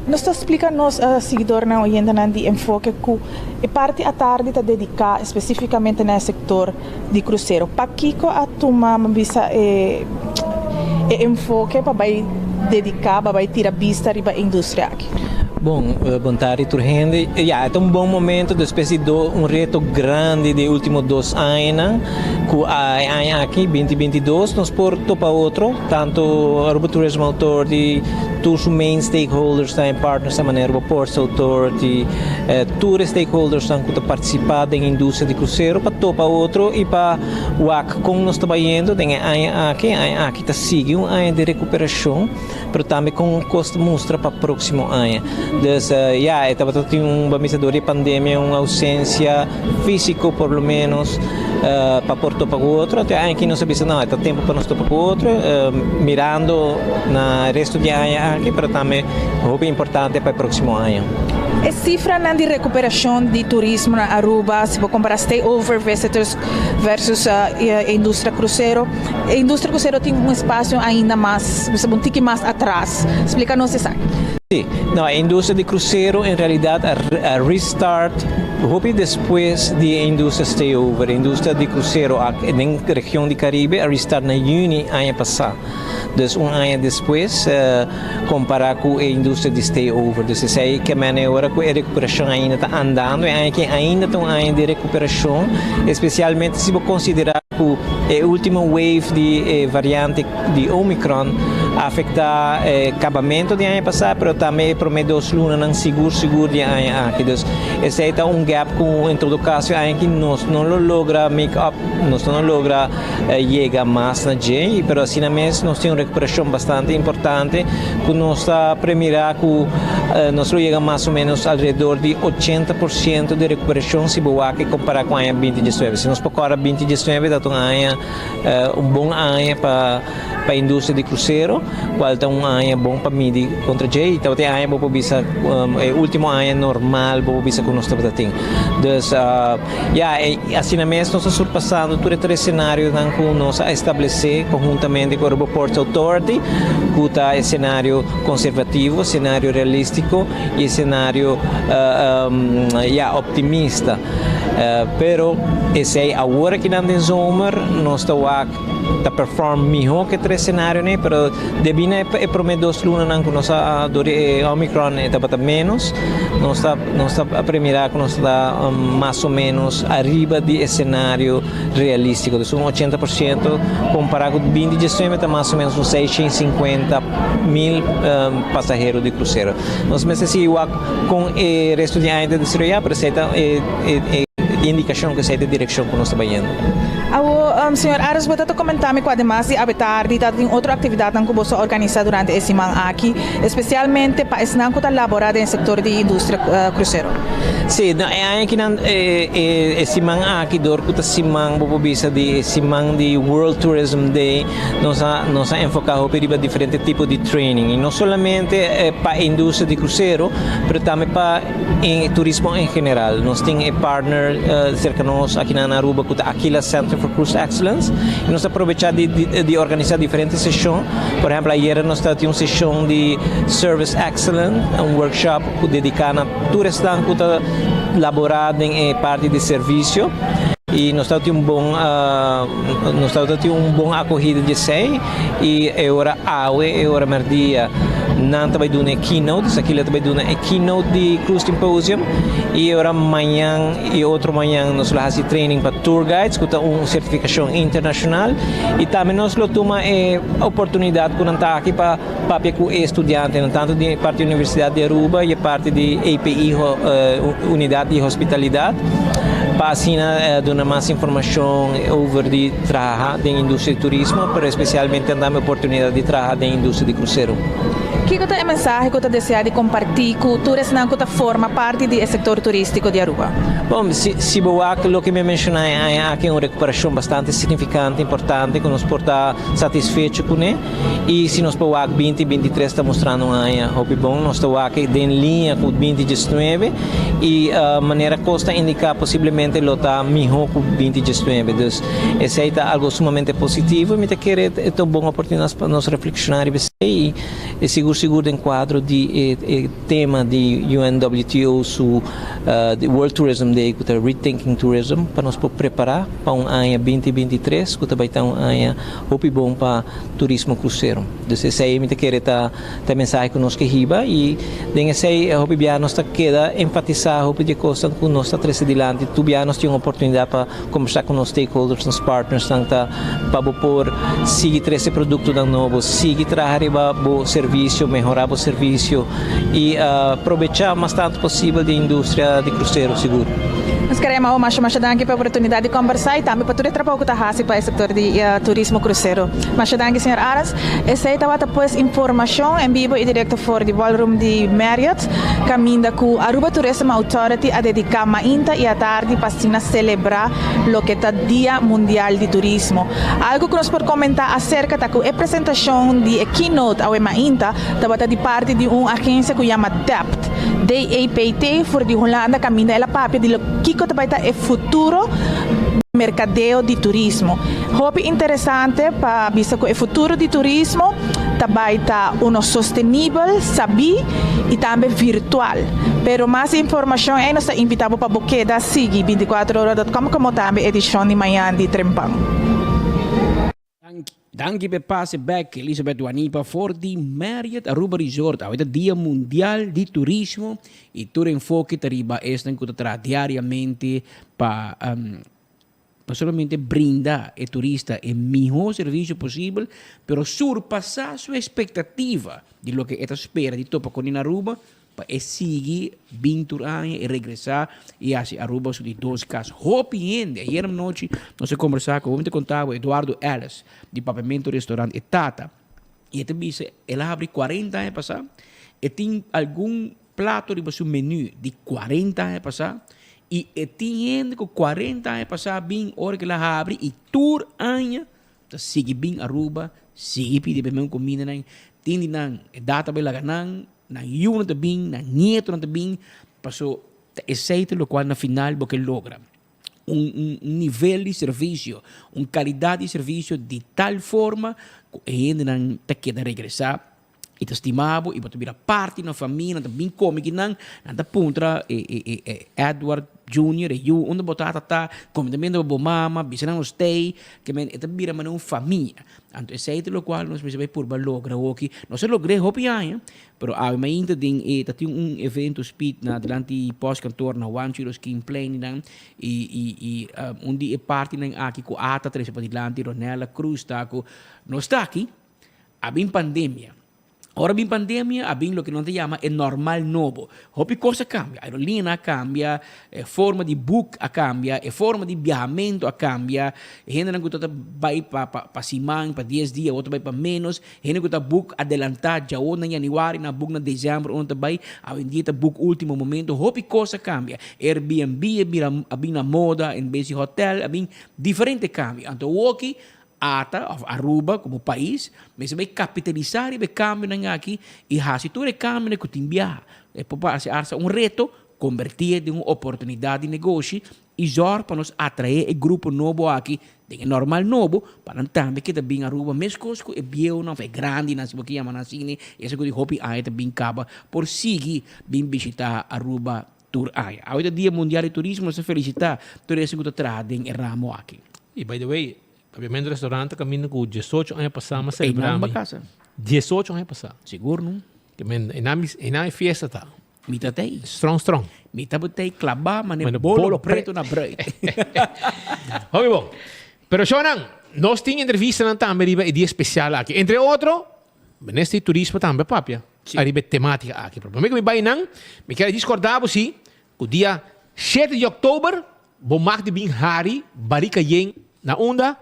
Nós está explicando aos seguidores na oyente de enfoque que a parte à tarde está dedicada especificamente no setor de cruzeiro. Para que a turma visa enfoque para dedicar, para tirar vista para a indústria aqui? Bom, boa tarde, Turgende. É um bom momento, depois de reto grande de últimos 2 anos, que aqui, 2022, nós por para outro, tanto a Aruba Tourism Authority, todos os main stakeholders estão partners da maneira, Aruba Ports Authority, todos os stakeholders estão participando da indústria de cruzeiro, para para outro e para o AC, como nós trabalhando, aqui está seguindo um ano de recuperação, mas também com custo mostra para o próximo ano. Dus estava tendo uma missão de pandemia, uma ausência física, por lo menos, para porto para o outro. Até aqui não sabia, não, é tempo para nós para o outro, mirando na resto de ano aqui, mas também é importante para o próximo ano. A cifra de recuperação de turismo na Aruba, se você comparar stay-over visitors versus a indústria cruzeiro, a indústria cruzeiro tem um espaço ainda mais, um tique mais atrás. Explica-nos isso. Sim, não, a indústria de cruzeiro, em realidade, a restart, depois da indústria stay-over, a indústria de cruzeiro na região do Caribe, a restart na junho ano passado. Então, ano depois, comparar com a indústria de stay-over. Então, isso aí que agora a recuperação ainda está andando, e que ainda está um ano de recuperação, especialmente se você considerar que a última wave de variante de Omicron afeta o acabamento do ano passado, mas também por meio dos lunas não seguro de ano aqui. Então, esse aí está um gap com em todo caso que nós não logra make up, nós não logra chegar mais na gente, mas assim mesmo nós temos uma recuperação bastante importante, que nós está premirar que nós chega mais ou menos ao redor de 80% de recuperação se você comparar com o ano 2019. Se nós comparar 2019, está um bom ano para a indústria de cruzeiro, qual é um ano bom para medir contra J. Então tem ano para bisa o último ano normal para bisa que nós estamos tendo. Então, assim mesmo nós estamos surpassando todo o cenário que nós estabelecer conjuntamente com o Aruba Ports Authority, que está cenário conservativo, cenário realístico e cenário optimista. Pero esse aí agora que não tem zomer, nós estamos a perform melhor que três cenários, né? Pero devina é prometer 2 lunas que nós Omicron está menos, nós está a primeira que nós está mais ou menos arriba de cenário realístico, de 80% comparado com 2019 está mais ou menos uns 650 mil passageiros de cruzeiro. Nós mesmo com o resto de ano de distribuir, pero essa indicação que essa é a direção que nós estamos indo. Senhor Aras, você está comentando com además de tarde, tem outra atividade que você organiza durante esse ano aqui, especialmente para esse ano que está elaborado no setor de indústria cruzeiro. Sim, é aqui esse ano aqui durante esse ano esse ano de World Tourism Day, nós enfocamos para diferentes tipos de training, e não somente para a indústria de cruzeiro, mas também para o turismo em geral. Nós temos um partner cerca de nós aqui na Aruba, que é Aquila Center for Cruise Excellence, e nós aproveitamos de organizar diferentes sessões. Por exemplo, ayer nós tivemos uma sessão de Service Excellence, um workshop dedicado a todo restaurante que está elaborado em parte de serviço. E nós estamos tendo um bom acorrida de sei, e agora agora merdia não vai dar uma keynote, aqui vai dar uma keynote de Cruise Symposium, e agora amanhã e outro manhã nós vamos fazer training para tour guides, que tem uma certificação internacional, e também nós tomamos a oportunidade que está aqui para com estudantes, tanto de parte da Universidade de Aruba e parte de API, Unidade de Hospitalidade, para assim dar mais informação sobre de trabalhar na indústria de turismo, mas especialmente dar a oportunidade de trabalhar na indústria de cruzeiro. Que é a mensagem que você deseja compartilhar com todos que forma parte do setor turístico de Aruba? Bom, se o que me mencionei é uma recuperação bastante significante, importante, que nos porta satisfeito com ele, e se nós para 2023 está mostrando um ano bom, nós estamos aqui em linha com 2019, e a maneira que está indicar possivelmente ele está melhor com 2019. Então, esse é algo sumamente positivo, e me quer uma boa oportunidade para nós reflexionar e seguro em quadro de tema de UNWTO de World Tourism Day, que é Rethinking Tourism, para nós preparar para um ano 2023, que vai ter um ano muito bom para turismo cruzeiro. Então, esse aí me quer a mensagem que nós queremos, e nesse aí nós queda enfatizar de coisas que nós está adiante. Nós temos uma oportunidade para conversar com os stakeholders, os partners, para seguir esse produto novo, seguir trabalhar o serviço serviço, melhorar o serviço e aproveitar o mais tanto possível da indústria de cruzeiro seguro. Nós queremos mais danke pela oportunidade de conversar e também para todo o trabalho que está fazendo para o setor de turismo cruzeiro. Mais danke, Sr. Aras. Essa é a informação em vivo e direto fora do ballroom de Marriott, caminho com a Aruba Tourism Authority a dedicar mainta e a tarde para celebrar o que é o Dia Mundial de Turismo. Algo que nós podemos comentar acerca da apresentação de keynote ao mainta, da de parte de uma agência que se chama DAPT. DAPT for de Holanda caminho ela papia de que é o futuro mercadeo de turismo. Hope interessante para ver que o futuro de turismo também está sostenível, sabi e também virtual. Pero mais informação é nós invitamos para boqueda Sigi 24horas.com como também edição de manhã de Trempang. Danke per passe back Elisabeth Wanipa for the Marriott Aruba Resort. Hoy es Día Mundial de Turismo y todo enfoque arriba es en encontrar diariamente para solamente brindar al turista el mejor servicio posible, pero surpasar su expectativa de lo que esta espera de topa con Aruba para seguir 20 años y regresar y hacer Aruba de 2 casas. Hopi gente, ayer noche nós conversamos com o Eduardo Ellis, de Pavimento Restaurante Tata. E ele disse, ele abre 40 anos passar, e tem algum prato de seu menu de 40 anos passar, e tem gente com 40 anos passar, bem, hora que ele abre, e tur anos, sigue bem Aruba, sigue pedir bem comida, tem data bem laganang, na yun na tabing, na nieto na tabing, paso esse lo qual na final porque logra nível de serviço, qualidade de serviço de tal forma que ainda não te queda regressar e te estimado e pode virar parte na família, também come que não da puntra Edward Jr. e eu onde botar tá como também do mama, bisana no stay, que men eta vira uma família. Então esse é o qual nós precisamos por logra aqui. Nós logrei hopi aí, pero a ainda tem evento speed na delante pós-cantor na One Chiro Skin Plane e dia parte aqui com ata três para delante Ronela Cruz tá com nós está aqui a bem pandemia. Ora bem pandemia, a bem lo que não te chama é normal novo. Hopi coisa cambia, a aerolínea cambia, a forma de book a cambia, a forma de viajamento a cambia. Gente não gosta vai para semana, para 10 dias, outro vai para menos. Gente gosta book adelantado, já ou na januário, na book na dezembro, outro vai, a dia book último momento. Hopi coisa cambia. Airbnb a bem na moda, em vez de hotel, a bem diferente cambia. Então aqui Aruba como país, mas vai capitalizar e vai cambiar aqui e se tu cambia que tem viaja, é para reto convertir de uma oportunidade de negócio e já para nos atrair o grupo novo aqui, de normal novo, para também que também Aruba, mesmo coisa que é bem não é grande, não se pode chamar assim, esse que de hobby aí também acaba por seguir bem visitar Aruba tour aí. Hoje é Dia Mundial de Turismo, nós felicitar todo esse que está em ramo aqui. E by the way, Pavimento Restaurante caminho com 18 anos passado, mas celebramos. 18 anos passado. Seguro, não? Que é fiesta tá. Mita tem. Strong. Mita botei clabar, mas é bolo preto na bread. Ok, bom. Pero Shonan, nós tínhamos entrevista também e dia especial aqui. Entre outros, neste turismo também, papia. Arriba temática aqui. O problema é que me vai não, me quero discordar você, o dia 7 de outubro, vou marcar de bem hari, barika yen na onda,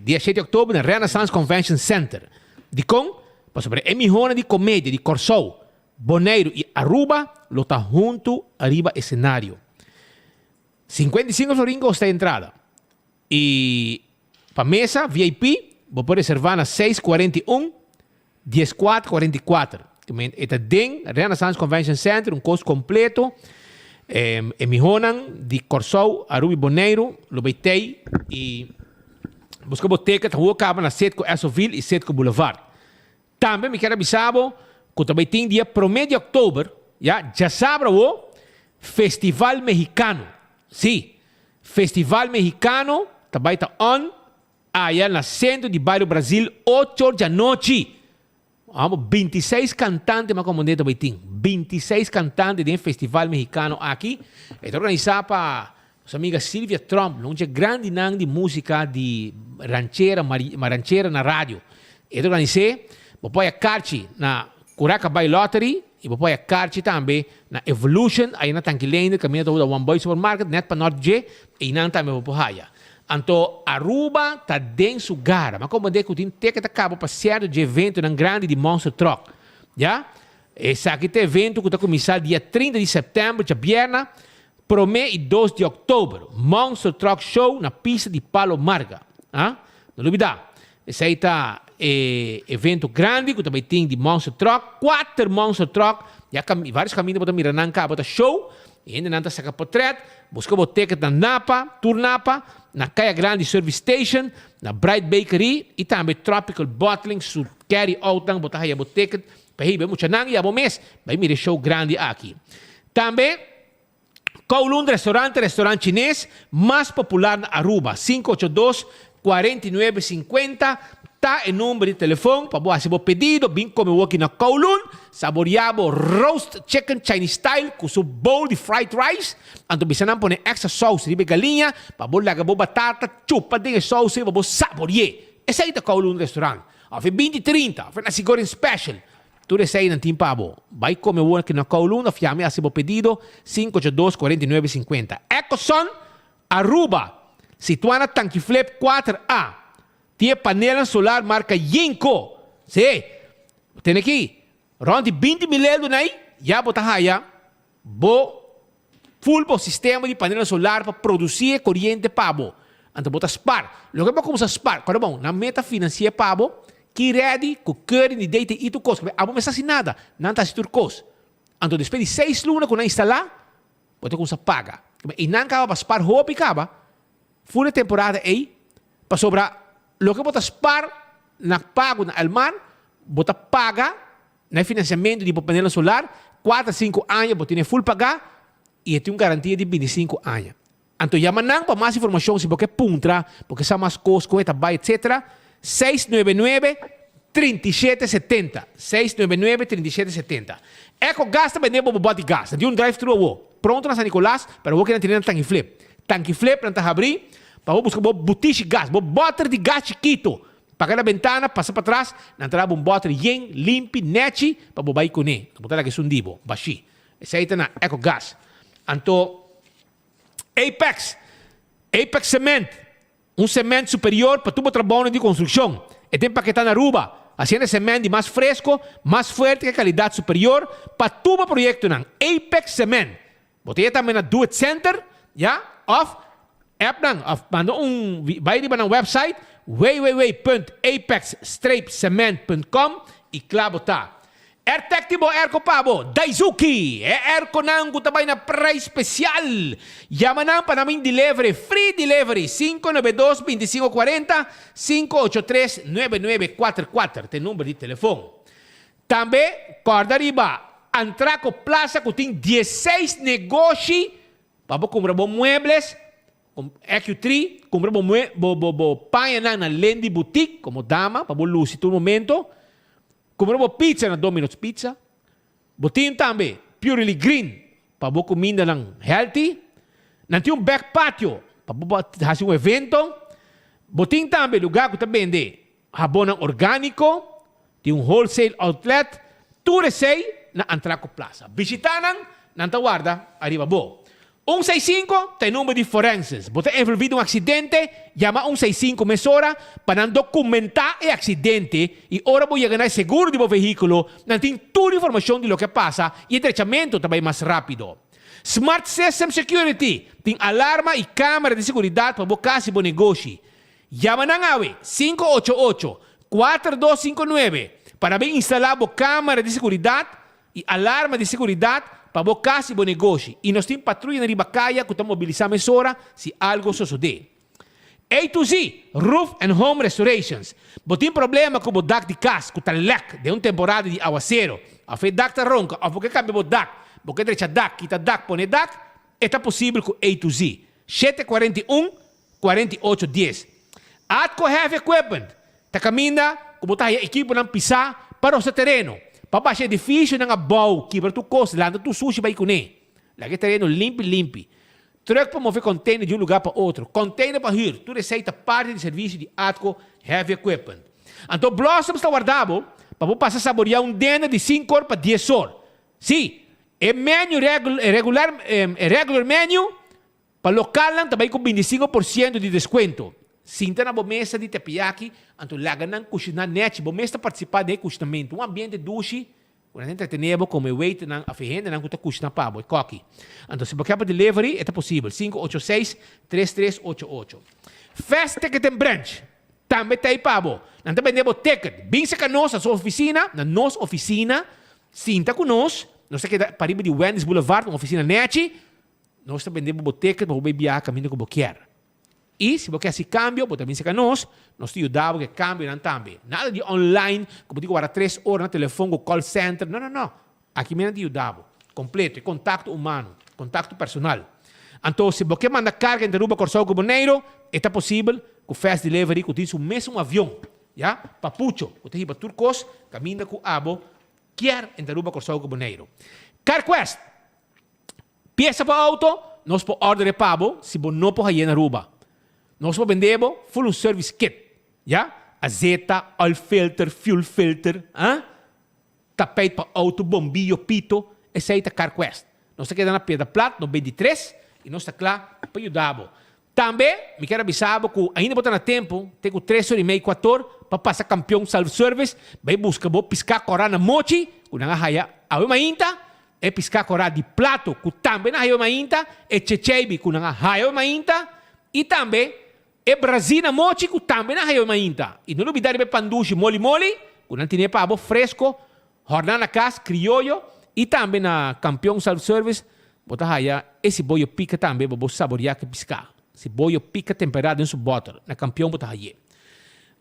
dia 7 de outubro na Renaissance Convention Center. De para sobre emissora de comédia de Corsou, Bonaire e Aruba, lo está junto arriba escenário. 55 floringos está a entrada. E para mesa VIP, vou poder reservar na 641 1444. Está dentro da Renaissance Convention Center, custo completo. Emihonan de Corsou, Aruba e Bonaire, lo beitei e busca boteca, tá rua acaba na Setco Essoville e Setco Boulevard. Também me quero avisar que também tem dia 1 de outubro, já sabe o Festival Mexicano. Sim, Festival Mexicano também está on, aí no centro de bairro Brasil, 8 da noite. 26 cantantes, mas como também tem 26 cantantes de um festival mexicano aqui. É organizado para Nossa amiga Silvia Trump, onde é grande nang de música de ranchera, ranchera na rádio. E organizei, vou pôr a carte na Curaca Bay Lottery e vou pôr a carte também na Evolution, aí na Tanquilene, caminho da One Boy Supermarket, net para Norte e não também vou pôr raia. Então, Aruba está dentro do gara, mas como é que tem que acabar para certo de evento num grande de Monster Truck, já? Esse aqui é evento que está começando dia 30 de setembro, de Bierna, pro mês e 2 de outubro. Monster Truck Show na pista de Palo Marga. Não duvidar. Esse aí está evento grande, que também tem de Monster Truck, 4 Monster Truck, já vários caminhos para mirar cá, para show, e ainda não está saca portrait, busca o ticket na Napa, Tour Napa, na Caia Grande Service Station, na Bright Bakery, e também Tropical Bottling, sur carry out, botar aí o ticket, para aí, muito nang, e a mês, vai mirar show grande aqui. Também, Kowloon restaurante chinês mais popular na Aruba, 582-4950, tá em número de telefone, para você fazer pedido, vem comer aqui na Kowloon, saboreado roast chicken Chinese style, com seu bowl de fried rice, então você não põe extra sauce de galinha, para você lagar batata, chupa de sauce, para você saborear. Esse aí é o Kowloon restaurante. Foi 20-30, foi na Sigurd Special. Tudo isso aí não tem pabo. Vai comer o aqui na Kowloon, a fiame a seu pedido, 582-4950. Ecoson, Aruba, situada Tanquiflep 4A. Tem panela solar marca Yinko. Sim, tem aqui. Ronde 20 mil aí, já botar raia. Full sistema de panela solar para produzir corrente pabo. Então botar spar. Logo que começar spar, quando bom, na meta financeira pabo, que ready, com curry de date e tu cost. Abo me assim nada, não está se tu cost. Então depois de 6 lunas quando instalar, botar começar paga. E não acaba para spar roupa e acaba. Full temporada aí, para sobrar. Lo que botas par na pago na Almar, bota paga na financiamento de panela solar, 4 a 5 anos, bota full pagar e tem uma garantia de 25 anos. Então, yamanang para mais informação, se você puntra, porque sabe mais coisas, coeta, etc. 699-3770. 699-3770. Eco gasta vender para body gas. De um drive-thru, pronto na San Nicolás, para você que não tem tanque flip. Tanque flip, não está abrir. Para buscar botija de gás, botar de gás chiquito. Pagar a ventana, passar para trás, entrar um botar yen, limpo, neti, para botar com ele. Botar aqui sundibo, baixi. Esse aí está na Eco Gas. Então, Apex Cement, cement superior para tu trabalho de construção. E tem paquetão na Aruba, haciendo cement mais fresco, mais forte, que qualidade superior, para tu projeto na Apex Cement. Botei também na Do It Center, já, app nang, vai na website www.apex-cement.com e claro tá. Ertectibo Erco Pabo, Daisuki, Erco nang kutabay na price special. Yaman nang para namin delivery, free delivery, 592-2540, 583-9944, tem número de telefone. Também, corda riba, Antraco Plaza, que tem 16 negócios, para comprar muebles, EQ3, compramos panha na Lendi Boutique, como dama, para luz todo momento. Compramos pizza na Domino's Pizza. Botin também, Purely Green, para comida healthy. Nanti back patio, para fazer evento. Botin também, lugar que está vende jabón orgânico, tem wholesale outlet. Tudo sei na Antraco Plaza. Visitanan, nanta guarda, arriba bo. 165 tem número de forenses. Você envolvido em um acidente, chama 165 mesora para documentar o acidente e ora vou ganhar seguro do veículo, não tem toda a informação de lo que passa e o tratamento também mais rápido. Smart System Security tem alarma e câmera de segurança para você casa e negócio. Chama na AWE 588-4259 para bem instalar a câmera de segurança e alarma de segurança para você casa e negócio. E nós temos patrulha na Ribacaia que está mobilizando a hora se algo suceder. A2Z, Roof and Home Restorations. Você tem problema com o DAC de casa, que está leque de uma temporada de aguacero. A fe DAC está ronca, a porque cambia o DAC. Porque deixa DAC, quita DAC, põe DAC. Está possível com A2Z. 741-4810. Atco Heavy Equipment. Está caminhando, como está a equipe não pisar para o seu terreno. Para baixar edifício, não há bom, que para tu costa, lá tu sushi vai com ele. Lá que terreno limpo. Terug para mover container de um lugar para outro. Container para huur. Tu receita parte de serviço de ATCO Heavy Equipment. Então, Blossom está guardado para você passar a saborear dinner de 5 horas para 10 horas. Sim, é menu regular menu para local também com 25% de desconto. Sinta na mesa de tepiaki, então laga não cozinhar net, você está participando de cozinhamento. Ambiente duche, quando a gente entretenemos como o wait não a ferrenda não custa cozinhar para o coque. Então se você quer para delivery, é possível. 586-3388. Fast Ticket and Branch. Também tem para você. Nós também temos ticket. Vem se conosco na sua oficina, na nossa oficina. Sinta conosco. Nós temos que para de Wendy's Boulevard, uma oficina net. Nós também temos ticket para você viajar caminho que você quer. E se você quer esse câmbio, você também se conosco. Nós te ajudamos que câmbio não também. Nada de online, como digo, para 3 horas no telefone, call center. Não. Aqui mesmo te ajudamos. Completo. Contato humano. Contato personal. Então, se você manda carga em Aruba, Corsão, Bonaire, é possível com Fast Delivery, que utiliza o mesmo avião. Já? Papucho. Você vai para Turcos, caminha com Abo, quer em Aruba, Corsão, Bonaire. CarQuest. Peça para auto, nós podemos ordenar para Abo, se você não pode ir na Aruba. Nós vendemos full service kit. Ja? Azeta, oil filter, fuel filter, tapete para auto, bombillo, pito, aceita CarQuest. Nós estamos na Pedra Plata, no 23, e nós estamos lá para ajudar. Também, me quero avisar que ainda botar no tempo, tenho 3 horas e meia, 4 horas, para passar campeão self-service, vai buscar, vou piscar corá na mochi, com a raia, a mainta, é piscar corá de plato, com também na raia mainta, é chechebi, com a raia mainta, e também, é Brasília mochi que também na raio mainta. E não olvidar de panduche moli, que não tem pavo fresco, jornada casa, criollo, e também na campeão self-service, botar raia, esse boio pica também, para você saborear que piscar. Esse boio pica temperado em sua bottle, na campeão botar raia.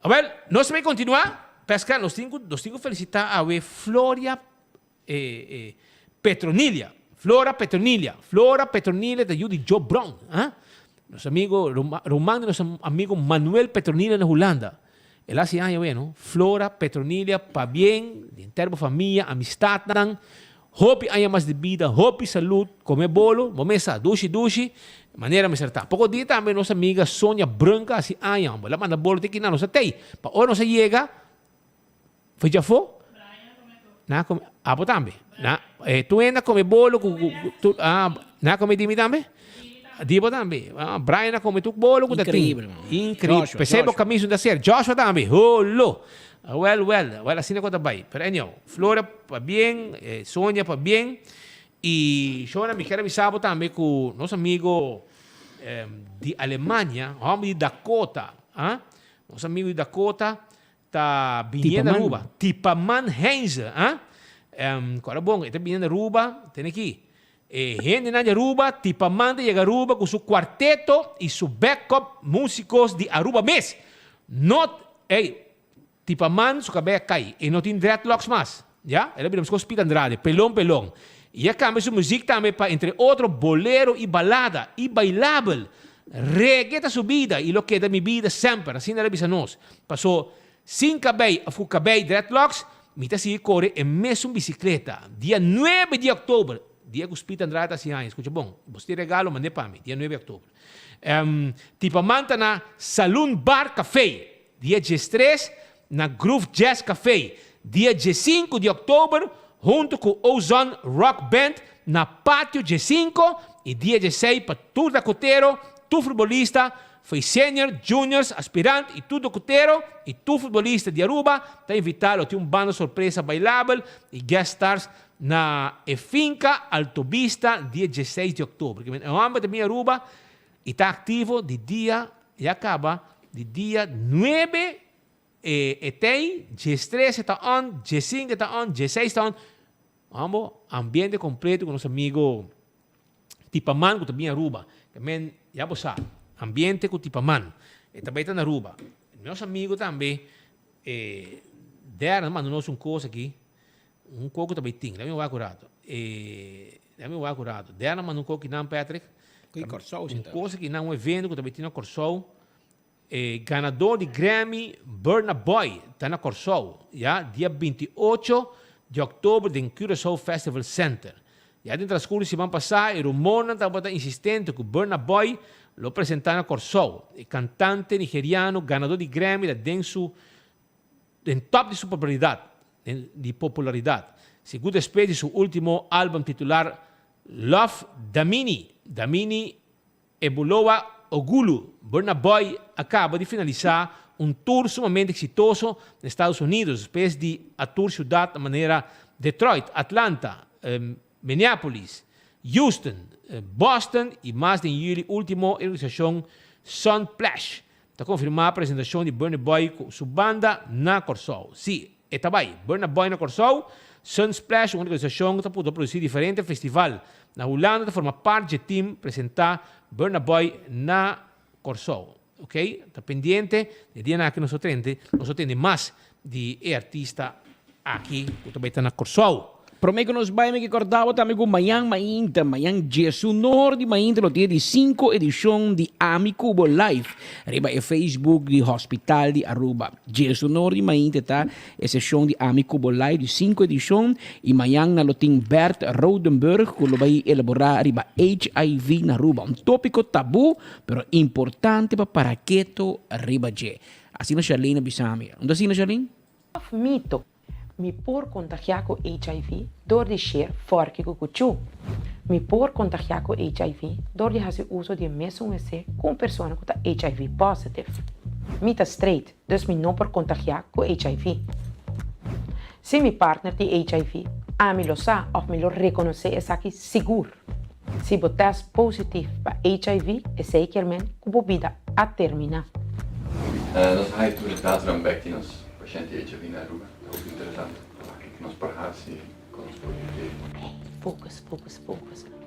Well, nós também continuar, pescar, nós temos que felicitar a Floria Petronilha. Flora Petronilha da Judy Joe Brown, Nosso amigo Román, nosso amigo Manuel Petronilha na Holanda. Ele hace años, bueno, Flora Petronilha, para bien, de interno família, amistad, hope haya mais de vida, hope saúde, comer bolo, momesa, duche, maneira me acertar. Pouco dia também nossa amiga Sônia Branca, assim, años, ela manda bolo, tem que não, nossa tei. Para hora nossa chega, foi já foi? Apo também. Tu ainda come bolo, na come dimi também? Diba também. Brian come tu bolo com incrível. Incrível. Percebe o caminho da série. Joshua também. Well, assim é que vai. Pero anyway, Flora para bem, Sônia para bem. E Shona me quer avisar também com nosso amigo de Alemanha, homem de Dakota. Nosso amigo de Dakota está vindo na Aruba. Tipaman Heinze. Agora bom, está vindo na Aruba. Tem aqui. Gente na Aruba, Tipaman de Aruba com seu quarteto e seu backup músicos de Aruba mês. Tipaman, sua cabeça cai. E não tem dreadlocks mais. Já? Ele viramos com os Pita Andrade, pelão. E a cambia sua música também para, entre outros, bolero e balada e bailável. Reggae da sua vida e lo que da minha vida sempre. Assim ele avisa nós. Passou sem cabelo, com cabelo dreadlocks, me está seguindo correr em mesmo bicicleta. Dia 9 de outubro. Dia que os Pita Andrade assim, escuta bom, você regalo, mandei para mim, dia 9 de outubro. Tipaman está na Saloon Bar Café. Dia 13, na Groove Jazz Café. Dia 5 de outubro, junto com o Ozone Rock Band, na Pátio G5. E dia 16, para tudo da coteiro, tu futebolista, foi senior, juniors, aspirante, e tudo coteiro, e tu futebolista de Aruba, está invitado, tem banda surpresa bailável, e guest stars, na finca Alto Vista, dia 16 de outubro. É um âmbito de Aruba e está ativo de dia, e acaba, de dia 9 e tem, G13 está on, G5 está on, G6 está on. Vamos, ambiente completo com nosso amigo Tipaman, que também Aruba. Também, já você sabe, ambiente com Tipaman. E também está na Aruba. Meus amigos também, deram, mandou-nos coisa aqui. Coco também tem, lá me vai curado. Deram, mandou coco que não, Patrick. Coisa que não é evento, que também tem na Corsol. Ganador de Grammy, Burna Boy, está na Corsol. Dia 28 de outubro, em Curaçao Festival Center. Ya dentro da escola semana passada, e Romona estava insistente que Burna Boy lo apresentava na Corsou. E cantante nigeriano, ganador de Grammy, em top de sua popularidade. Segundo depois de seu último álbum titular Love Damini. Damini Ebulowa Ogulu. Burna Boy acaba de finalizar tour sumamente exitoso nos Estados Unidos, depois de atuar cidades de maneira Detroit, Atlanta, Minneapolis, Houston, Boston e mais de julho último organização Sunsplash. Está confirmada a apresentação de Burna Boy com sua banda na Corsou. Sim, está bem. Burna Boy na Corsou, Sunsplash, uma organização que está podendo produzir diferentes festivais. Na Holanda, de forma parte do time, apresentar Burna Boy na Corsou. Ok? Está pendiente, de dia que nós temos mais de artista aqui, que também está na Corsou. Prometo nos vai me recordava também com Mayang Jesus Norte, Mainta lo dia de 5 edição de Amicubo Live. Arriba e Facebook de Hospital de Aruba. Jesus Norte, Mainta tá a sessão de Amicubo Live de 5 edição e Mayang na loting Bert Rodenburg que lo vai elaborar arriba HIV na Aruba. Tópico tabu, pero importante para keto arriba je. Assim na Charlene Bisami. Onde assim na Charlene? Mito. Mi por contagiar com HIV door de share forque com cuchu. Mi por contagiar com HIV door de fazer uso de mesmo EC com pessoa que está HIV positive. Mi tá straight, dus mi não por contagiar com HIV. Se mi partner tem HIV, a mi lo sa of mi lo reconhecer é aqui seguro. Se o test positivo para HIV, é zekermente que a vida a terminar. Nós vamos utilizar também que nós pacientes HIV na Aruba. Interessante, que nós parasse com os Focus.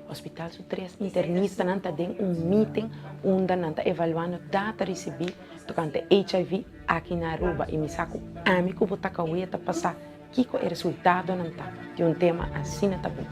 Hospital Su 3 internista nanta den meeting onde nanta evaluando data recebi tocante HIV aqui na Aruba e me saco amigo vou tacar o eta passar kiko é resultado nanta de tema assim na tabu.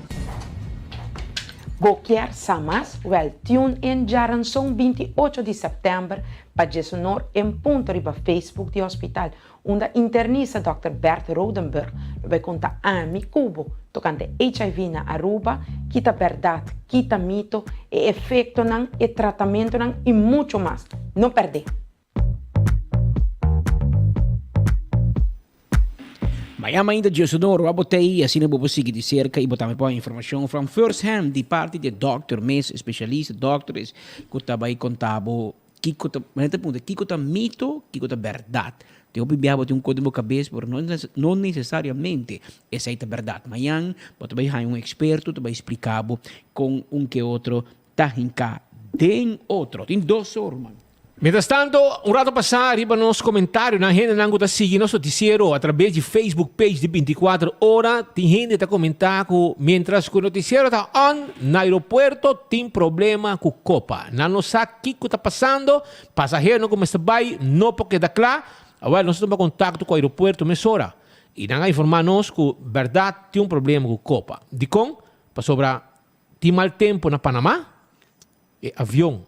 Boquear Samas, tune in Jaranson 28 de setembro para Jesonor em ponto riba Facebook de hospital, onde internista Dr. Bert Rodenburg vai contar a Cubo tocante HIV na Aruba, quita verdade, quita mito, e efeito não, e tratamento não, e muito mais. Não perder. Mayama ainda de Sonoro, a botei assim na bobo seguir de cerca e botar a informação from first hand de parte de Dr. Mes, especialista, doctores, que também contava que tá mito, que tá verdade. Tem tem código na cabeça, mas não necessariamente essa é a verdade. Amanhã, também há experto, também explicar com que outro tá tem outro, tem 2 horas, mano. Mientras tanto, rato passado, arriba nos comentários, na gente não está seguindo nosso noticiero através de Facebook page de 24 horas. Tem gente que está comentando que, mientras que o noticiero está on, no aeroporto tem problema com Copa. Não sabe o que está passando, passageiro não começa a ir, não porque dá claro. Agora, nós estamos em contato com o aeroporto, mesora. E não informar-nos que, verdade, tem problema com Copa. De com, para sobrar, tem mal tempo na Panamá, e avião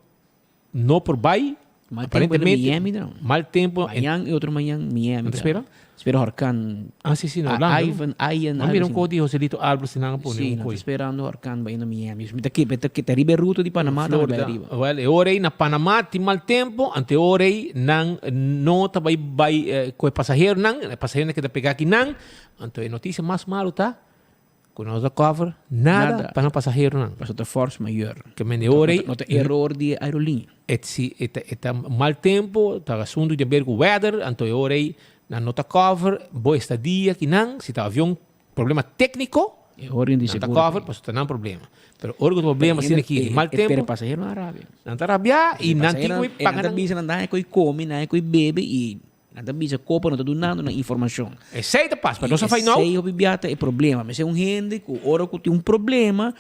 não por baixo. Mal tempo em Miami, não. Mal tempo. Amanhã e outro manhã Miami. Espera? Espera Horcan. Sim, não. Ivan. Mira código, Joselito Álvaro, se não pôr nenhum coisa. Esperando Horcan vai no Miami. Está riba ruta de Panamá, não vai riba. Well, ora na Panamá tem mal tempo, ante ora não tá vai com o passageiro não, o passageiro que tá pegar aqui não. Ante notícia mais malo tá. Quando nós cover nada para o passageiro não. Para outra força maior. Que me ora não tem erro de aerolínea. Está mal tempo, está assunto de ver com o weather, então ora na nota cover, boa estadia que não, se está avião problema técnico, nota cover, para não tem problema. Pero o problema assim aqui, mal tempo. Pero passageiro na Arábia. Não está Arábia e não tem que pagar. Não bisa não que come, não que bebe e não bisa copa, não está dando informação. Sei da paz, mas não se faz não. Sei o bibiata é problema, mas é gente que ora que tem problema.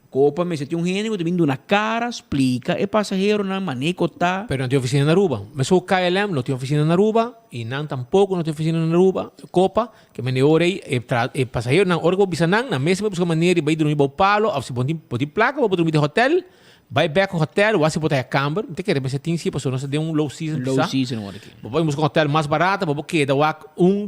Copa, mas tem gente que vindo na cara, explica, é passageiro na maneco tá. Pero não tem oficina na Aruba. Mas o KLM não tem oficina na Aruba e não tampouco não tem oficina na Aruba. Copa, que me orei é passageiro na hora que bisa na mesma maneira vai dormir ao palo, ou se pode placa, ou dormir no hotel, vai back ao hotel, ou se botar a câmera, não tem que repetir tem se passou, não se deu low season. Low season hora aqui. Vamos com um hotel mais barato, vamos que dá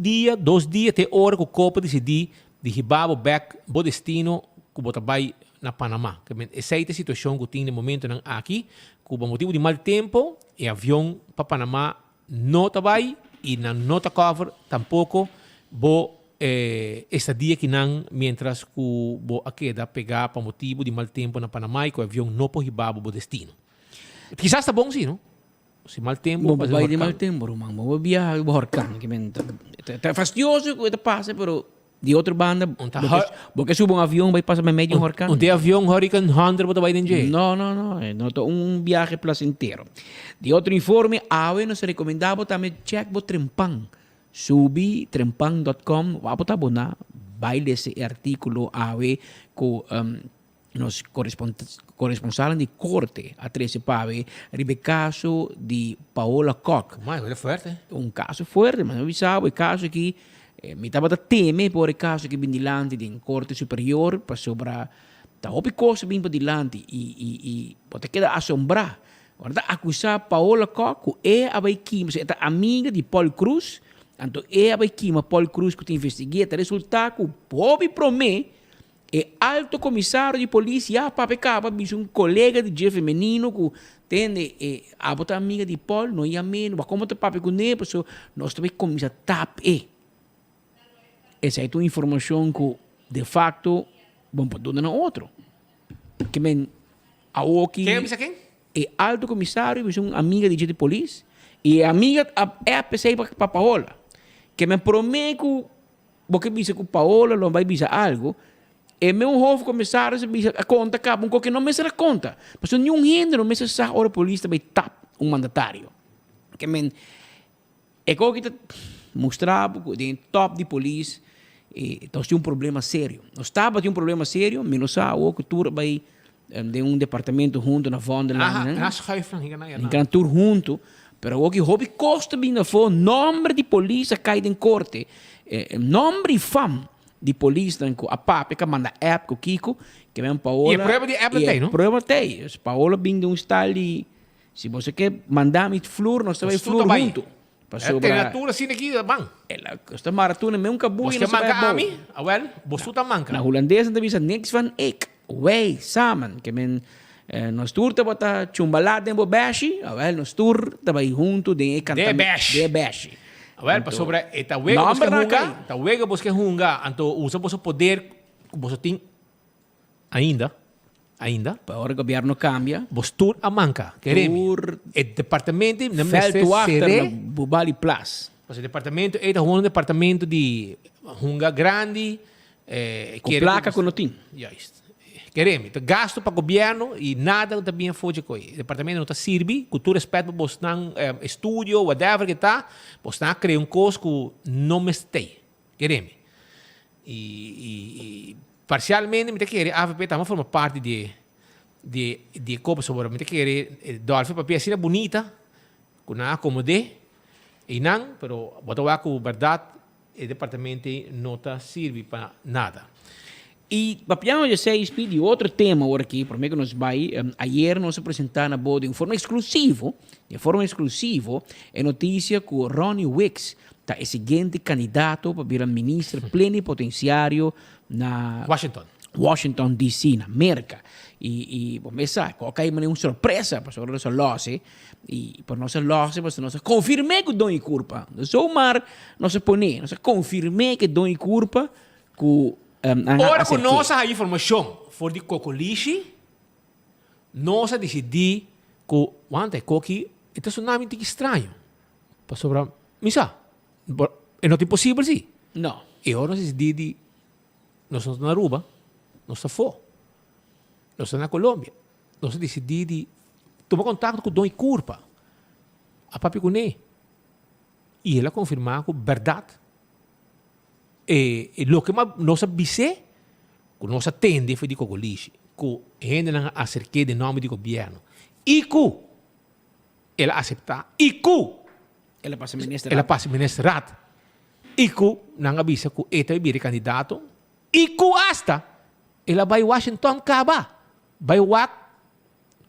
dia, 2 dias, até hora que o Copa decidir de ribar o back, o destino, que bota vai na Panamá. Essa é a situação que tem no momento aqui, com o motivo de mau tempo, o avião para Panamá não está vai e não está cover tampouco esse dia que não, mientras que o queda pegar para motivo de mau tempo na Panamá e que o avião não pode ir para o destino. Quizás está bom sim, não? Se mal tempo, mas vai de mal tempo, Romang. Vou viajar o Horcan. É fastidioso que isso passa, pero de outra banda, porque subo um avião vai passar meio Horcan. De avião Hurricane 100 você vai dentro? Não, não um viaje placentero. De outro informe, AWE nos recomendava também check o Trempang. Subi trempang.com, vamos tá bom na vai desse artículo AWE com nos corresponsal de corte a 13 Pave, ribe caso de Paola Koch. Mas é forte. Um caso forte, mas eu sabe o caso aqui, me estava teme por o caso que vem dilante de corte superior para sobre tá o coisa vem para dilante e pode quedar assombrar. Agora acusar Paola Koch é a Baikima, é amiga de Paul Cruz, então é a Baikima Paul Cruz que te investiga, resulta que o pobre promete é alto comissário de polícia, papecaba, um colega de dia feminino que tem a bota amiga de Paul, não ia menos, mas como te pape com ele, porque nós também comissário tap essa é a informação que de facto vamos para tudo no outro. Que men a Oki quem? É alto comissário, uma amiga de dia de polícia e a amiga é a pessoa para Paola. Que me promete que porque bisa com Paola não vai bisa algo. E meu hoofd commissaris a conta acaba que não me se dá conta. Mas nenhum gente não me se sabe a polícia vai tap mandatário. Que men é que mostrar de top de polícia então tem problema sério. Nós estava tem problema sério, menos a que tu vai de departamento junto na Vonderland. Né? Tour junto, pero o que hobby costa bem na fo nome de polícia cai em corte. Nome e fama de polícia a papi que manda app com Kiko que vem Paola e a prova de app tem, não? Prova tem. Paola vem de style de se você quer mandar mit flor nós vai flor junto. Passou para temperatura assim aqui bang. Esta maratona mesmo que boa não sabe bom. Awel, bosu ta manca. Na holandesa também se niks van ik. Wij samen que men nós tour te bota chumbalada em bobashi, awel nós tour te vai junto de cantar de bash. Well, para sobre esta wega busca hunga, então usa o poder que você tem ainda. Para o governo cambia. Você tur a manca, queremos. O departamento não felto after Bubali Plus. O departamento é um departamento de hunga grande, com placa com notim. Queremos, então gasto para o governo e nada também foge com ele. O departamento não está serve, com todo respeito para você estúdio, whatever que está, você cria coisa que não me tem. Queremos. E parcialmente, me quer a AVP também forma parte de copa sobre me quer do alfa papel assim bonita, com na acomode e não, pero botar com verdade, o departamento não está serve para nada. E papiamos de 6 de outro tema agora aqui, por meio que nós vai, ayer nós apresentamos de forma exclusiva, a notícia que o Ronnie Wicks está o seguinte candidato para vir ministro plenipotenciário na Washington D.C., na América. E por começar, coloca aí uma surpresa para sobre nossa loja, e por nossa loja, para nós confirmar que dom e culpa. Não mar, nós põe, nós confirmar que dom e culpa que ora com nossa informação for de Cocolishi, nós decidimos que ontem coqui então é um nome estranho para sobre misa é não impossível sim não e agora nós decidimos nós estamos na Aruba nós estamos fora nós estamos na Colômbia nós decidimos tomar contato com o Dom e Curpa a papi com ele e ela confirmou que verdade e lo que nós avise que nós atende foi de Cocolishi que gente não acerque de nome do governo e que ela aceita e que ela passa ministrat e que não avisa que esta vai vir candidato e que hasta ela vai Washington caba vai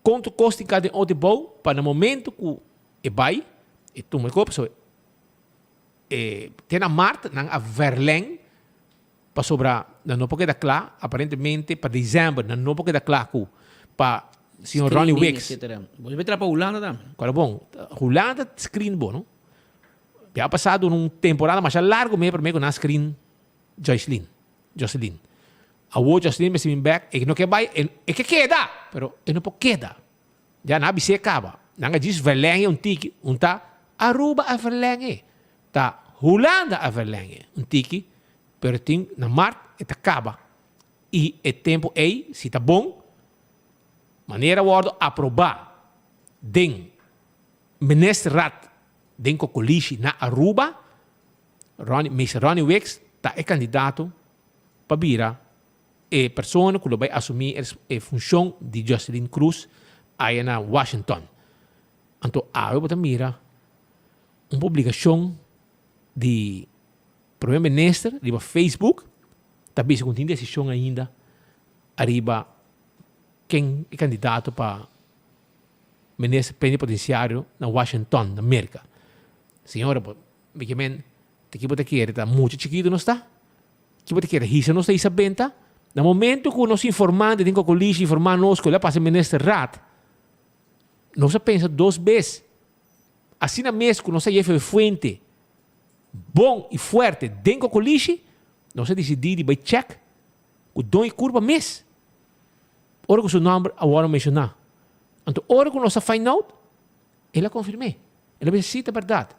contra costica de outro para o momento que vai e tu me copa tem a Marta a Verlaine para sobrar, não pode dar claro, aparentemente, para dezembro, não pode dar claro para o senhor Ronnie Wicks. Você vai para a Holanda também? Claro, bom, Holanda screen bom, não? Já passado uma temporada mais larga mesmo para mim com a screen Jocelyn. A Jocelyn me vem back, e não quer vai, e que queda, pero e não pode queda. Já na se acaba. Não diz verlengen tiki, tá Aruba a verlengen, tá Holanda a verlengen tiki. Pero tem na mar e acaba. E o tempo aí, se tá bom, maneira de aprovar den ministerrat den cocolixi na Aruba, Ronnie Wicks tá é candidato para virar e pessoa que vai assumir a função de Jocelyn Cruz aí na Washington. Então, eu vou mira uma publicação de primeiro-ministro, arriba Facebook, também se continua decisão ainda, arriba quem é candidato para ministro plenipotenciário na Washington, na América. Senhora, basicamente, que você quer, está muito chiquito, não está? Que você quer, isso não está sabendo? No momento que nós informamos, tem que colígio informar nós que lá passa o ministro Rat, não se pensa 2 vezes. Assim na mesma que nós é fuente, bom e forte dentro do colígio, nós decidimos de check o dom e curva mês. Ora que o seu nome agora mencionar. Então, ora que nós find out, ela confirmou. Ela precisa verdade.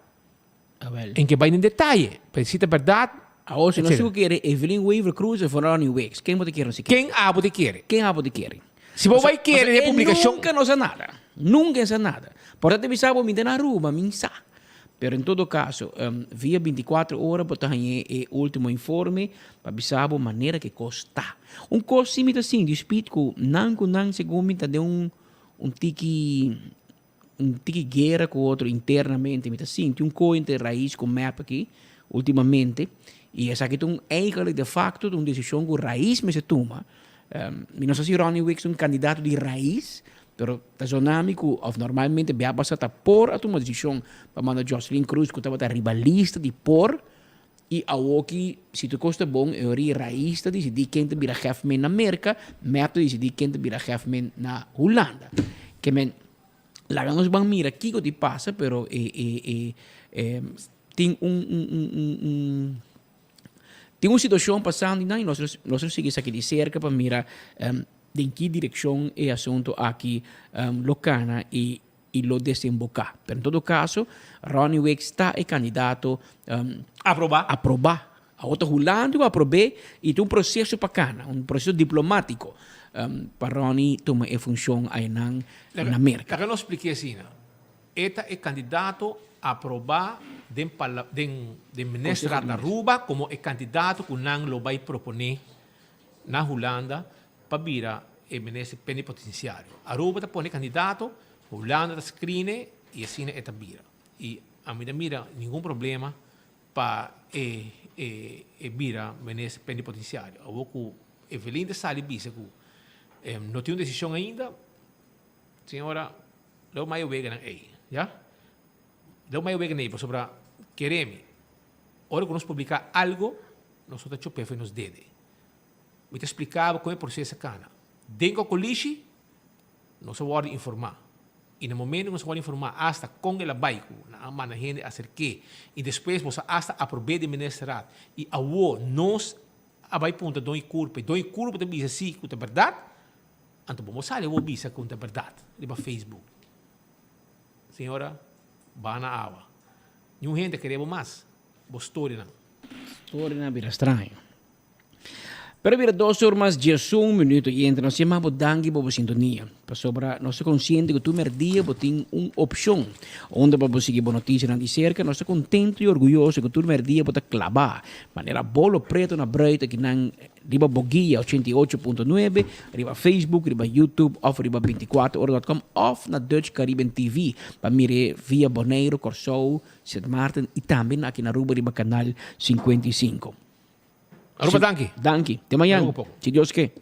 Em que vai em detalhe, precisa verdade. Agora, se nós queremos Evelyn Weaver Cruz e Ronnie Wicks, quem você quer? Quem você quer? Quem você quer? Se você quer a publicação... Nunca não sei nada. Nunca sei nada. Portanto, me sabe, me na rua, me sabe. Pero em todo caso, via 24 horas, para ter o último informe, para saber a maneira que custa. Custo sim, assim, de espírito, que não segundo, de tiki guerra com o outro internamente, assim, tem coisa entre raiz com map aqui, ultimamente, e essa aqui tem eigenlijk de facto uma decisão que raiz me se toma. Não sei se Ronnie Wicks é candidato de raiz, pero ta zonamico of normalmente bia passata por a uma decisão para mandar Jocelyn Cruz que estava rivalista de por e a oki se tu costa bom eu ri raísta de quem te vira chefe na América método de quem te vira chefe na Holanda que men lá nós vamos mirar aqui que te passa pero tem tem uma situação passando e nós seguimos aqui de cerca para mirar de que direção é o assunto aqui locana e lo desembocar. Pero em todo caso, Ronnie Wicks está candidato a aprovar. A outra Holanda vai aprovar e tem um processo bacana, um processo diplomático para Ronnie tomar a função aí na América. Eu não expliquei assim. Este é candidato a aprovar do ministro da Aruba como é candidato que não lo vai proponer na Holanda para virar o ministro plenipotenciário. Aruba está põe candidato, Holanda está screen e assim é a vira. E a mim mira nenhum problema para virar ministro plenipotenciário. Eu vou Evelyn de Sali disse que não tem uma decisão ainda, senhora, não mais vega aí, já? Não mais vega aí, sobre queremos. Ora que nós publicar algo, nós só chupemos e nos dede. Eu te explicava como é o processo cana. Dentro do colígio, nós vamos informar. E no momento que nós vamos informar, hasta com o baico, na gente acerque. E depois, nós hasta aprovar de ministrar. E a nós vai ponta do curva de bisa sim, que é verdade. Então, vamos sair o bisa que é verdade. Liba Facebook. Senhora, vai na água. Nenhum gente queremos mais. Boa história, não. História não vira estranho. Pero vira 2 horas de 1 minuto e entre nós chamamos dangue para a sintonia. Para sobra, nós somos conscientes que tu merdia tem uma opção onde para conseguir boa notícia na de cerca. Nós somos contentos e orgulhosos que tu merdia para clavar. Maneira bolo preto na breita que não riba Boguia 88.9, riba Facebook, riba YouTube, of riba 24horas.com, of na Dutch Caribbean TV. Para mire via Bonaire, Corsou, St. Martin e também aqui na Aruba, riba canal 55. Aruba, danke. Danke. Até amanhã. Se Deus quer.